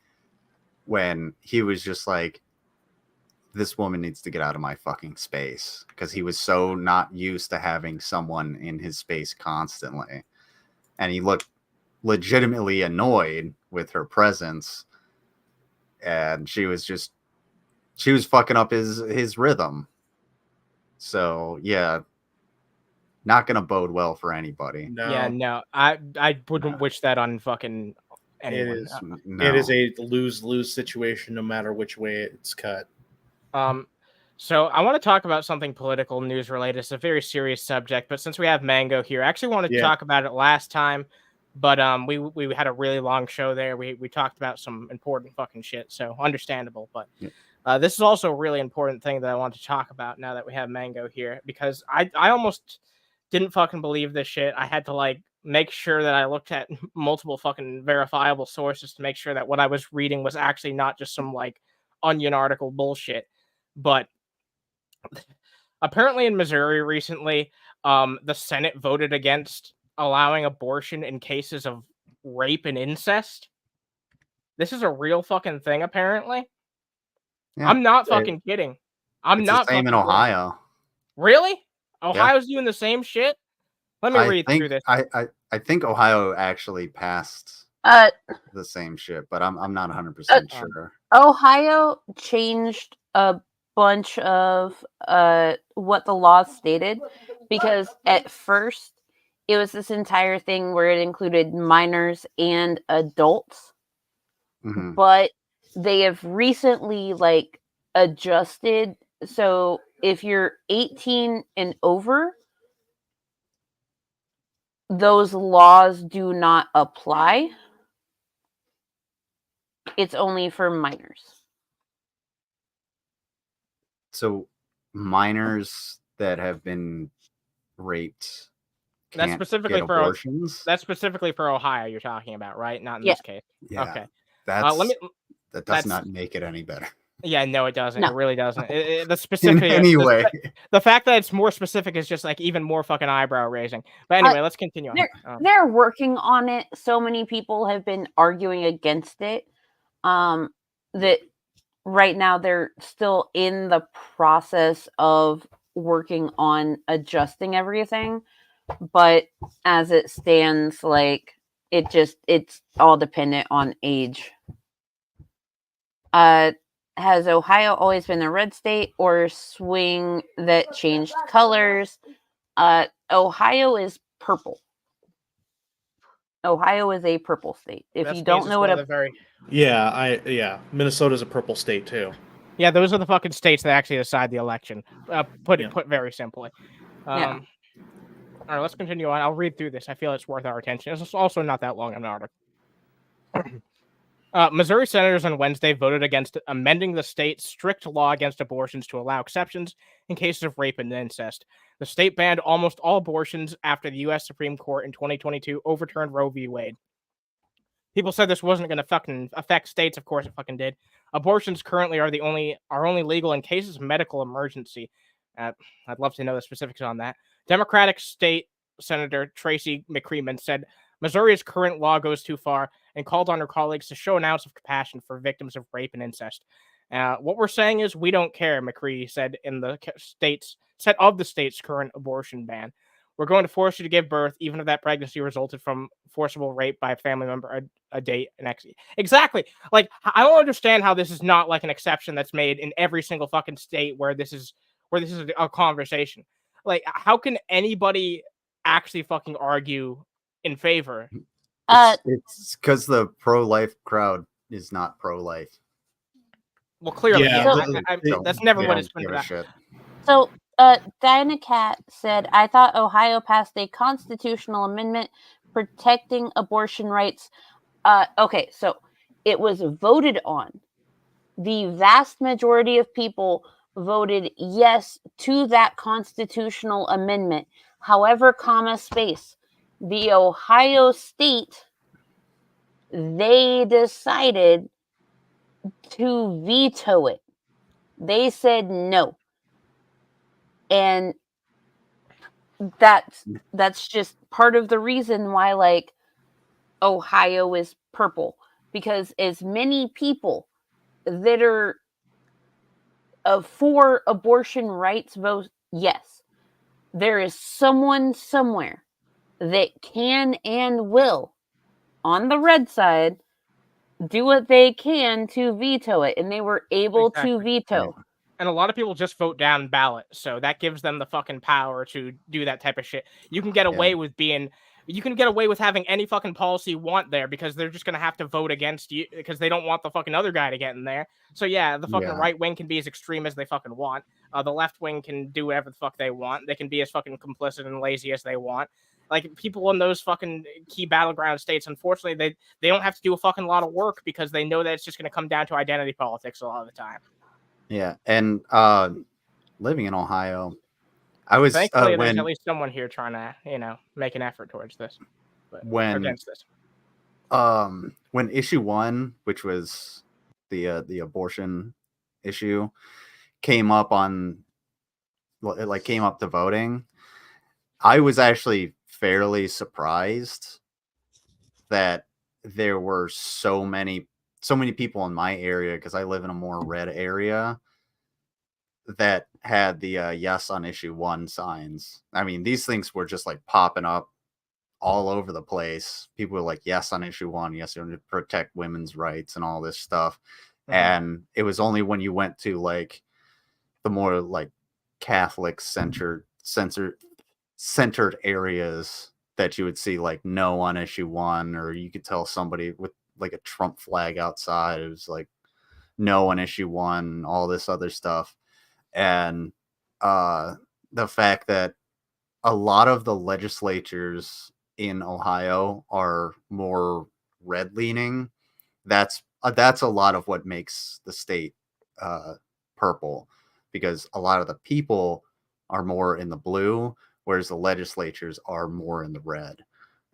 when he was just like, this woman needs to get out of my fucking space, because he was so not used to having someone in his space constantly. And he looked legitimately annoyed with her presence. And she was fucking up his rhythm. So yeah, not gonna bode well for anybody. No. Yeah, no, I wouldn't wish that on fucking anyone. It is a lose-lose situation no matter which way it's cut. So I want to talk about something political news related. It's a very serious subject, but since we have Mango here, I actually wanted to talk about it last time, but we had a really long show there. We talked about some important fucking shit, so understandable. But this is also a really important thing that I want to talk about now that we have Mango here, because I almost didn't fucking believe this shit. I had to like make sure that I looked at multiple fucking verifiable sources to make sure that what I was reading was actually not just some like Onion article bullshit. But apparently in Missouri recently, the Senate voted against allowing abortion in cases of rape and incest. This is a real fucking thing, apparently. Yeah, I'm not fucking kidding. I'm it's not the same in fucking kidding. Ohio. Really? Ohio's doing the same shit? Let me read through this. I think Ohio actually passed the same shit, but I'm not 100% sure. Ohio changed a bunch of what the law stated, because at first it was this entire thing where it included minors and adults, but they have recently like adjusted. So if you're 18 and over, those laws do not apply. It's only for minors. So minors that have been raped That's can't specifically get for abortions? that's specifically for Ohio you're talking about, right? Not in this case. Yeah. Okay. That does not make it any better. Yeah, no, it doesn't. No. It really doesn't. The specific anyway. the fact that it's more specific is just like even more fucking eyebrow raising. But anyway, let's continue on. They're working on it. So many people have been arguing against it. That right now they're still in the process of working on adjusting everything. But as it stands, like it's all dependent on age. Has Ohio always been a red state or swing that changed colors? Ohio is purple. Ohio is a purple state. If you don't know what Minnesota's a purple state too. Yeah, those are the fucking states that actually decide the election. Put very simply. All right, let's continue on. I'll read through this. I feel it's worth our attention. It's also not that long of an article. Missouri senators on Wednesday voted against amending the state's strict law against abortions to allow exceptions in cases of rape and incest. The state banned almost all abortions after the U.S. Supreme Court in 2022 overturned Roe v. Wade. People said this wasn't going to fucking affect states. Of course, it fucking did. Abortions currently are only legal in cases of medical emergency. I'd love to know the specifics on that. Democratic State Senator Tracy McCreeman said Missouri's current law goes too far and called on her colleagues to show an ounce of compassion for victims of rape and incest. What we're saying is we don't care, McCree said in the state's current abortion ban. We're going to force you to give birth, even if that pregnancy resulted from forcible rape by a family member, a date, an ex. Exactly. Like, I don't understand how this is not like an exception that's made in every single fucking state where this is a conversation. Like, how can anybody actually fucking argue in favor? It's because the pro-life crowd is not pro-life. Well, clearly, that's never what it's been about. So, Dynacat said, I thought Ohio passed a constitutional amendment protecting abortion rights. Okay, so it was voted on. The vast majority of people voted yes to that constitutional amendment. However, the Ohio state, they decided to veto it. They said no. And that's just part of the reason why, like, Ohio is purple, because as many people that are for abortion rights vote, yes. There is someone somewhere that can and will, on the red side, do what they can to veto it, and they were able to veto. And a lot of people just vote down ballot, so that gives them the fucking power to do that type of shit. You can get away with having any fucking policy you want there because they're just gonna have to vote against you because they don't want the fucking other guy to get in there. So yeah, the fucking right wing can be as extreme as they fucking want. The left wing can do whatever the fuck they want. They can be as fucking complicit and lazy as they want. Like people in those fucking key battleground states, unfortunately, they don't have to do a fucking lot of work because they know that it's just gonna come down to identity politics a lot of the time. Yeah, and living in Ohio, I was thankfully there's at least someone here trying to make an effort towards this, but against this. When issue 1, which was the abortion issue, came up to voting, I was actually fairly surprised that there were so many people in my area, because I live in a more red area, that had the yes on issue 1 signs. I mean, these things were just like popping up all over the place. People were like, yes on issue 1, yes to protect women's rights and all this stuff. And it was only when you went to like the more like Catholic centered areas that you would see like no on issue 1, or you could tell somebody with like a Trump flag outside. It was like no on issue 1, all this other stuff. And the fact that a lot of the legislatures in Ohio are more red leaning, that's a lot of what makes the state purple, because a lot of the people are more in the blue, whereas the legislatures are more in the red.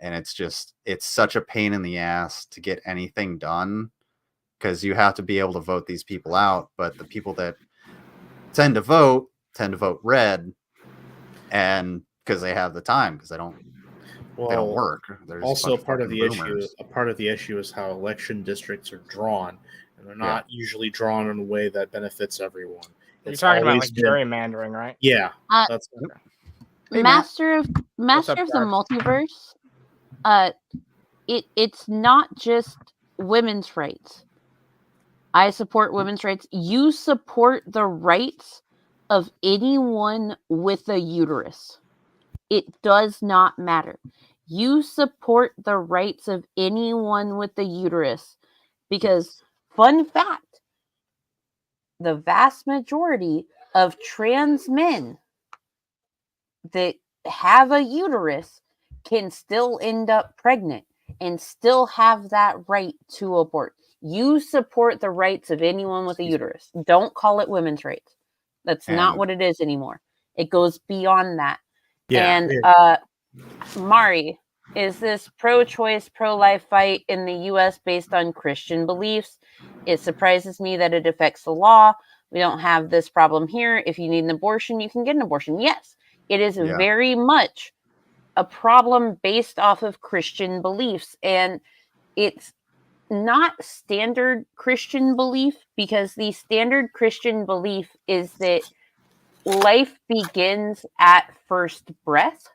And it's such a pain in the ass to get anything done, because you have to be able to vote these people out. But the people that tend to vote red, and because they have the time, because they don't work. There's also a part of the issue is how election districts are drawn, and they're not usually drawn in a way that benefits everyone. You're talking about like gerrymandering, right? Yeah. That's Master of the Multiverse. It's not just women's rights. I support women's rights. You support the rights of anyone with a uterus. It does not matter. You support the rights of anyone with a uterus, because, fun fact, the vast majority of trans men that have a uterus can still end up pregnant and still have that right to abort. You support the rights of anyone with a uterus. Don't call it women's rights. That's not what it is anymore. It goes beyond that. Yeah. And Mari, is this pro-choice, pro-life fight in the U.S. based on Christian beliefs? It surprises me that it affects the law. We don't have this problem here. If you need an abortion, you can get an abortion. Yes, it is very much a problem based off of Christian beliefs. And it's not standard Christian belief, because the standard Christian belief is that life begins at first breath.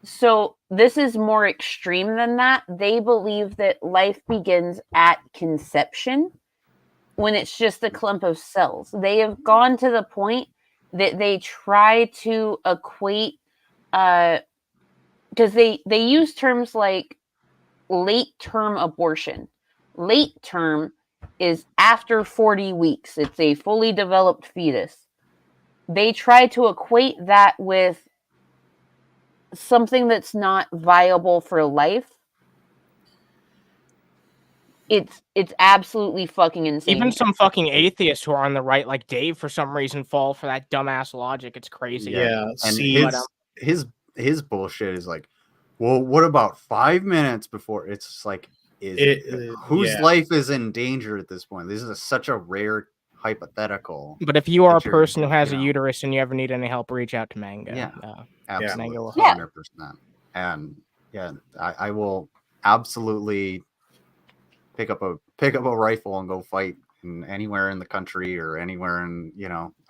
So this is more extreme than that. They believe that life begins at conception, when it's just a clump of cells. They have gone to the point that they try to equate, because they use terms like late term abortion. Late term is after 40 weeks. It's a fully developed fetus. They try to equate that with something that's not viable for life. It's absolutely fucking insane. Even some fucking atheists who are on the right, like Dave, for some reason fall for that dumbass logic. It's crazy. Yeah. And his bullshit is like, well, what about 5 minutes before? It's like, whose life is in danger at this point? This is such a rare hypothetical. But if you are a person who has a uterus and you ever need any help, reach out to Manga. Yeah, absolutely, Manga will 100%. And I will absolutely pick up a rifle and go fight anywhere in the country or anywhere in,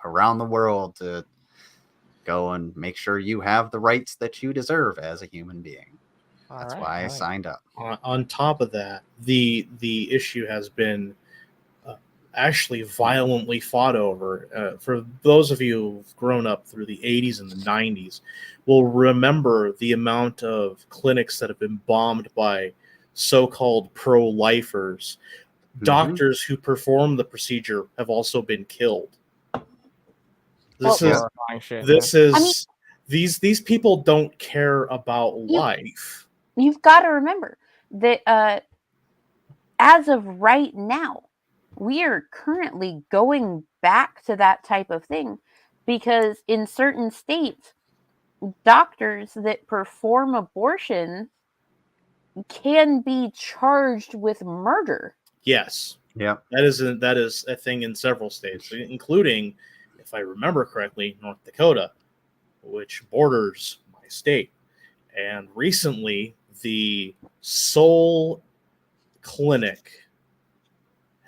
around the world to go and make sure you have the rights that you deserve as a human being. That's why I signed up. On top of that, the issue has been actually violently fought over. For those of you who've grown up through the 80s and the 90s, will remember the amount of clinics that have been bombed by so-called pro-lifers. Doctors who perform the procedure have also been killed. These people don't care about life. You've got to remember that as of right now, we are currently going back to that type of thing because in certain states, doctors that perform abortions can be charged with murder. Yes. Yeah. That is a thing in several states, including, if I remember correctly, North Dakota, which borders my state. And recently, the Seoul clinic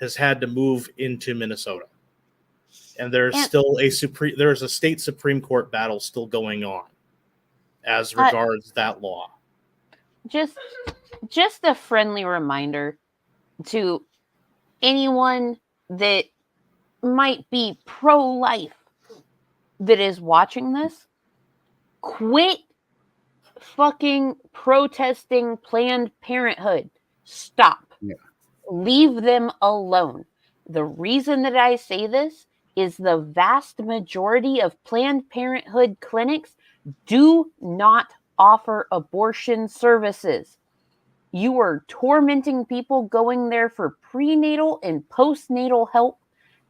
has had to move into Minnesota. And there's still there's a state Supreme Court battle still going on as regards that law. Just a friendly reminder to anyone that might be pro-life that is watching this, quit fucking protesting Planned Parenthood. Stop. Yeah. Leave them alone. The reason that I say this is the vast majority of Planned Parenthood clinics do not offer abortion services. You are tormenting people going there for prenatal and postnatal help,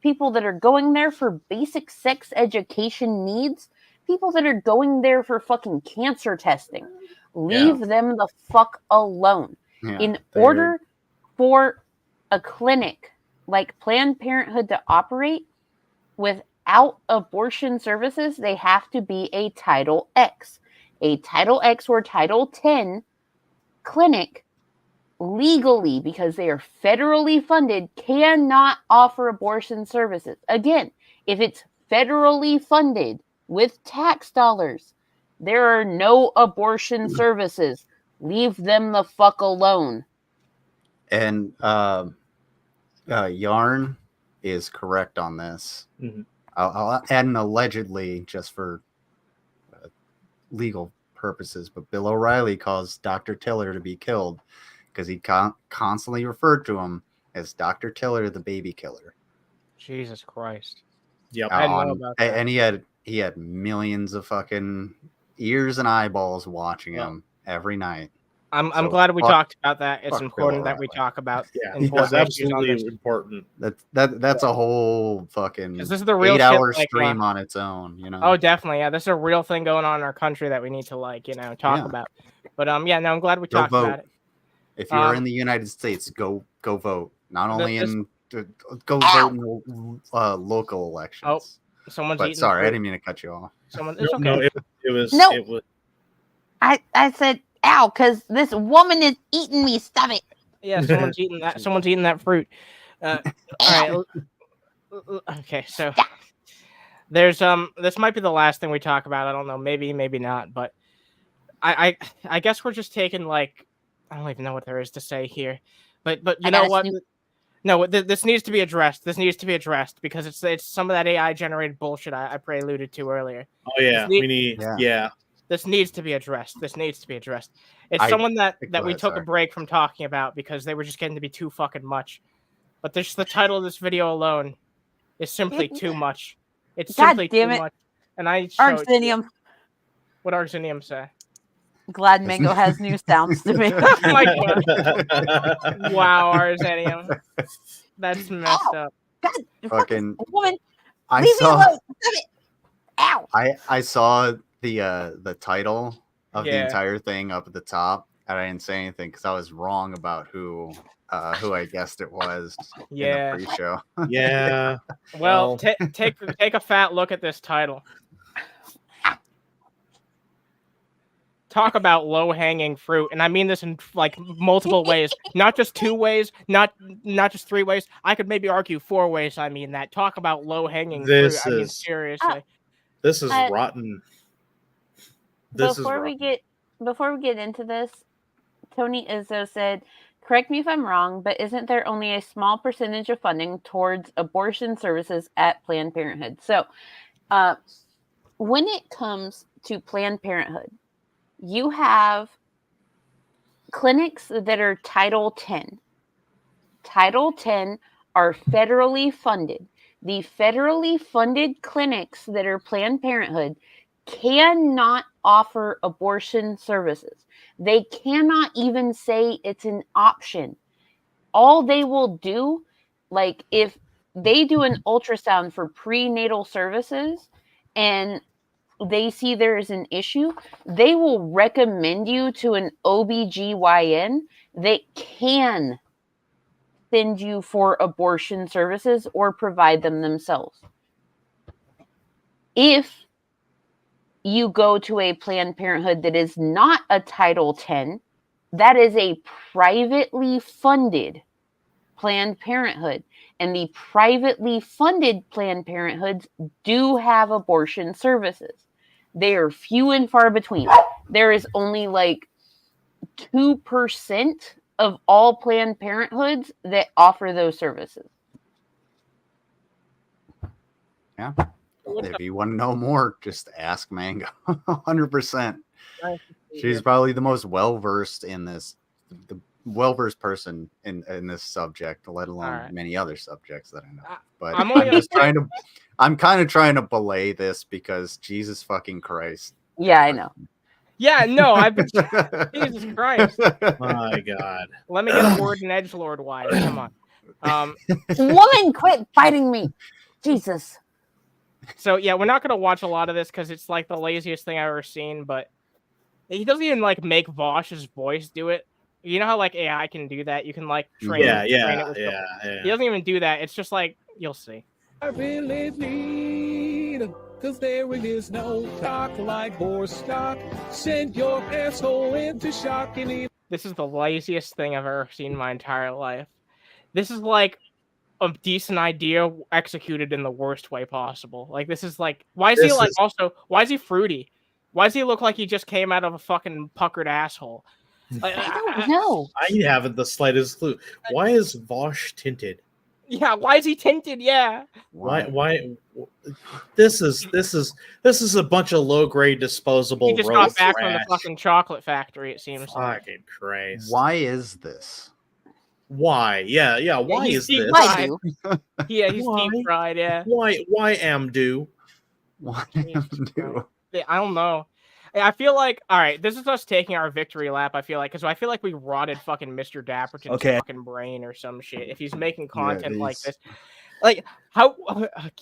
people that are going there for basic sex education needs, people that are going there for fucking cancer testing. Leave them the fuck alone. Yeah, in order for a clinic like Planned Parenthood to operate without abortion services, they have to be a Title X. A Title X or Title 10 clinic legally, because they are federally funded, cannot offer abortion services. Again, if it's federally funded with tax dollars, there are no abortion services. Leave them the fuck alone. And Yarn is correct on this. Mm-hmm. I'll add an allegedly just for legal purposes, but Bill O'Reilly caused Dr. Tiller to be killed because he constantly referred to him as Dr. Tiller, the baby killer. Jesus Christ. Yep. I didn't know about that. And he had millions of fucking ears and eyeballs watching him every night. I'm glad we talked about that. It's important that we talk about. It's absolutely important. That's a whole fucking this is the real 8-hour shit, stream on its own. Oh, definitely. Yeah, this is a real thing going on in our country that we need to talk about. But I'm glad we talked about it. If you're in the United States, go vote. Not only go vote in local elections. Oh, someone's eating. Sorry, I didn't mean to cut you off. It's okay. No, it was. I said, ow, because this woman is eating me. Stop it. Yeah, someone's eating that. Someone's eating that fruit. All right. Okay, so there's this might be the last thing we talk about. I don't know. Maybe not. But I guess we're just taking I don't even know what there is to say here. But you know what? No, this needs to be addressed. This needs to be addressed because it's some of that AI generated bullshit I alluded to earlier. Oh yeah, we need. Yeah. This needs to be addressed. It's someone that we took a break from talking about because they were just getting to be too fucking much. But the title of this video alone is simply too much. It's simply too much. And I Arxinium. What Arxinium say? Glad Mango has new sounds to me. Oh my god! Wow, Arxinium. That's messed up. God, fucking woman. I saw. Ow! I saw the title of the entire thing up at the top, and I didn't say anything because I was wrong about who I guessed it was in the pre-show. Yeah. Well, take a fat look at this title. talk about low hanging fruit, and I mean this in like multiple ways, not just 2 ways, not just 3 ways. I could maybe argue 4 ways. I mean that. Talk about low hanging fruit. This I mean is seriously. this is rotten. This is Before we get into this, Tony Izzo said, correct me if I'm wrong, but isn't there only a small percentage of funding towards abortion services at Planned Parenthood? So when it comes to Planned Parenthood, you have clinics that are Title 10. Title 10 are federally funded. The federally funded clinics that are Planned Parenthood cannot offer abortion services. They cannot even say it's an option. All they will do, like if they do an ultrasound for prenatal services and they see there is an issue, they will recommend you to an OBGYN that can send you for abortion services or provide them themselves. If you go to a Planned Parenthood that is not a Title 10, that is a privately funded Planned Parenthood. And the privately funded Planned Parenthoods do have abortion services. They are few and far between. There is only like 2% of all Planned Parenthoods that offer those services. Yeah. If you want to know more, just ask Mango. 100%. She's probably the most well-versed in this, the well-versed person in this subject, let alone many other subjects that I know. But I'm kind of trying to belay this because Jesus fucking Christ. Yeah, I know. Yeah, no, I've been Jesus Christ. My God. Let me get a word in edgelord wise. Come on. Woman, quit fighting me. Jesus. So yeah, we're not gonna watch a lot of this because it's like the laziest thing I've ever seen. But he doesn't even like make Vaush's voice do it. You know how like AI can do that? You can like train it. He doesn't even do that. It's just like you'll see. I really need, cause there is no talk like horse stock. Send your asshole into shock and even. This is the laziest thing I've ever seen in my entire life. This is like a decent idea executed in the worst way possible. Like this is like, why is why is he fruity? Why does he look like he just came out of a fucking puckered asshole? Like, I don't know. I haven't the slightest clue. Why is Vaush tinted? Yeah, why is he tinted? Yeah. Why this is a bunch of low grade disposable. He just got back from the fucking chocolate factory, it seems like. Fucking Christ. Why is this? Why? Yeah, why is this? Yeah, he's deep fried, yeah. Why Amdu? Why Amdu? I don't know. I feel like, all right, this is us taking our victory lap, I feel like, because I feel like we rotted fucking Mr. Dapperton's fucking brain or some shit if he's making content like this. Like, how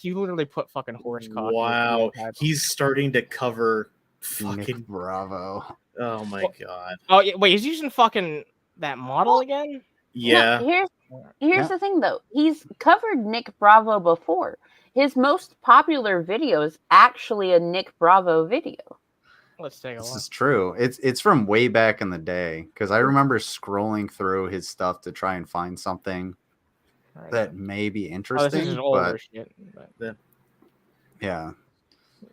you literally put fucking horse cock. Wow, he's starting to cover fucking Nick Bravo. Oh my God. Oh, yeah, wait, he's using fucking that model again? Yeah. No, here's the thing, though. He's covered Nick Bravo before. His most popular video is actually a Nick Bravo video. Let's take a look. This is true. It's from way back in the day because I remember scrolling through his stuff to try and find something that may be interesting. This is older shit. But... Yeah.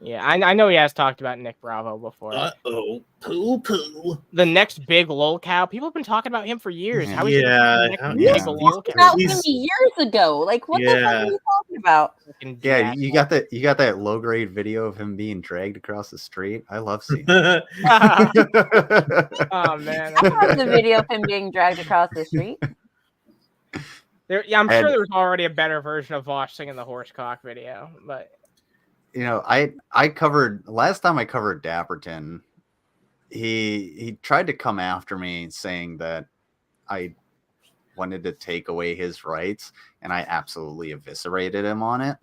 Yeah, I know he has talked about Nick Bravo before. Uh-oh. Poo. The next big lol cow. People have been talking about him for years. How is he big lol cow? About him years ago. Like, what the fuck are you talking about? Yeah, you got that low grade video of him being dragged across the street. I love seeing it. Oh man. I have the video of him being dragged across the street. I'm sure there's already a better version of Vaush singing the horse cock video, but you know, I covered last time I covered Dapperton. He tried to come after me saying that I wanted to take away his rights, and I absolutely eviscerated him on it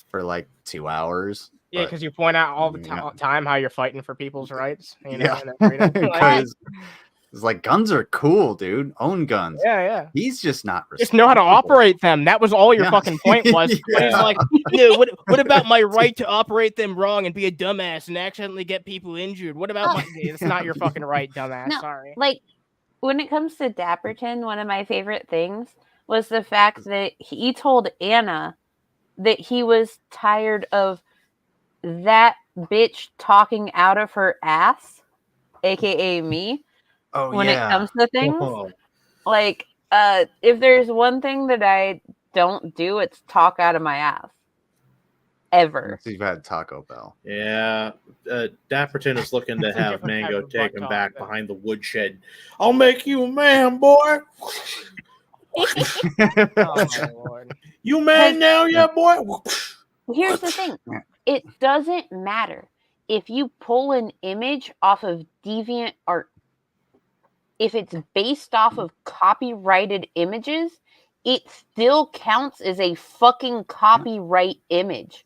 for like 2 hours. Yeah, because you point out all the time how you're fighting for people's rights. You know, yeah, It's like guns are cool, dude. Own guns. Yeah. He's just not Just know how to operate them. That was all your Yeah. fucking point was. But he's Yeah. like, no, what about my right to operate them wrong and be a dumbass and accidentally get people injured? What about my... It's not your fucking right, dumbass. No, Sorry. like when it comes to Dapperton, one of my favorite things was the fact that he told Anna that he was tired of that bitch talking out of her ass, aka me. Oh, when yeah. it comes to things. Oh. Like, if there's one thing that I don't do, it's talk out of my ass. Ever. Unless you've had Taco Bell. Yeah, Dapperton is looking to That's a have different type Mango of take butt him talk, back though. behind the woodshed. I'll make you a man, boy. Oh my lord. You man now, yeah, boy? Here's the thing. It doesn't matter if you pull an image off of deviant art. If it's based off of copyrighted images, it still counts as a fucking copyright image.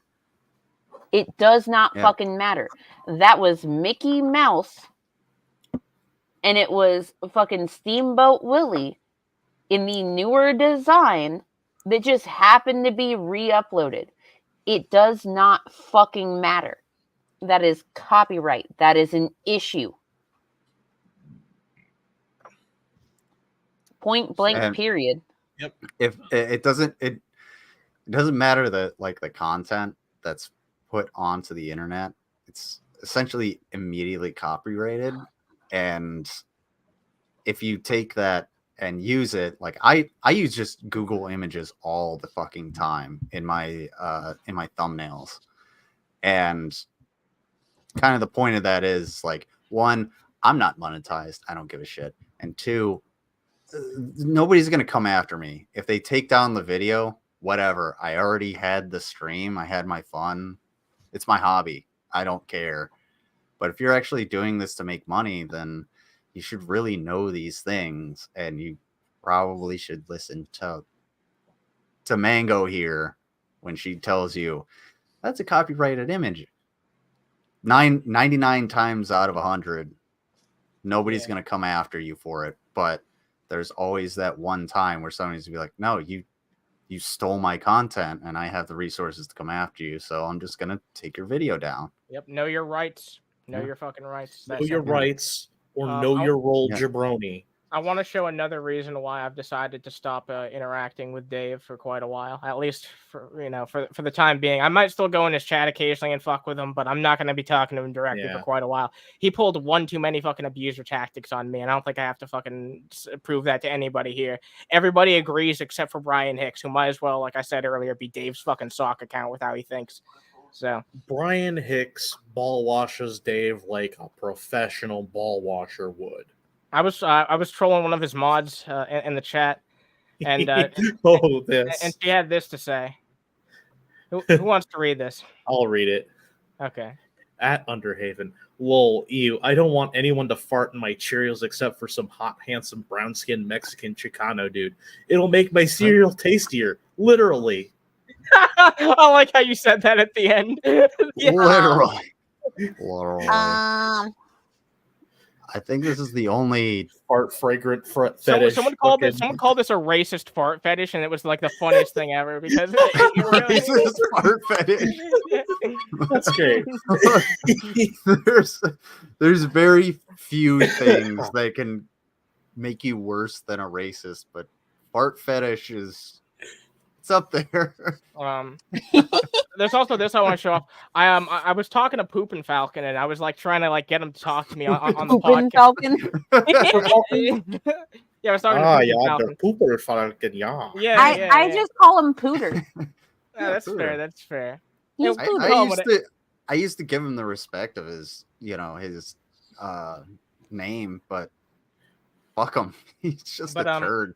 It does not fucking matter. That was Mickey Mouse and it was fucking Steamboat Willie in the newer design that just happened to be re-uploaded. It does not fucking matter. That is copyright. That is an issue. Point blank, And- period. If it doesn't matter that like the content that's put onto the internet, it's essentially immediately copyrighted. And if you take that and use it, like I use just Google Images all the fucking time in my thumbnails. And kind of the point of that is like, one, I'm not monetized. I don't give a shit. And two, nobody's going to come after me. If they take down the video, whatever. I already had the stream. I had my fun. It's my hobby. I don't care. But if you're actually doing this to make money, then you should really know these things. And you probably should listen to Mango here when she tells you that's a copyrighted image. 99 times out of 100, nobody's going to come after you for it. But there's always that one time where somebody's gonna be like, no, you stole my content and I have the resources to come after you. So I'm just going to take your video down. Yep. Know your rights. Know your fucking rights. Know That's your simple. rights or know your role, jabroni. I want to show another reason why I've decided to stop interacting with Dave for quite a while, at least for the time being. I might still go in his chat occasionally and fuck with him, but I'm not going to be talking to him directly for quite a while. He pulled one too many fucking abuser tactics on me, and I don't think I have to fucking prove that to anybody here. Everybody agrees except for Brian Hicks, who might as well, like I said earlier, be Dave's fucking sock account with how he thinks. So Brian Hicks ball washes Dave like a professional ball washer would. I was trolling one of his mods in the chat, and and she had this to say. Who wants to read this? I'll read it. Okay. At Underhaven, lol, ew. I don't want anyone to fart in my Cheerios except for some hot, handsome, brown-skinned Mexican Chicano dude. It'll make my cereal tastier, literally. I like how you said that at the end. Literally. I think this is the only fart fragrant fetish. Someone called this a racist fart fetish, and it was like the funniest thing ever because racist fart fetish. That's great. There's very few things that can make you worse than a racist, but fart fetish it's up there. There's also this I want to show off. I was talking to Poopin' Falcon, and I was like trying to like get him to talk to me on the Poopin' podcast. Falcon? Yeah, I was talking to Poopin' Falcon. Pooper Falcon, yeah. I just call him Pooter. Yeah, that's fair. That's fair. He's Yeah, Pooter. I used to give him the respect of his name, but fuck him. He's just a turd.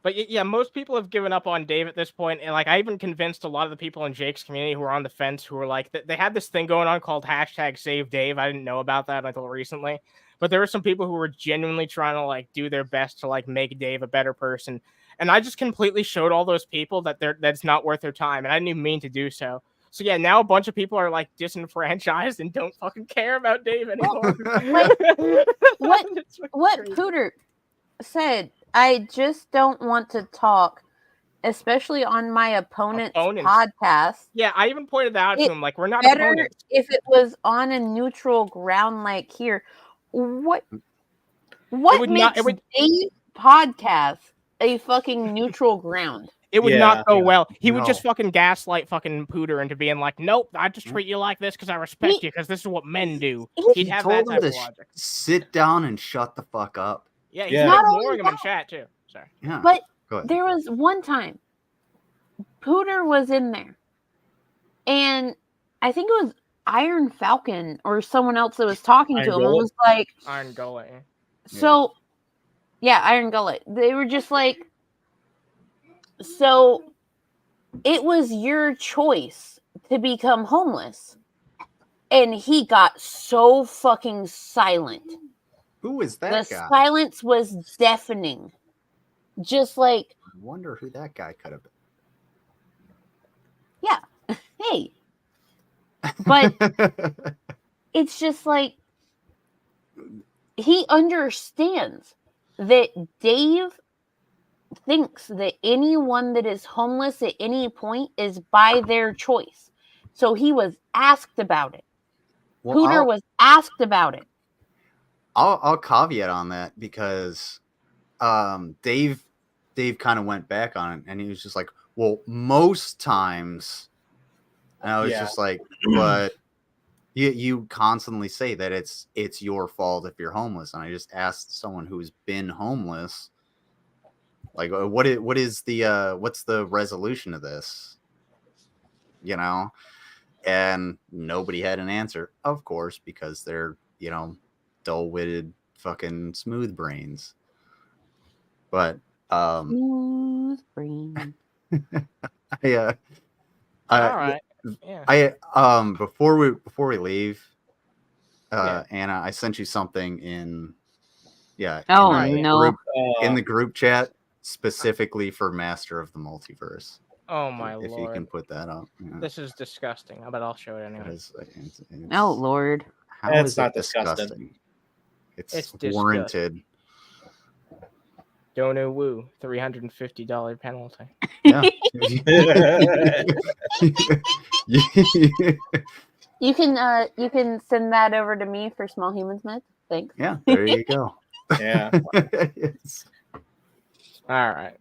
But yeah, most people have given up on Dave at this point, and like I even convinced a lot of the people in Jake's community who were on the fence, who were like, they had this thing going on called #SaveDave. I didn't know about that until recently, but there were some people who were genuinely trying to like do their best to like make Dave a better person, and I just completely showed all those people that that's not worth their time, and I didn't even mean to do so. So yeah, now a bunch of people are like disenfranchised and don't fucking care about Dave anymore. What Pooter said, I just don't want to talk, especially on my opponent's podcast. Yeah, I even pointed that out to him. Like, we're not better opponents. if it was on a neutral ground like here. What would makes not- it would- Dave's podcast a fucking neutral ground? It would not go well. He would No. just fucking gaslight fucking Pooter into being like, nope, I just treat you like this because I respect you because this is what men do. He'd have that type of logic. Sit down and shut the fuck up. Yeah, he's not ignoring him in chat too. Sorry. Yeah. But Go ahead. there was one time Pooter was in there, and I think it was Iron Falcon or someone else that was talking to him and was like, Iron Gullet. so, yeah, Iron Gullet. They were just like, so it was your choice to become homeless. And he got so fucking silent. Who is that The guy? silence was deafening. Just like, I wonder who that guy could have been. yeah, hey. But it's just like, he understands that Dave thinks that anyone that is homeless at any point is by their choice. So he was asked about it. Well, Pooter was asked about it. I'll caveat on that because Dave kind of went back on it and he was just like, well, most times, and I was just like, but you constantly say that it's your fault if you're homeless, and I just asked someone who's been homeless, like, what's the resolution of this, you know? And nobody had an answer, of course, because they're, you know, dull-witted fucking smooth brains. But smooth brain. Yeah. All right. Yeah. Before we leave, Anna, I sent you something in Oh, in the no. group, in the group chat specifically for Master of the Multiverse. Oh my if lord. you can put that up. Yeah. This is disgusting. But I'll show it anyway. Oh Lord. How It's is not it disgusting? It's disgusting. warranted. Dono Woo, $350 penalty. Yeah. You can send that over to me for Small Humans Med. Thanks. Yeah, there you go. Yeah. All right.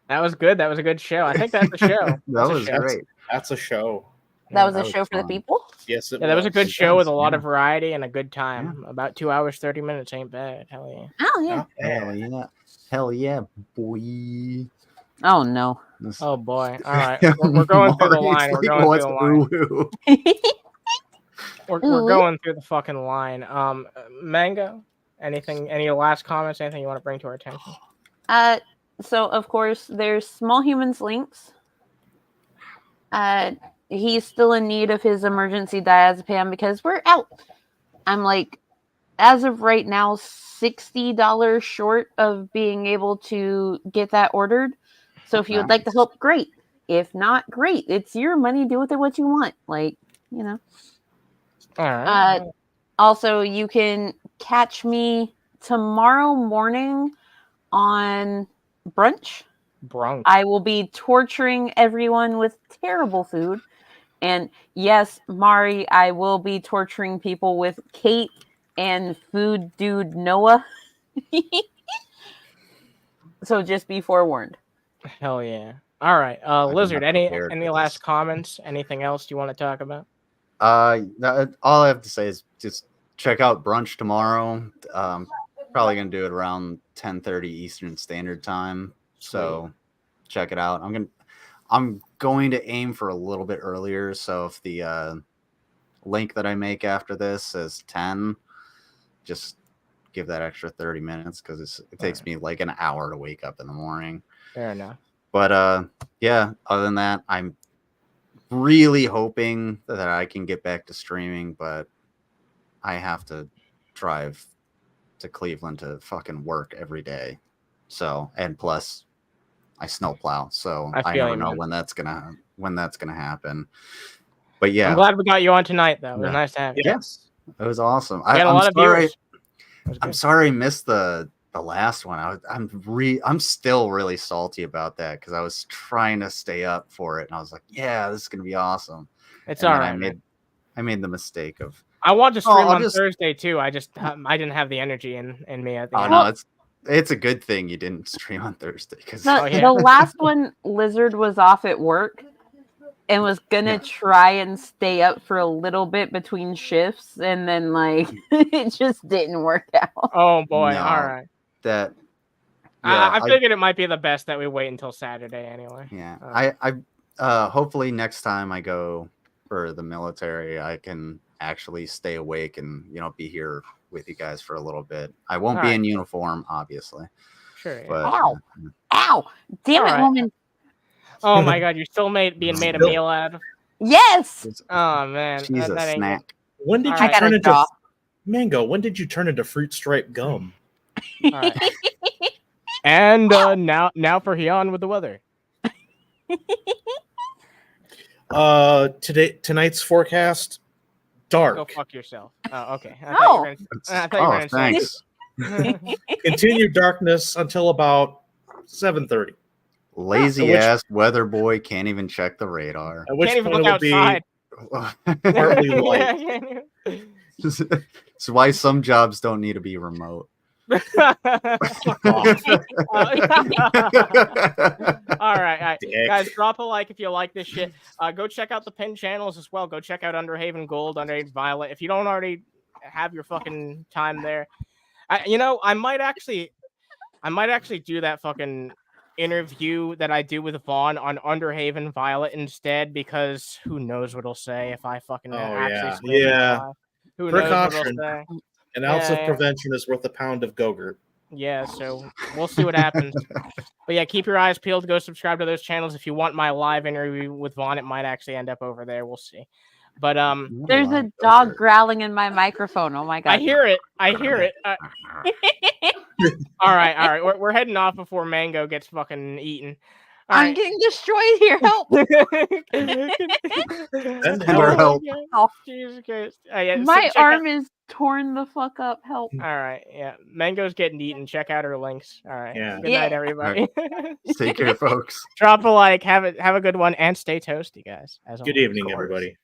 That was good. That was a good show. I think that's a show. That was great. That's a show. That was a show for the people. Yes, Yeah, that was a good show with a lot of variety and a good time. About 2 hours, 30 minutes ain't bad. Hell yeah. Oh yeah. Hell yeah. Hell yeah, boy. Oh no. Oh boy. All right. We're going through the line. We're going through the line. We're going through the fucking line. Mango, any last comments? Anything you want to bring to our attention? So of course there's Small Humans links. He's still in need of his emergency diazepam because we're out. I'm like, as of right now, $60 short of being able to get that ordered. So if you would like to help, great. If not, great. It's your money. Do with it what you want. Like, you know. All right. Also, you can catch me tomorrow morning on brunch. I will be torturing everyone with terrible food. And yes, Mari, I will be torturing people with Kate and food dude Noah. So just be forewarned. Hell yeah. All right. Lizard, any last comments? Anything else you want to talk about? All I have to say is just check out brunch tomorrow. Probably gonna do it around 10:30 Eastern Standard Time. So check it out. I'm going to aim for a little bit earlier. So if the link that I make after this says 10, just give that extra 30 minutes because it takes me like an hour to wake up in the morning. Fair enough. But yeah, other than that, I'm really hoping that I can get back to streaming, but I have to drive to Cleveland to fucking work every day. So, and plus I snowplow, so I never know when when that's gonna happen. But yeah, I'm glad we got you on tonight, though. It was Yeah. nice to have you. Yes, it was awesome. We got a lot of viewers. I'm sorry I missed the last one. I'm still really salty about that because I was trying to stay up for it, and I was like, yeah, this is gonna be awesome. It's And all then right. I made the mistake of. I want to stream I'll on just- Thursday too. I didn't have the energy in me. At the Oh end. no, it's a good thing you didn't stream on Thursday because The last one, Lizard was off at work and was gonna try and stay up for a little bit between shifts, and then like it just didn't work out. Oh boy! No, All right. that. I figured it might be the best that we wait until Saturday anyway. Yeah, hopefully next time I go for the military, I can actually stay awake and be here with you guys for a little bit. I won't All be right. in uniform, obviously. Sure. But, Ow! Ow! Damn All it, right. woman! Oh my God! You're still being made a meal out of. Yes. Oh man. She's a ain't snack. good. When did All you right. turn into Mango? When did you turn into fruit stripe gum? All right. And now for Hyan with the weather. Tonight's forecast, dark. Go fuck yourself. Oh, okay. I Oh. thought you were gonna say. Thanks. Continued darkness until about 7:30. Lazy ass weather boy can't even check the radar. At which Can't even point look it will outside. be partly light. It's why some jobs don't need to be remote. All right. Guys, drop a like if you like this shit. Go check out the pin channels as well. Go check out Underhaven Gold, Underhaven Violet. If you don't already have your fucking time there, I might actually do that fucking interview that I do with Vaughn on Underhaven Violet instead, because who knows what he'll say if I fucking actually swim live. Who knows what he'll Precaution. say. An ounce of Yeah. prevention is worth a pound of Go-Gurt. Yeah, so we'll see what happens. But yeah, keep your eyes peeled. Go subscribe to those channels. If you want my live interview with Vaughn, it might actually end up over there. We'll see. But There's a dog growling in my microphone. Oh my God. I hear it. All right. We're heading off before Mango gets fucking eaten. All I'm right. getting destroyed here. Help. Help. Oh, Jesus Christ. Yeah, so my check arm is torn the fuck up. Help. All right. Yeah. Mango's getting eaten. Check out her links. All right. Yeah. Good night, everybody. Take care, folks. Drop a like. Have a good one, and stay toasty, guys. As Good always. evening, everybody.